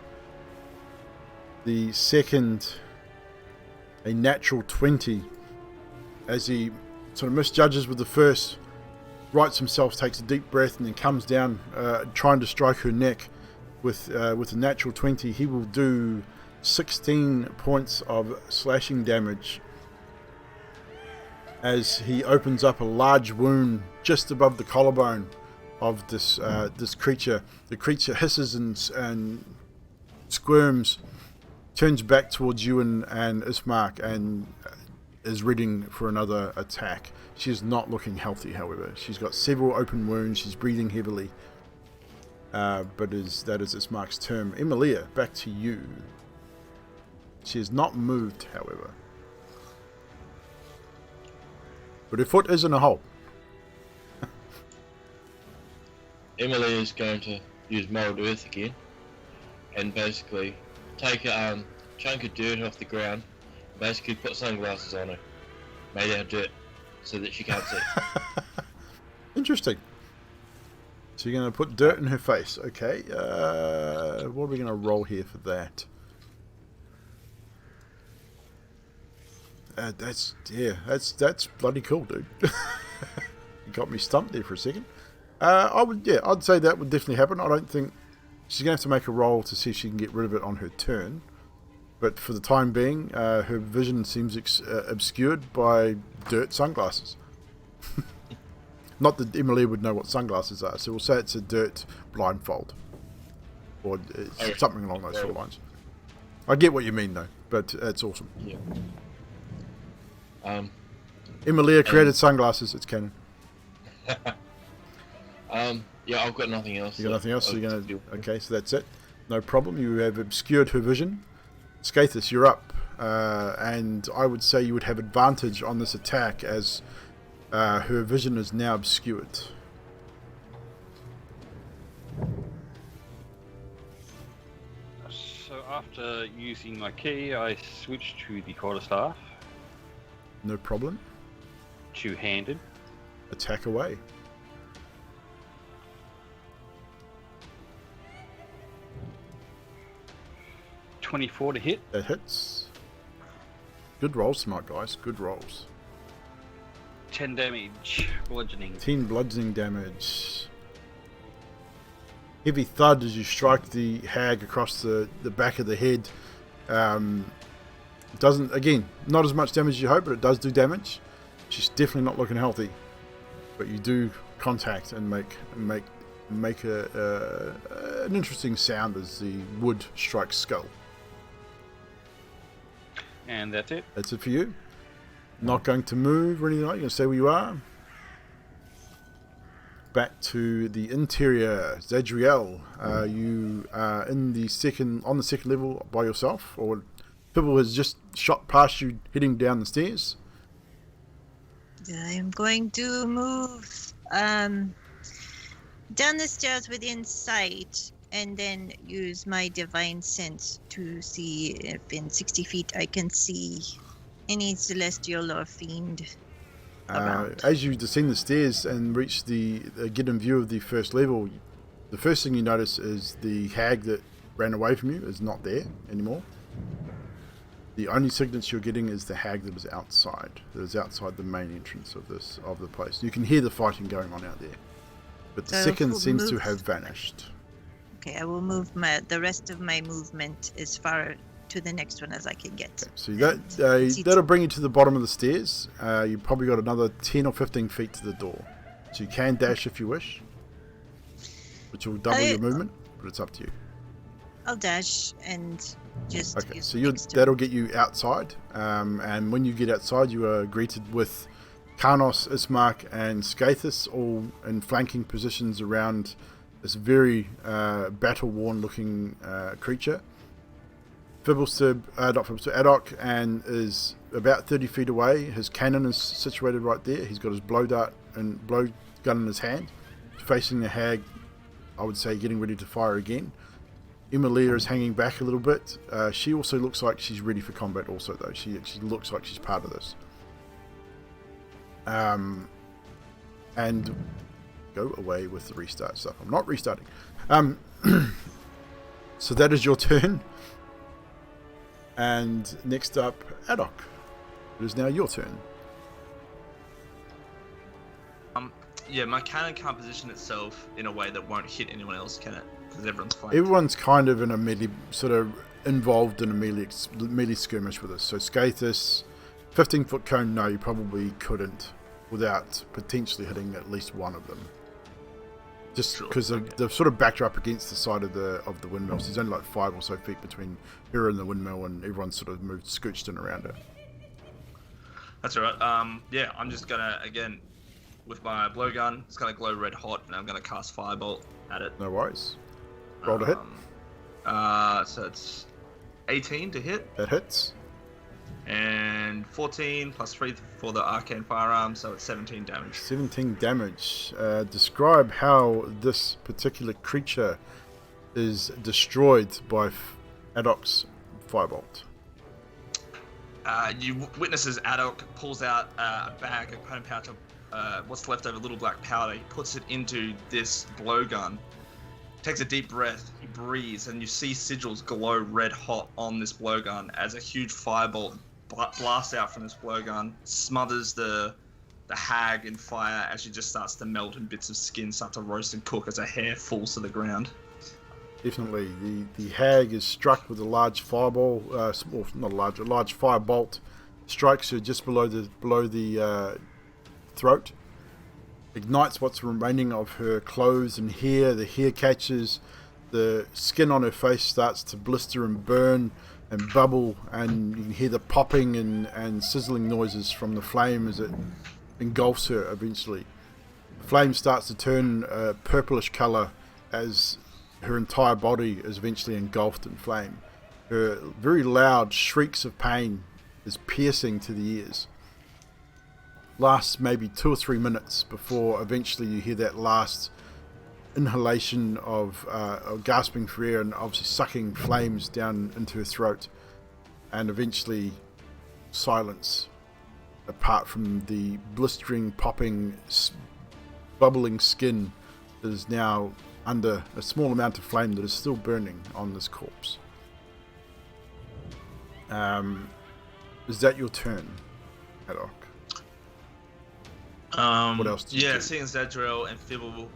The second, a natural 20, as he sort of misjudges with the first, rights himself, takes a deep breath, and then comes down, trying to strike her neck with a natural 20. He will do 16 points of slashing damage as he opens up a large wound just above the collarbone of this creature. The creature hisses and squirms, turns back towards you and Ismark, and is readying for another attack. She's not looking healthy, however. She's got several open wounds. She's breathing heavily. But that is Ismark's turn. Emilia, back to you. She has not moved, however. But her foot is in a hole. Emily is going to use Mold Earth again and basically take a chunk of dirt off the ground, basically put sunglasses on her, made out of dirt, so that she can't see. Interesting. So you're going to put dirt in her face. Okay. What are we going to roll here for that? That's bloody cool, dude. You got me stumped there for a second. I'd say that would definitely happen. I don't think she's going to have to make a roll to see if she can get rid of it on her turn. But for the time being, her vision seems obscured by dirt sunglasses. Not that Emily would know what sunglasses are, so we'll say it's a dirt blindfold. Or something along those sort of lines. I get what you mean, though, but it's awesome. Yeah. Emilia created sunglasses, it's canon. Yeah, I've got nothing else. You got nothing else? So you're gonna okay, so that's it. No problem. You have obscured her vision. Skathis, you're up. And I would say you would have advantage on this attack as her vision is now obscured. So after using my key, I switch to the quarterstaff. No problem. Two-handed. Attack away. 24 to hit. That hits. Good rolls tonight, guys. Good rolls. 10 damage, bludgeoning. 10 bludgeoning damage. Heavy thud as you strike the hag across the back of the head. Doesn't, again, not as much damage as you hope, but it does do damage. She's definitely not looking healthy. But you do contact and make an interesting sound as the wood strikes skull. And that's it. That's it for you. Not going to move or anything like that. You're going to stay where you are. Back to the interior. Zadriel, you are on the second level by yourself, or Pibble has just shot past you heading down the stairs. I am going to move down the stairs within sight, and then use my divine sense to see if in 60 feet I can see any celestial or fiend around. As you descend the stairs and reach get in view of the first level, the first thing you notice is the hag that ran away from you is not there anymore. The only signature you're getting is the hag that is outside the main entrance of the place. You can hear the fighting going on out there, but the second seems to have vanished. Okay, I will move the rest of my movement as far to the next one as I can get. Okay, so that'll bring you to the bottom of the stairs. You've probably got another 10 or 15 feet to the door, so you can dash if you wish, which will double your movement, but it's up to you. I'll dash and just. Okay, so that'll get you outside, and when you get outside, you are greeted with Karnos, Ismark, and Skathis all in flanking positions around this very battle-worn looking creature. Adok, and is about 30 feet away. His cannon is situated right there. He's got his blow gun in his hand, facing the hag. I would say getting ready to fire again. Emilia is hanging back a little bit. She also looks like she's ready for combat also, though. She actually looks like she's part of this. And go away with the restart stuff. I'm not restarting. So that is your turn. And next up, Adok. It is now your turn. Yeah, my cannon can't position itself in a way that won't hit anyone else, can it? Because everyone's flanked. Everyone's kind of in a melee, sort of involved in a melee skirmish with us. So Skathis, 15-foot cone, no, you probably couldn't without potentially hitting at least one of them. Just because they've sort of backed her up against the side of the windmill. So there's only like 5 or so feet between her and the windmill, and everyone's sort of scooched in around her. That's alright. Yeah, I'm just gonna, again, with my blowgun, it's gonna glow red hot, and I'm gonna cast Firebolt at it. No worries. Roll to hit. So it's 18 to hit. That hits. And 14 plus 3 for the arcane firearm, so it's 17 damage. 17 damage. Describe how this particular creature is destroyed by Adok's firebolt. You witness as Adok pulls out a bag, a component pouch of what's left over little black powder. He puts it into this blowgun, takes a deep breath, he breathes, and you see sigils glow red hot on this blowgun as a huge firebolt blasts out from this blowgun, smothers the hag in fire as she just starts to melt and bits of skin start to roast and cook as her hair falls to the ground. Definitely, the hag is struck with a large fireball, a large firebolt, strikes her just below the throat, ignites what's remaining of her clothes and hair. The hair catches, the skin on her face starts to blister and burn and bubble, and you can hear the popping and sizzling noises from the flame as it engulfs her eventually. The flame starts to turn a purplish colour as her entire body is eventually engulfed in flame. Her very loud shrieks of pain is piercing to the ears. Lasts maybe 2 or 3 minutes before eventually you hear that last inhalation of gasping for air and obviously sucking flames down into her throat, and eventually silence apart from the blistering, popping, bubbling skin that is now under a small amount of flame that is still burning on this corpse. Is that your turn, Haddock? What else? Yeah, seeing Zadriel and Fibble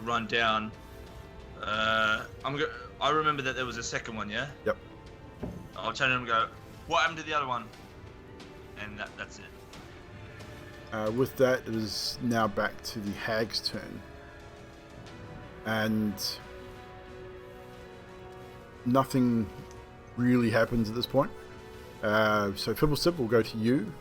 run down. I remember that there was a second one, yeah? Yep. I'll turn to him and go, what happened to the other one? And that's it. With that, it is now back to the hag's turn. And nothing really happens at this point. So Fibblesip will go to you.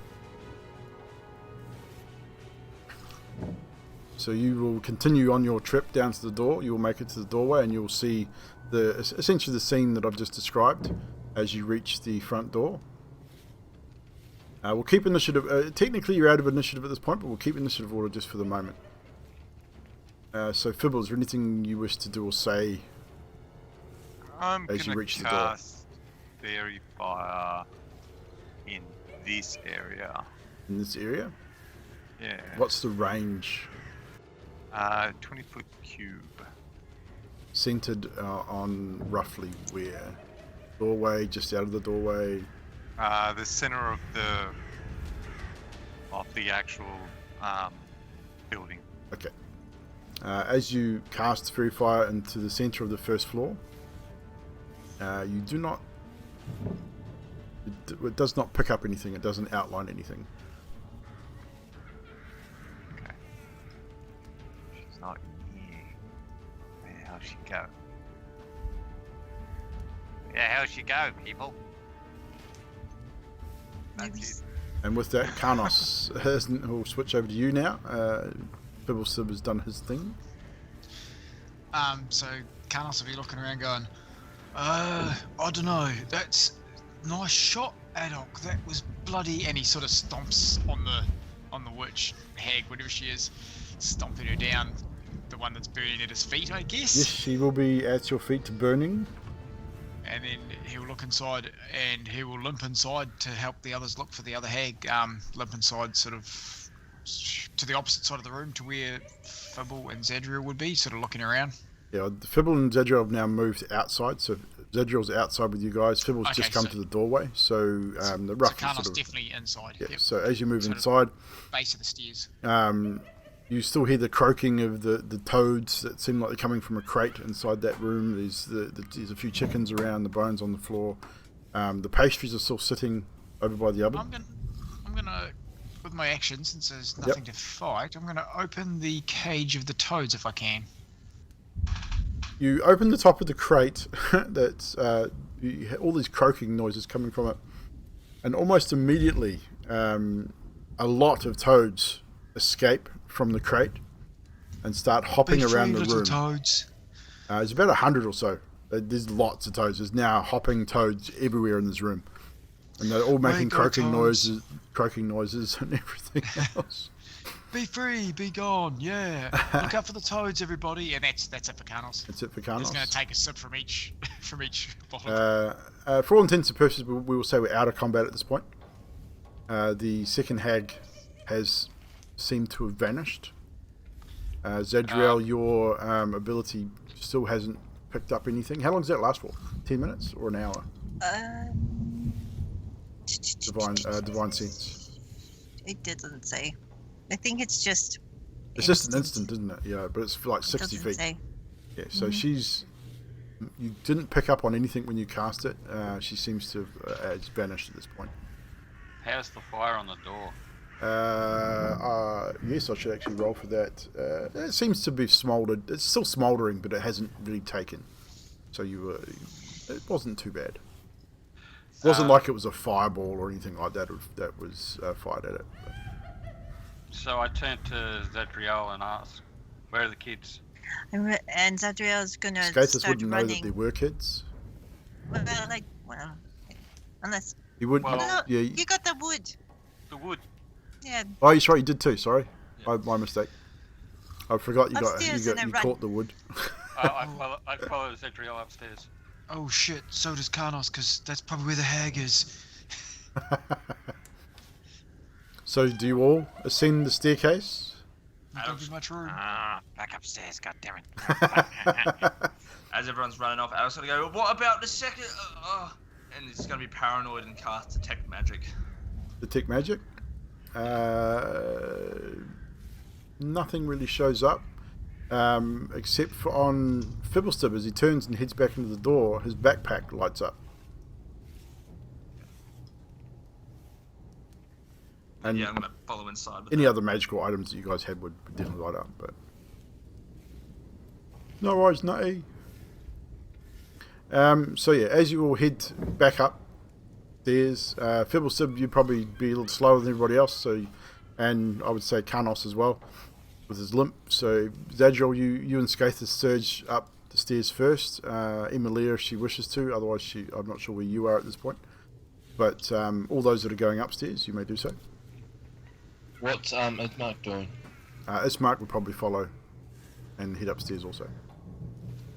So you will continue on your trip down to the door. You will make it to the doorway and you'll see essentially the scene that I've just described as you reach the front door. We'll keep initiative. Technically, you're out of initiative at this point, but we'll keep initiative order just for the moment. So, Fibble, is there anything you wish to do or say as you reach the door? I'm going to cast Fairy Fire in this area. In this area? Yeah. What's the range? 20-foot cube. Centered on roughly where? Doorway, just out of the doorway? The center of the actual building. Okay. As you cast Fairy Fire into the center of the first floor, you do not... It does not pick up anything. It doesn't outline anything. Okay. She's not here. Where the hell she go? Where the hell she go, people? That's it. And with that, Karnos will switch over to you now. Fibblesib has done his thing. So Karnos will be looking around going, I don't know, that's nice shot, Adok. That was bloody. And he sort of stomps on the witch hag, whatever she is, stomping her down, the one that's burning at his feet, I guess. Yes, she will be at your feet burning. And then he'll look inside and he will limp inside to help the others look for the other hag. Limp inside sort of to the opposite side of the room to where Fibble and Zadriel would be, sort of looking around. Yeah, Fibble and Zadriel have now moved outside, so Zadriel's outside with you guys. Fibble's just come to the doorway, so the rough. So Karnos definitely inside. Yeah, yep. so as you move sort inside, base of the stairs. You still hear the croaking of the toads that seem like they're coming from a crate inside that room. There's a few chickens around, the bones on the floor. The pastries are still sitting over by the oven. I'm gonna, with my action, since there's nothing to fight, I'm gonna open the cage of the toads if I can. You open the top of the crate. That's you hear all these croaking noises coming from it, and almost immediately, a lot of toads escape from the crate and start hopping around the room. Toads. There's about 100 or so. There's lots of toads. There's now hopping toads everywhere in this room, and they're all making croaking noises, and everything else. Be free, be gone. Yeah. Look out for the toads, everybody. And that's it for Karnos. That's it for Karnos. He's going to take a sip from each bottle. For all intents and purposes, we will say we're out of combat at this point. The second hag has seemed to have vanished. Zadriel, your ability still hasn't picked up anything. How long does that last for? 10 minutes or an hour? Divine sense. It didn't say. I think it's just. It's just an instant, isn't it? Yeah, but it's like 60 feet. Say. Yeah, so you didn't pick up on anything when you cast it. She seems to have vanished at this point. How's the fire on the door? Yes, I should actually roll for that. It seems to be smoldered. It's still smoldering, but it hasn't really taken. So it wasn't too bad. It wasn't like it was a fireball or anything like that that was fired at it. But. So I turned to Zadriel and asked, "Where are the kids?" And Zadriel's gonna Skatus start wouldn't running. know that there were kids. Unless You would. Well, you Yeah. got the wood. The wood. Yeah. Oh, you're right. You did too. Sorry, Yeah. my mistake. I forgot you Upstairs and then you run. caught the wood. I follow Zadriel upstairs. Oh shit, so does Karnos, because that's probably where the hag is. So, do you all ascend the staircase? Don't be much room. Back upstairs, goddammit. As everyone's running off, Alex gonna go, what about the second? And it's going to be paranoid and cast Detect Magic. Detect Magic? Nothing really shows up. Except for on Fibblestib, as he turns and heads back into the door, his backpack lights up. And yeah, I'm going to follow inside. Any other magical items that you guys had would definitely light up, but no worries, nutty. So yeah, as you all head back up stairs, Fibblestib, you'd probably be a little slower than everybody else, so, and I would say Karnos as well, with his limp. So Zadriel, you and Skathis surge up the stairs first. Emilia, if she wishes to, otherwise I'm not sure where you are at this point. But all those that are going upstairs, you may do so. What's Ismark doing? Ismark would probably follow and head upstairs also.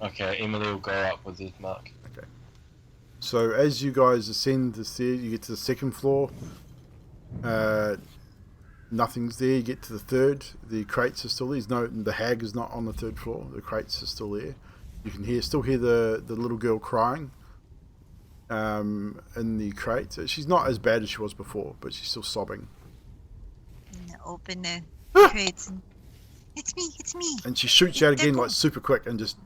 Okay, Emily will go up with Ismark. Okay. So as you guys ascend the stairs, you get to the second floor. Nothing's there. You get to the third. The crates are still there. The hag is not on the third floor. The crates are still there. You can still hear the little girl crying in the crate. She's not as bad as she was before, but she's still sobbing. Open the crates. It's me. And she shoots out again like super quick and just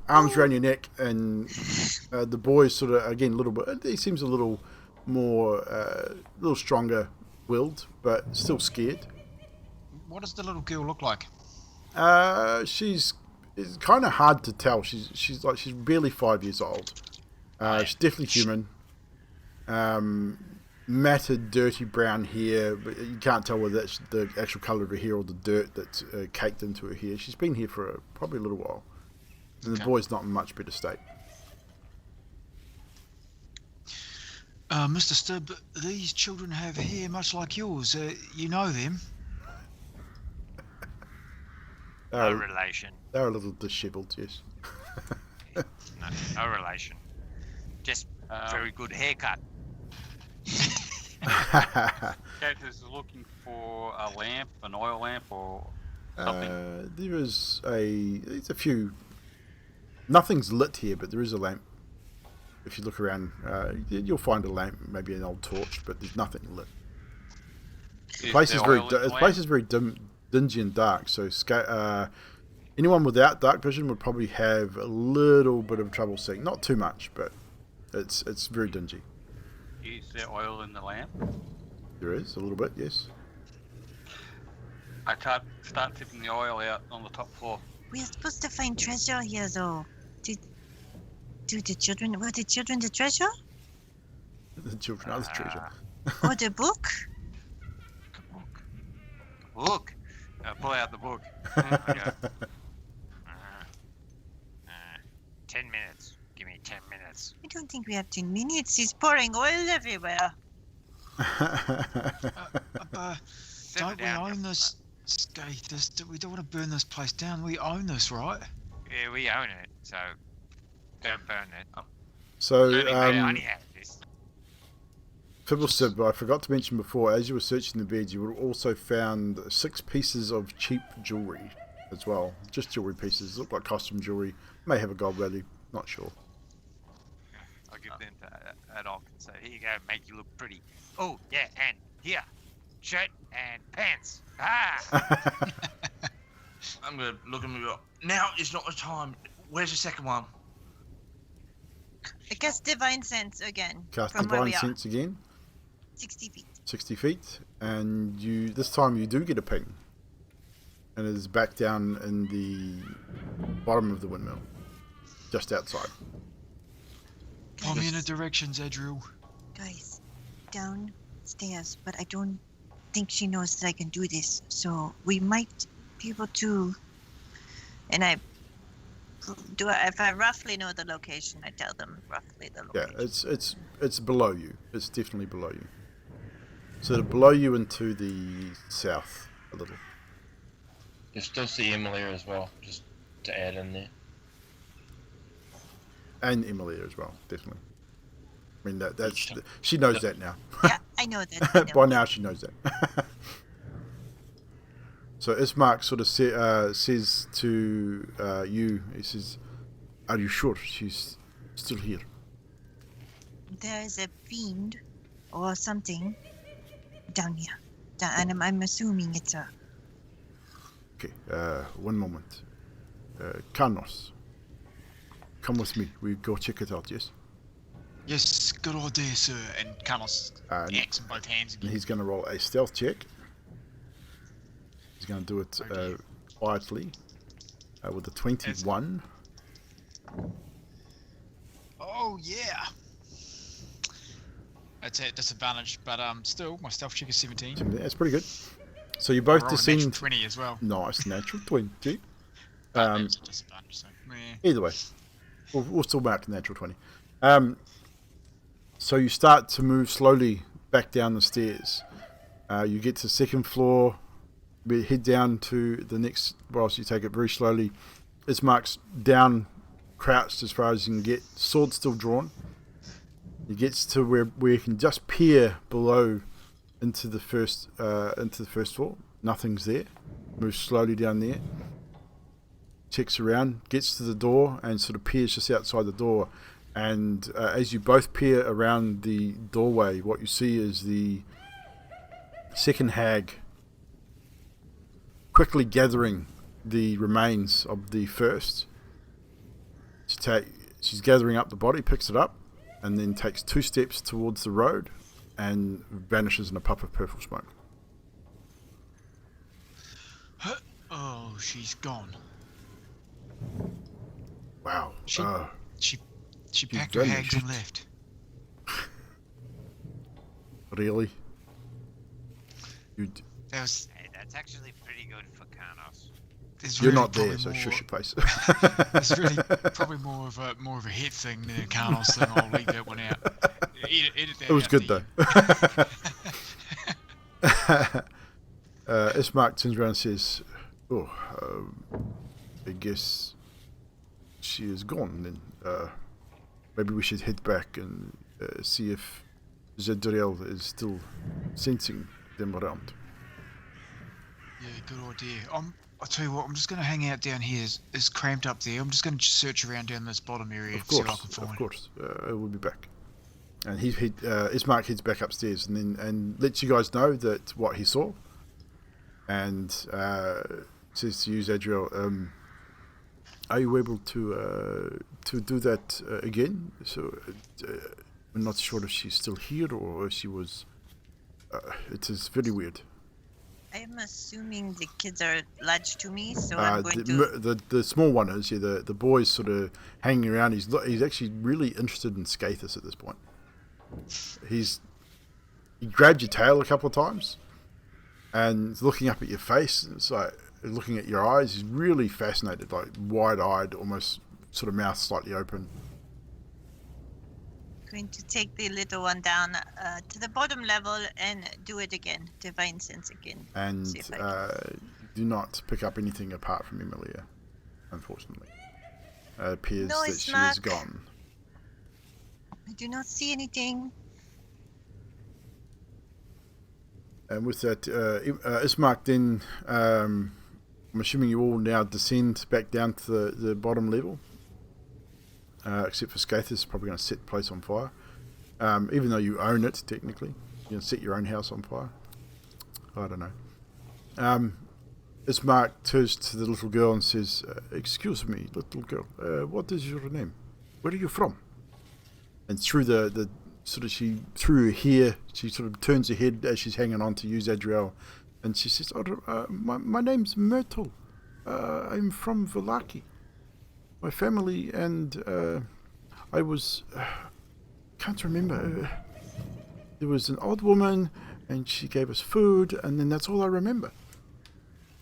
arms around your neck, and the boy sort of again a little bit. He seems a little more, a little stronger willed, but still scared. What does the little girl look like? It's kind of hard to tell. She's barely 5 years old. She's definitely human. Matted, dirty brown hair, but you can't tell whether that's the actual colour of her hair or the dirt that's caked into her hair. She's been here for probably a little while. And the boy's not in much better state. Mr. Stubb, these children have hair much like yours. You know them? No relation. They're a little dishevelled, yes. No relation. Just very good haircut. Characters are looking for a lamp, an oil lamp, or something. There's a few. Nothing's lit here, but there is a lamp. If you look around, you'll find a lamp, maybe an old torch, but there's nothing lit. The place is very dingy and dark. So anyone without dark vision would probably have a little bit of trouble seeing. Not too much, but it's very dingy. Is there oil in the lamp? There is a little bit, yes. I start tipping the oil out on the top floor. We're supposed to find treasure here, though. Were the children the treasure? The children are the treasure. Or the book? Look, pull out the book. 10 minutes. Give me 10 minutes. I don't think we have 10 minutes. He's pouring oil everywhere. Don't we own this, Skathis? We don't want to burn this place down. We own this, right? Yeah, we own it, so don't burn it. So, I only have this. Fibblestib, I forgot to mention before, as you were searching the beds, you would have also found 6 pieces of cheap jewellery as well. Just jewellery pieces. Look like costume jewellery. May have a gold value. Not sure. I'll give them to Adolf and say, here you go, make you look pretty. Oh, yeah, and here, shirt and pants. Ah! I'm going to look at me. Now is not the time. Where's the second one? I guess Divine Sense again. Cast from where Divine we are. Sense again. 60 feet. 60 feet. And this time you do get a ping. And it is back down in the bottom of the windmill. Just outside. Point me in a direction, Zadriel. Guys, downstairs, but I don't think she knows that I can do this. So we might be able to. And if I roughly know the location, I tell them roughly the location. Yeah, it's below you. It's definitely below you. So to below you into the south a little. You still see Emily as well, just to add in there. And Emilia as well, definitely. I mean, she knows that now. Yeah, I know that. By now she knows that. So Ismark sort of says to you, he says, "Are you sure she's still here?" there is a fiend or something down here. And I'm assuming it's a... Okay, one moment. Carnos, come with me. We go check it out, yes? Yes, good idea, sir. And Carlos axe in both hands And again. he's going to roll a stealth check. He's going to do it quietly with a 21. Oh, yeah. That's at disadvantage, but still, my stealth check is 17. That's pretty good. So you both I rolled a natural descend. 20 as well. Nice, natural 20. That's a disadvantage, so meh. Either way, we'll still mark the natural 20. So you start to move slowly back down the stairs. You get to the second floor, head down to the next, whilst you take it very slowly. It's marked down, crouched as far as you can get, sword still drawn. It gets to where you can just peer below into the first floor. Nothing's there. Moves slowly down there. Checks around, gets to the door, and sort of peers just outside the door. And as you both peer around the doorway, what you see is the second hag quickly gathering the remains of the first. She's gathering up the body, picks it up, and then takes 2 steps towards the road and vanishes in a puff of purple smoke. Oh, she's gone. Wow. She packed her hags and left. Really? That was... Hey, that's actually pretty good for Carnos. You're not there, so shush your face. It's really probably more of a hit thing than a Carlos thing. I'll leave that one out. Edit that It was out good there. though. Ismark turns around and says, I guess she is gone then. Maybe we should head back and see if Zadriel is still sensing them around. Yeah, good idea. I'll tell you what, I'm just going to hang out down here. It's cramped up there. I'm just going to search around down this bottom area and see what I can find. Of course. I will be back. And Ismark heads back upstairs and lets you guys know that what he saw. And says to you, Zadriel, are you able to do that again? So I'm not sure if she's still here or if she was. It is very weird. I'm assuming the kids are lodged to me, so I'm going to... The small one is, yeah, the boy's sort of hanging around. He's actually really interested in Skathis at this point. He grabbed your tail a couple of times and is looking up at your face. And it's like looking at your eyes. He's really fascinated, like wide-eyed, almost sort of mouth slightly open. Going to take the little one down to the bottom level and do it again. Divine sense again. And do not pick up anything apart from Emilia, unfortunately. It appears that she is gone. I do not see anything. And with that, Ismark then, I'm assuming you all now descend back down to the bottom level. Except for Skathis, probably going to set the place on fire. Even though you own it, technically. You know, set your own house on fire. I don't know. Ismark turns to the little girl and says, excuse me, little girl, what is your name? Where are you from? And through the sort of, through her hair, she sort of turns her head as she's hanging on to you, Zadriel, and she says, my name's Myrtle. I'm from Vallaki. My family and I was... can't remember. There was an old woman and she gave us food and then that's all I remember.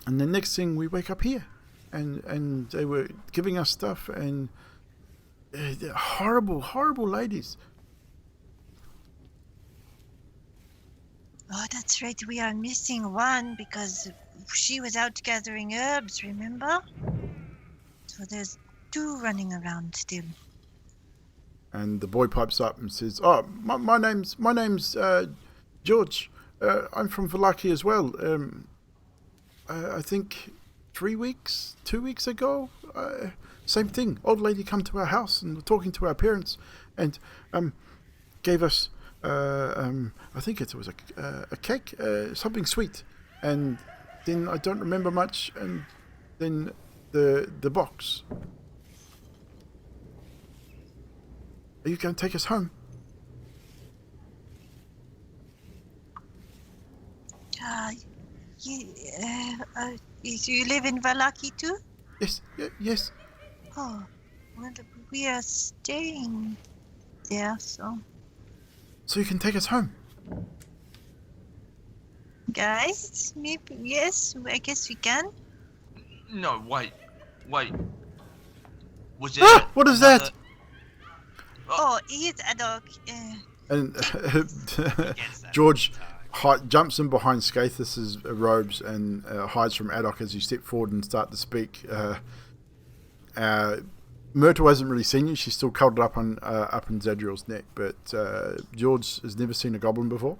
And the next thing we wake up here and they were giving us stuff and they're horrible, horrible ladies. Oh, that's right. We are missing one because she was out gathering herbs, remember? So there's 2 running around still. And the boy pipes up and says, "Oh, my name's George. I'm from Vallaki as well. I think 2 weeks ago, same thing. Old lady come to our house and talking to our parents, and gave us, I think it was a cake, something sweet, and then I don't remember much, and then the box. Are you going to take us home? You live in Valaki too? Yes, yes. Oh, well, we are staying there, so... So you can take us home? Guys, maybe, yes, I guess we can. No, wait. Was there What is that? Oh, he's a dog. And Gets that George all the time. jumps in behind Scathus's robes and hides from Adok as you step forward and start to speak. Myrtle hasn't really seen you. She's still cuddled up in Zadriel's neck, but George has never seen a goblin before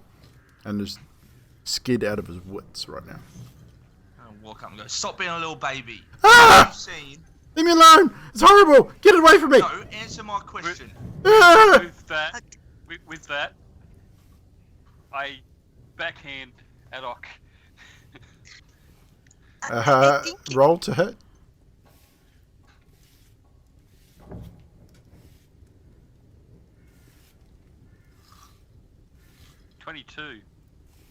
and is scared out of his wits right now. I'll walk up and go, stop being a little baby. Ah! You've seen... Leave me alone! It's horrible! Get it away from me! No, answer my question. Ah! With that, I backhand Adok. I think Roll to hit. $22.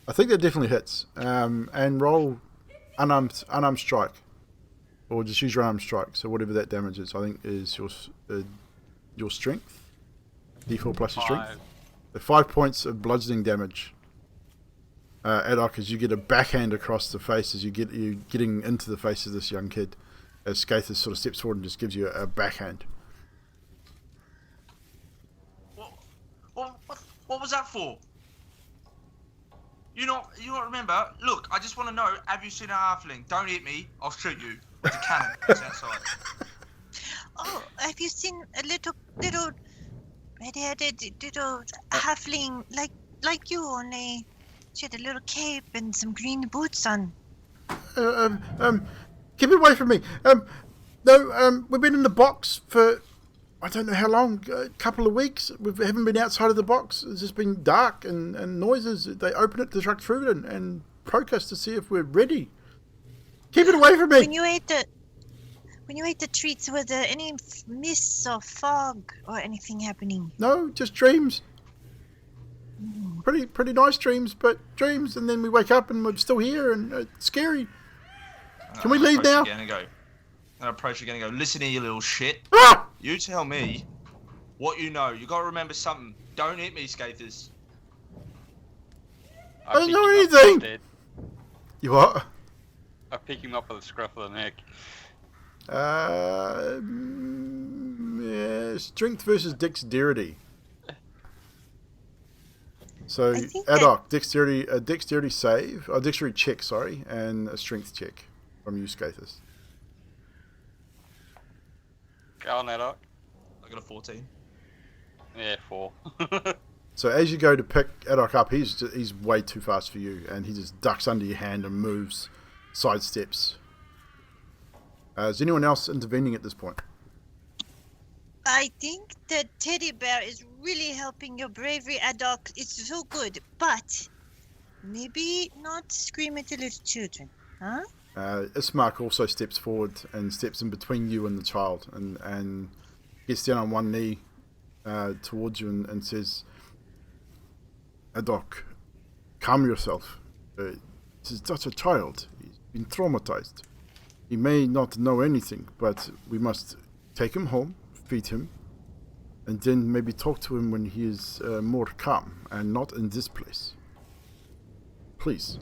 I think that definitely hits. And roll unarmed strike. Or just use your unarmed strike. So whatever that damage is, I think is your strength. D4 plus your strength. 5. The 5 points of bludgeoning damage. Adok, as you get a backhand across the face, as you getting into the face of this young kid, as Scathus sort of steps forward and just gives you a backhand. What was that for? You not remember? Look, I just want to know, have you seen a halfling? Don't hit me, I'll shoot you with a cannon that's outside. Oh, have you seen a little red-headed little halfling like you, only she had a little cape and some green boots on? Keep it away from me. No, we've been in the box for I don't know how long, a couple of weeks. We haven't been outside of the box. It's just been dark and noises. They open it to truck through it and poke us to see if we're ready. Keep it away from me. When you ate the treats, were there any mists or fog or anything happening? No, just dreams. Pretty nice dreams, but dreams, and then we wake up and we're still here, and it's scary. Can we leave now? I approach again and go, listen here, you little shit. Ah! You tell me what you know. You gotta remember something. Don't hit me, Scathus. I don't know anything. You what? I pick him up by the scruff of the neck. Yeah, strength versus dexterity. So Adok, dexterity save, dexterity check, sorry, and a strength check from you, Scathus. Go on, Adok. I got a 14. Yeah, 4. So as you go to pick Adok up, he's way too fast for you, and he just ducks under your hand and moves, sidesteps. Is anyone else intervening at this point? I think the teddy bear is really helping your bravery, Adok. It's so good, but maybe not scream at the little children, huh? Ismark also steps forward and steps in between you and the child and gets down on one knee towards you and says, Adok, calm yourself. This is just a child. He's been traumatized. He may not know anything, but we must take him home, feed him, and then maybe talk to him when he is more calm and not in this place. Please.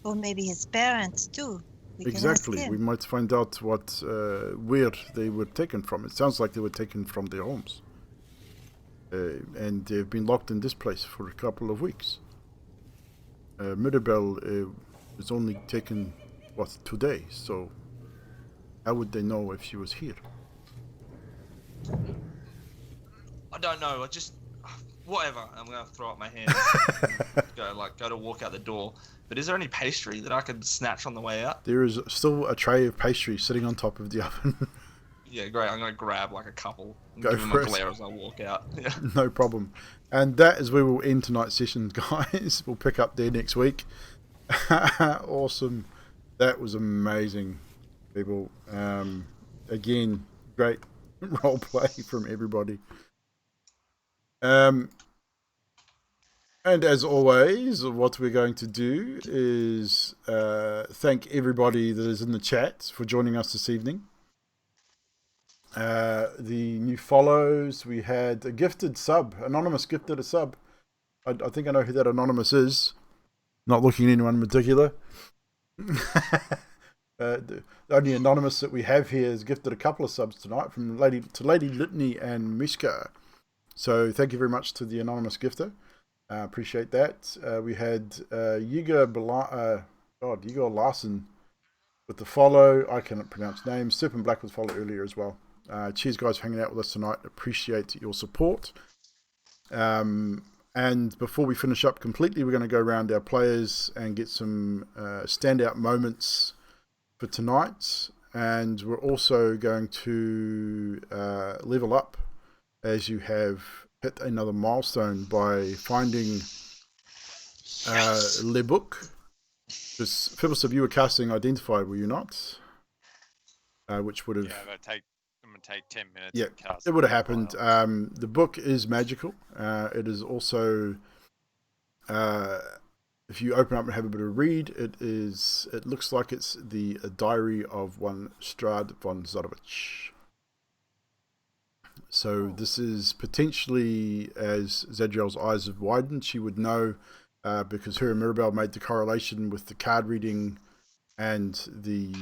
Or maybe his parents too. Exactly. We might find out what where they were taken from. It sounds like they were taken from their homes. And they've been locked in this place for a couple of weeks. Mirabelle was only taken, today? So how would they know if she was here? I don't know. I just... Whatever. I'm going to throw up my hands. go to walk out the door. But is there any pastry that I could snatch on the way out? There is still a tray of pastry sitting on top of the oven. Yeah, great. I'm gonna grab like a couple and Go give them for a it. glare as I walk out. Yeah. No problem. And that is where we'll end tonight's session, guys. We'll pick up there next week. Awesome. That was amazing, people. Again, great role play from everybody. And as always, what we're going to do is thank everybody that is in the chat for joining us this evening. The new follows, we had a gifted sub. Anonymous gifted a sub. I think I know who that Anonymous is. Not looking at anyone in particular. The only Anonymous that we have here has gifted a couple of subs tonight from Lady Litany and Mishka. So thank you very much to the Anonymous gifter. Appreciate that. We had Igor Larson with the follow. I cannot pronounce names. Serpent Black was followed earlier as well. Cheers, guys, for hanging out with us tonight. Appreciate your support. And before we finish up completely, we're going to go around our players and get some standout moments for tonight. And we're also going to level up as you have hit another milestone by finding Le Book. Because Phibbles, you were casting Identified, were you not? Which would have... Yeah, I'm going to take 10 minutes. Yeah, to cast it would have happened. The book is magical. It is also... if you open up and have a bit of a read, it looks like it's the diary of one Strahd von Zadovich. So this is potentially, as Zadriel's eyes have widened, she would know because her and Mirabelle made the correlation with the card reading and the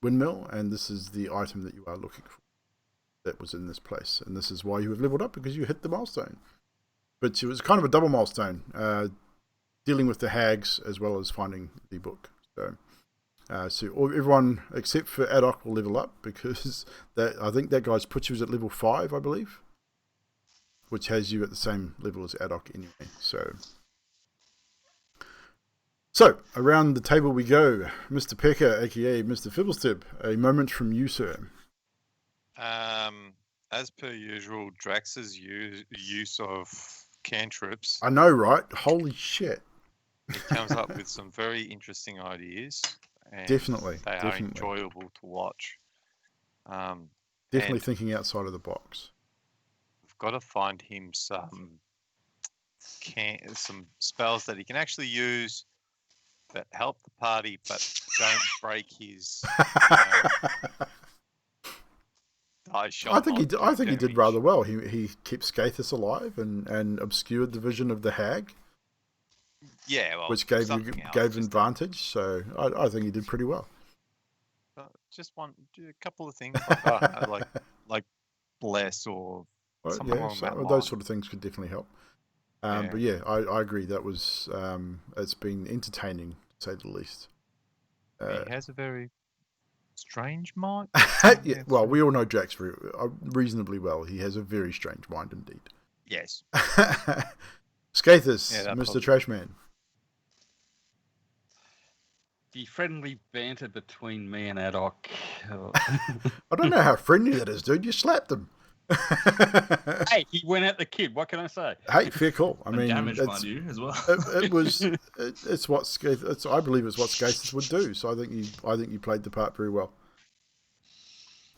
windmill, and this is the item that you are looking for that was in this place, and this is why you have leveled up, because you hit the milestone. But it was kind of a double milestone, dealing with the hags as well as finding the book. So everyone except for Adok will level up, because I think that guy's put you at level 5, I believe, which has you at the same level as Adok anyway. So around the table we go. Mr. Pekka, aka Mr. Fibblestip, a moment from you, sir. As per usual, Drax's use of cantrips. I know, right? Holy shit. He comes up with some very interesting ideas. And Definitely. They are enjoyable to watch. Definitely thinking outside of the box. We've got to find him some spells that he can actually use that help the party but don't break his die shot. I think he did rather well. He kept Skaithus alive and obscured the vision of the hag. Yeah, well, which gave advantage. So I think he did pretty well. Just do a couple of things like bless or something along that line. Those sort of things could definitely help. But yeah, I agree. That was it's been entertaining, to say the least. He has a very strange mind. Yeah, well, we all know Drax reasonably well. He has a very strange mind indeed. Yes. Skaithus, Mr. Trashman. The friendly banter between me and Adok. I don't know how friendly that is, dude. You slapped him. Hey, he went at the kid. What can I say? Hey, fair call. I mean, damage mind you as well. It was. It's what Skaithus. I believe it's what Skaithus would do. So I think you played the part very well.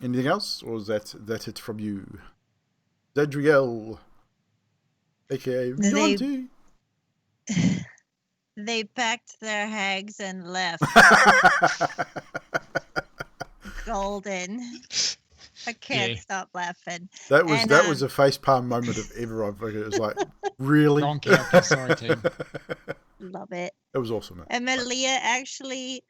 Anything else, or is that it from you, Zadriel, aka Yanti? They packed their hags and left. Golden. I can't stop laughing. That was a facepalm moment of ever I've heard. It was like, really? Wrong character, sorry team. Love it. It was awesome. Man. And Malia actually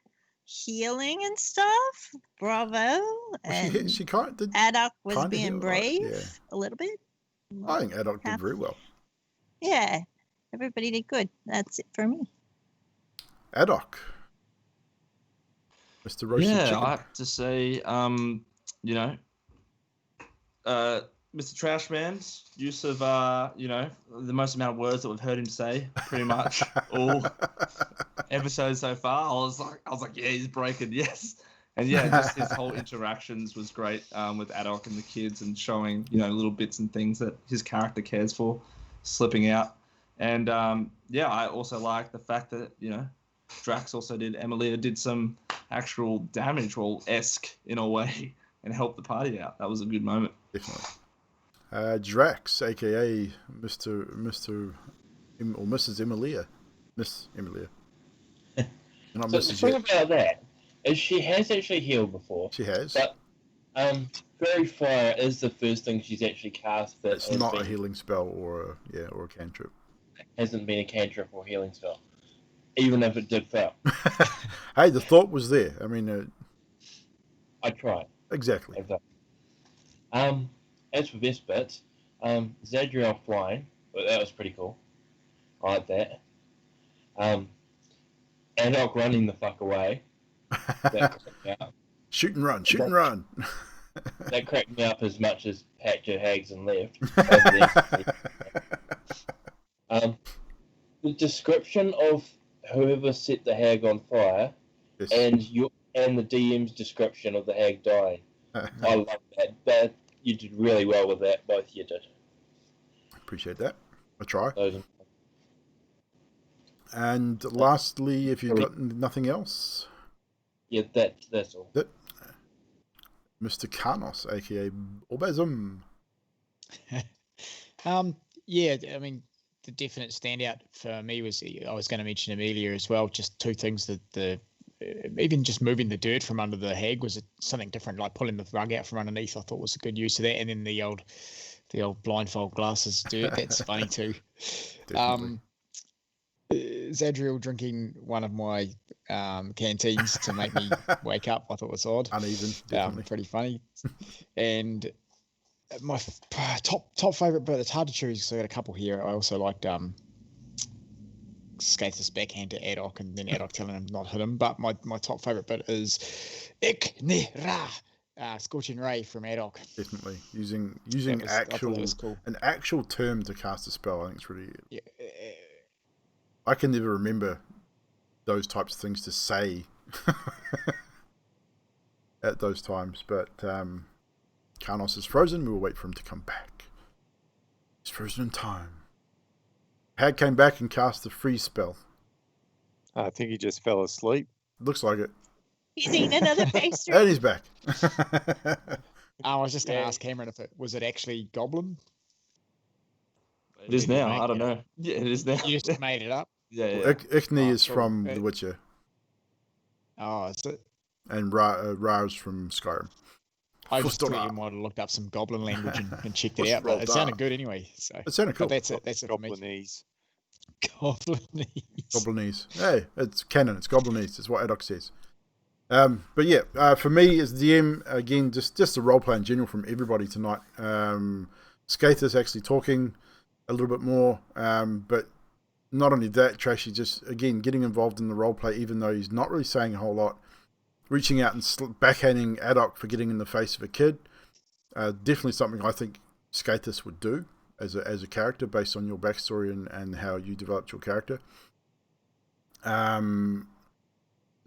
healing and stuff. Bravo. And she kind did. Adok was being brave a little bit. I think Adok did very well. Yeah, everybody did good. That's it for me. Adok, Mr. Roasted Chicken. I have to say, Mr. Trashman's use of, the most amount of words that we've heard him say, pretty much all episodes so far. I was like, yeah, he's breaking. Yes, And yeah, just his whole interactions was great with Adok and the kids, and showing little bits and things that his character cares for, slipping out. And I also like the fact that Drax also Emilia did some actual damage, well, esque in a way, and helped the party out. That was a good moment. Definitely. Drax, aka Mr. or Mrs. Emilia. Miss Emilia. Not So Mrs. the thing yet. about that is she has actually healed before. She has. But Fairy Fire is the first thing she's actually cast that It's not a healing spell or a cantrip. Hasn't been a cantrip or healing spell, even if it did fail. Hey, the thought was there. I mean, I tried. Exactly. As for best bits, Zadriel flying, well, that was pretty cool. I like that. Adok running the fuck away. That cracked me up. Shoot and run, shoot and run. That cracked me up as much as packed your hags and left. The description of whoever set the hag on fire, and the DM's description of the hag dying. I love that. But you did really well with that. Both you did. Appreciate that. I try. And lastly, if you've got nothing else. Yeah, that's all. Mr. Karnos, aka Orbazum. Yeah, I mean, the definite standout for me was, I was going to mention Emilia as well. Just two things, that even just moving the dirt from under the hag was something different, like pulling the rug out from underneath. I thought was a good use of that, and then the old blindfold glasses dirt. That's funny too. Zadriel drinking one of my canteens to make me wake up, I thought was odd. Uneven, definitely. Pretty funny. And my top favourite bit, it's hard to choose because I got a couple here. I also liked Skathis backhand to Adok, and then Adok telling him not hit him. But my top favourite bit is Iknera, Scorching Ray from Adok. Definitely. Using an actual term to cast a spell, I think it's really... Yeah. I can never remember those types of things to say at those times, but Karnos is frozen. We will wait for him to come back. He's frozen in time. Hag came back and cast the freeze spell. I think he just fell asleep. Looks like it. He's eating another pastry. And he's back. I was just going to ask Cameron if was it actually Goblin? It is now. I don't know. Yeah, it is now. You just made it up? Yeah. Well, Ichni is from The Witcher. Oh, is it? And Ra is from Skyrim. I just thought you might have looked up some Goblin language and checked it out, but it sounded good anyway. So it sounded cool. But that's it for me. Goblinese. Goblinese. Hey, it's canon. It's Goblinese. It's what Adok says. But yeah, for me as DM, again, just the roleplay in general from everybody tonight. Skathis actually talking a little bit more, but not only that, Trashy just, again, getting involved in the roleplay, even though he's not really saying a whole lot, reaching out and backhanding Adok for getting in the face of a kid. Definitely something I think Skathis would do as a character based on your backstory and how you developed your character.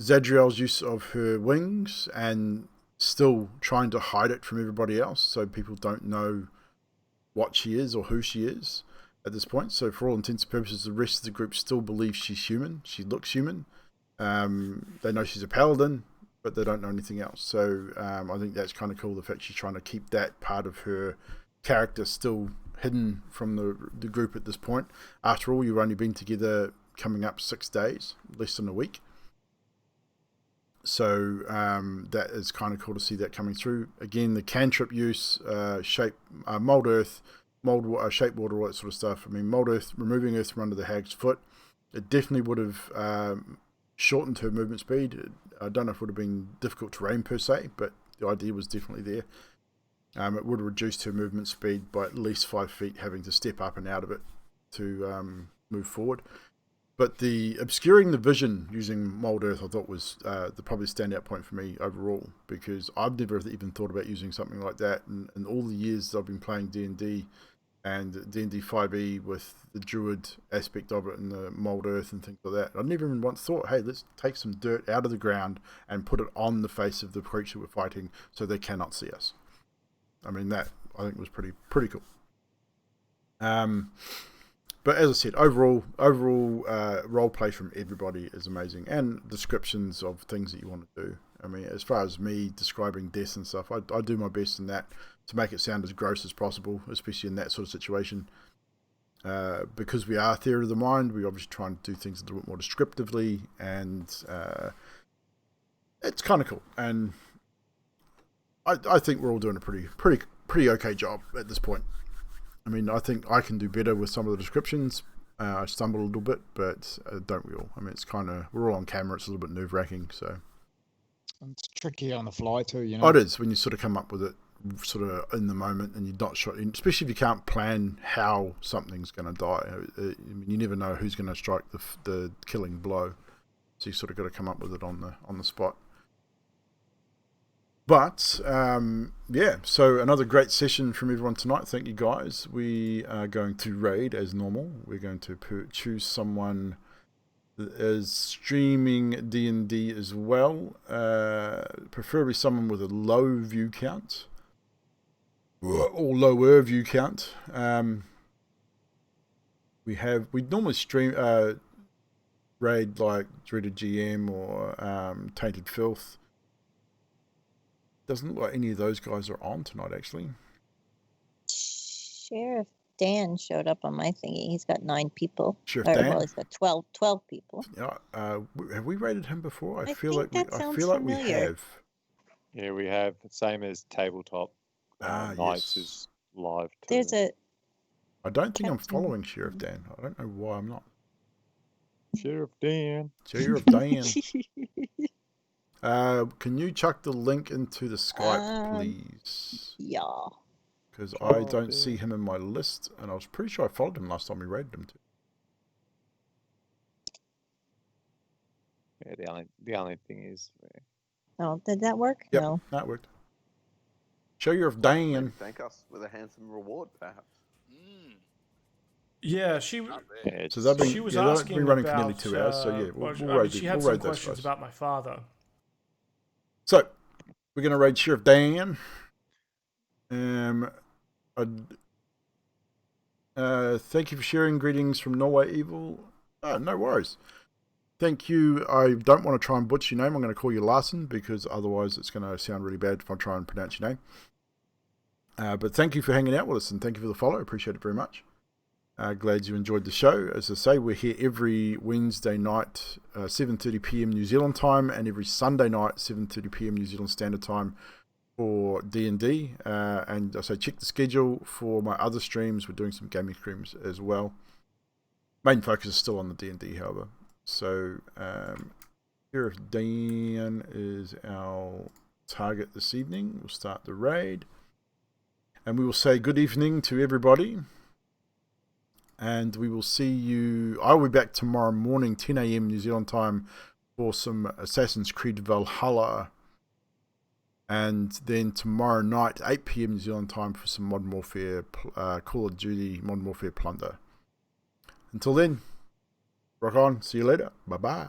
Zadriel's use of her wings and still trying to hide it from everybody else so people don't know what she is or who she is at this point. So for all intents and purposes, the rest of the group still believes she's human. She looks human. They know she's a paladin, but they don't know anything else. So I think that's kind of cool, the fact she's trying to keep that part of her character still hidden from the group at this point. After all, you've only been together coming up 6 days, less than a week. So that is kind of cool to see that coming through. Again, the cantrip use, mold earth, shape water, all that sort of stuff. I mean, mold earth, removing earth from under the hag's foot. It definitely would have shortened her movement speed. I don't know if it would have been difficult terrain per se, but the idea was definitely there. It would have reduced her movement speed by at least 5 feet, having to step up and out of it to move forward. But the obscuring the vision using mold earth, I thought was the probably standout point for me overall, because I've never even thought about using something like that in all the years I've been playing D&D. and D&D 5e with the druid aspect of it and the mold earth and things like that. I never even once thought, hey, let's take some dirt out of the ground and put it on the face of the creature we're fighting so they cannot see us. I mean, that I think was pretty cool. But as I said, overall role play from everybody is amazing, and descriptions of things that you want to do. I mean, as far as me describing death and stuff, I do my best in that to make it sound as gross as possible, especially in that sort of situation. Because we are theory of the mind, we obviously try and do things a little bit more descriptively, and it's kind of cool. And I think we're all doing a pretty okay job at this point. I mean, I think I can do better with some of the descriptions. I stumble a little bit, but don't we all? I mean, it's kind of, we're all on camera. It's a little bit nerve-wracking, so. It's tricky on the fly too, you know. Oh, it is, when you sort of come up with it sort of in the moment and you're not sure, especially if you can't plan how something's going to die. I mean, you never know who's going to strike the killing blow. So you sort of got to come up with it on the spot. But, yeah, so another great session from everyone tonight. Thank you, guys. We are going to raid as normal. We're going to choose someone that is streaming D&D as well. Preferably someone with a low view count. Or lower view count. We normally stream raid like Dreaded GM or Tainted Filth. Doesn't look like any of those guys are on tonight, actually. Sheriff Dan showed up on my thingy. He's got 9 people. Sheriff Dan? Well, he's got 12 people. Yeah, have we rated him before? I feel think like that sounds we familiar. have. Yeah, we have. Same as tabletop. Knights Yes. is live too. There's a I don't think I'm Captain. following Sheriff Dan. I don't know why I'm not. Sheriff Dan. Sheriff Dan. Can you chuck the link into the Skype, please? Yeah. Because I don't see him in my list, and I was pretty sure I followed him last time we raided him too. Yeah, the only thing is. Oh, did that work? Yep, No. that worked. Sheriff Dan. Thank us with a handsome reward, perhaps. Yeah, she So they've been, she was they've asking been running about, for nearly 2 hours, so yeah, we'll I mean, raid, she had we'll some raid those questions guys. about my father. So, we're going to raid Sheriff Dan. Thank you for sharing. Greetings from Norway Evil. No worries. Thank you. I don't want to try and butcher your name. I'm going to call you Larson because otherwise it's going to sound really bad if I try and pronounce your name. But thank you for hanging out with us and thank you for the follow. I appreciate it very much. Glad you enjoyed the show. As I say, we're here every Wednesday night, 7:30 p.m. New Zealand time, and every Sunday night, 7:30 p.m. New Zealand Standard Time for D&D. And I say check the schedule for my other streams. We're doing some gaming streams as well. Main focus is still on the D&D, however. So, Sheriff Dan is our target this evening. We'll start the raid. And we will say good evening to everybody. And we will see you. I will be back tomorrow morning, 10 a.m. New Zealand time, for some Assassin's Creed Valhalla. And then tomorrow night, 8 p.m. New Zealand time, for some Modern Warfare, Call of Duty Modern Warfare Plunder. Until then, rock on. See you later. Bye-bye.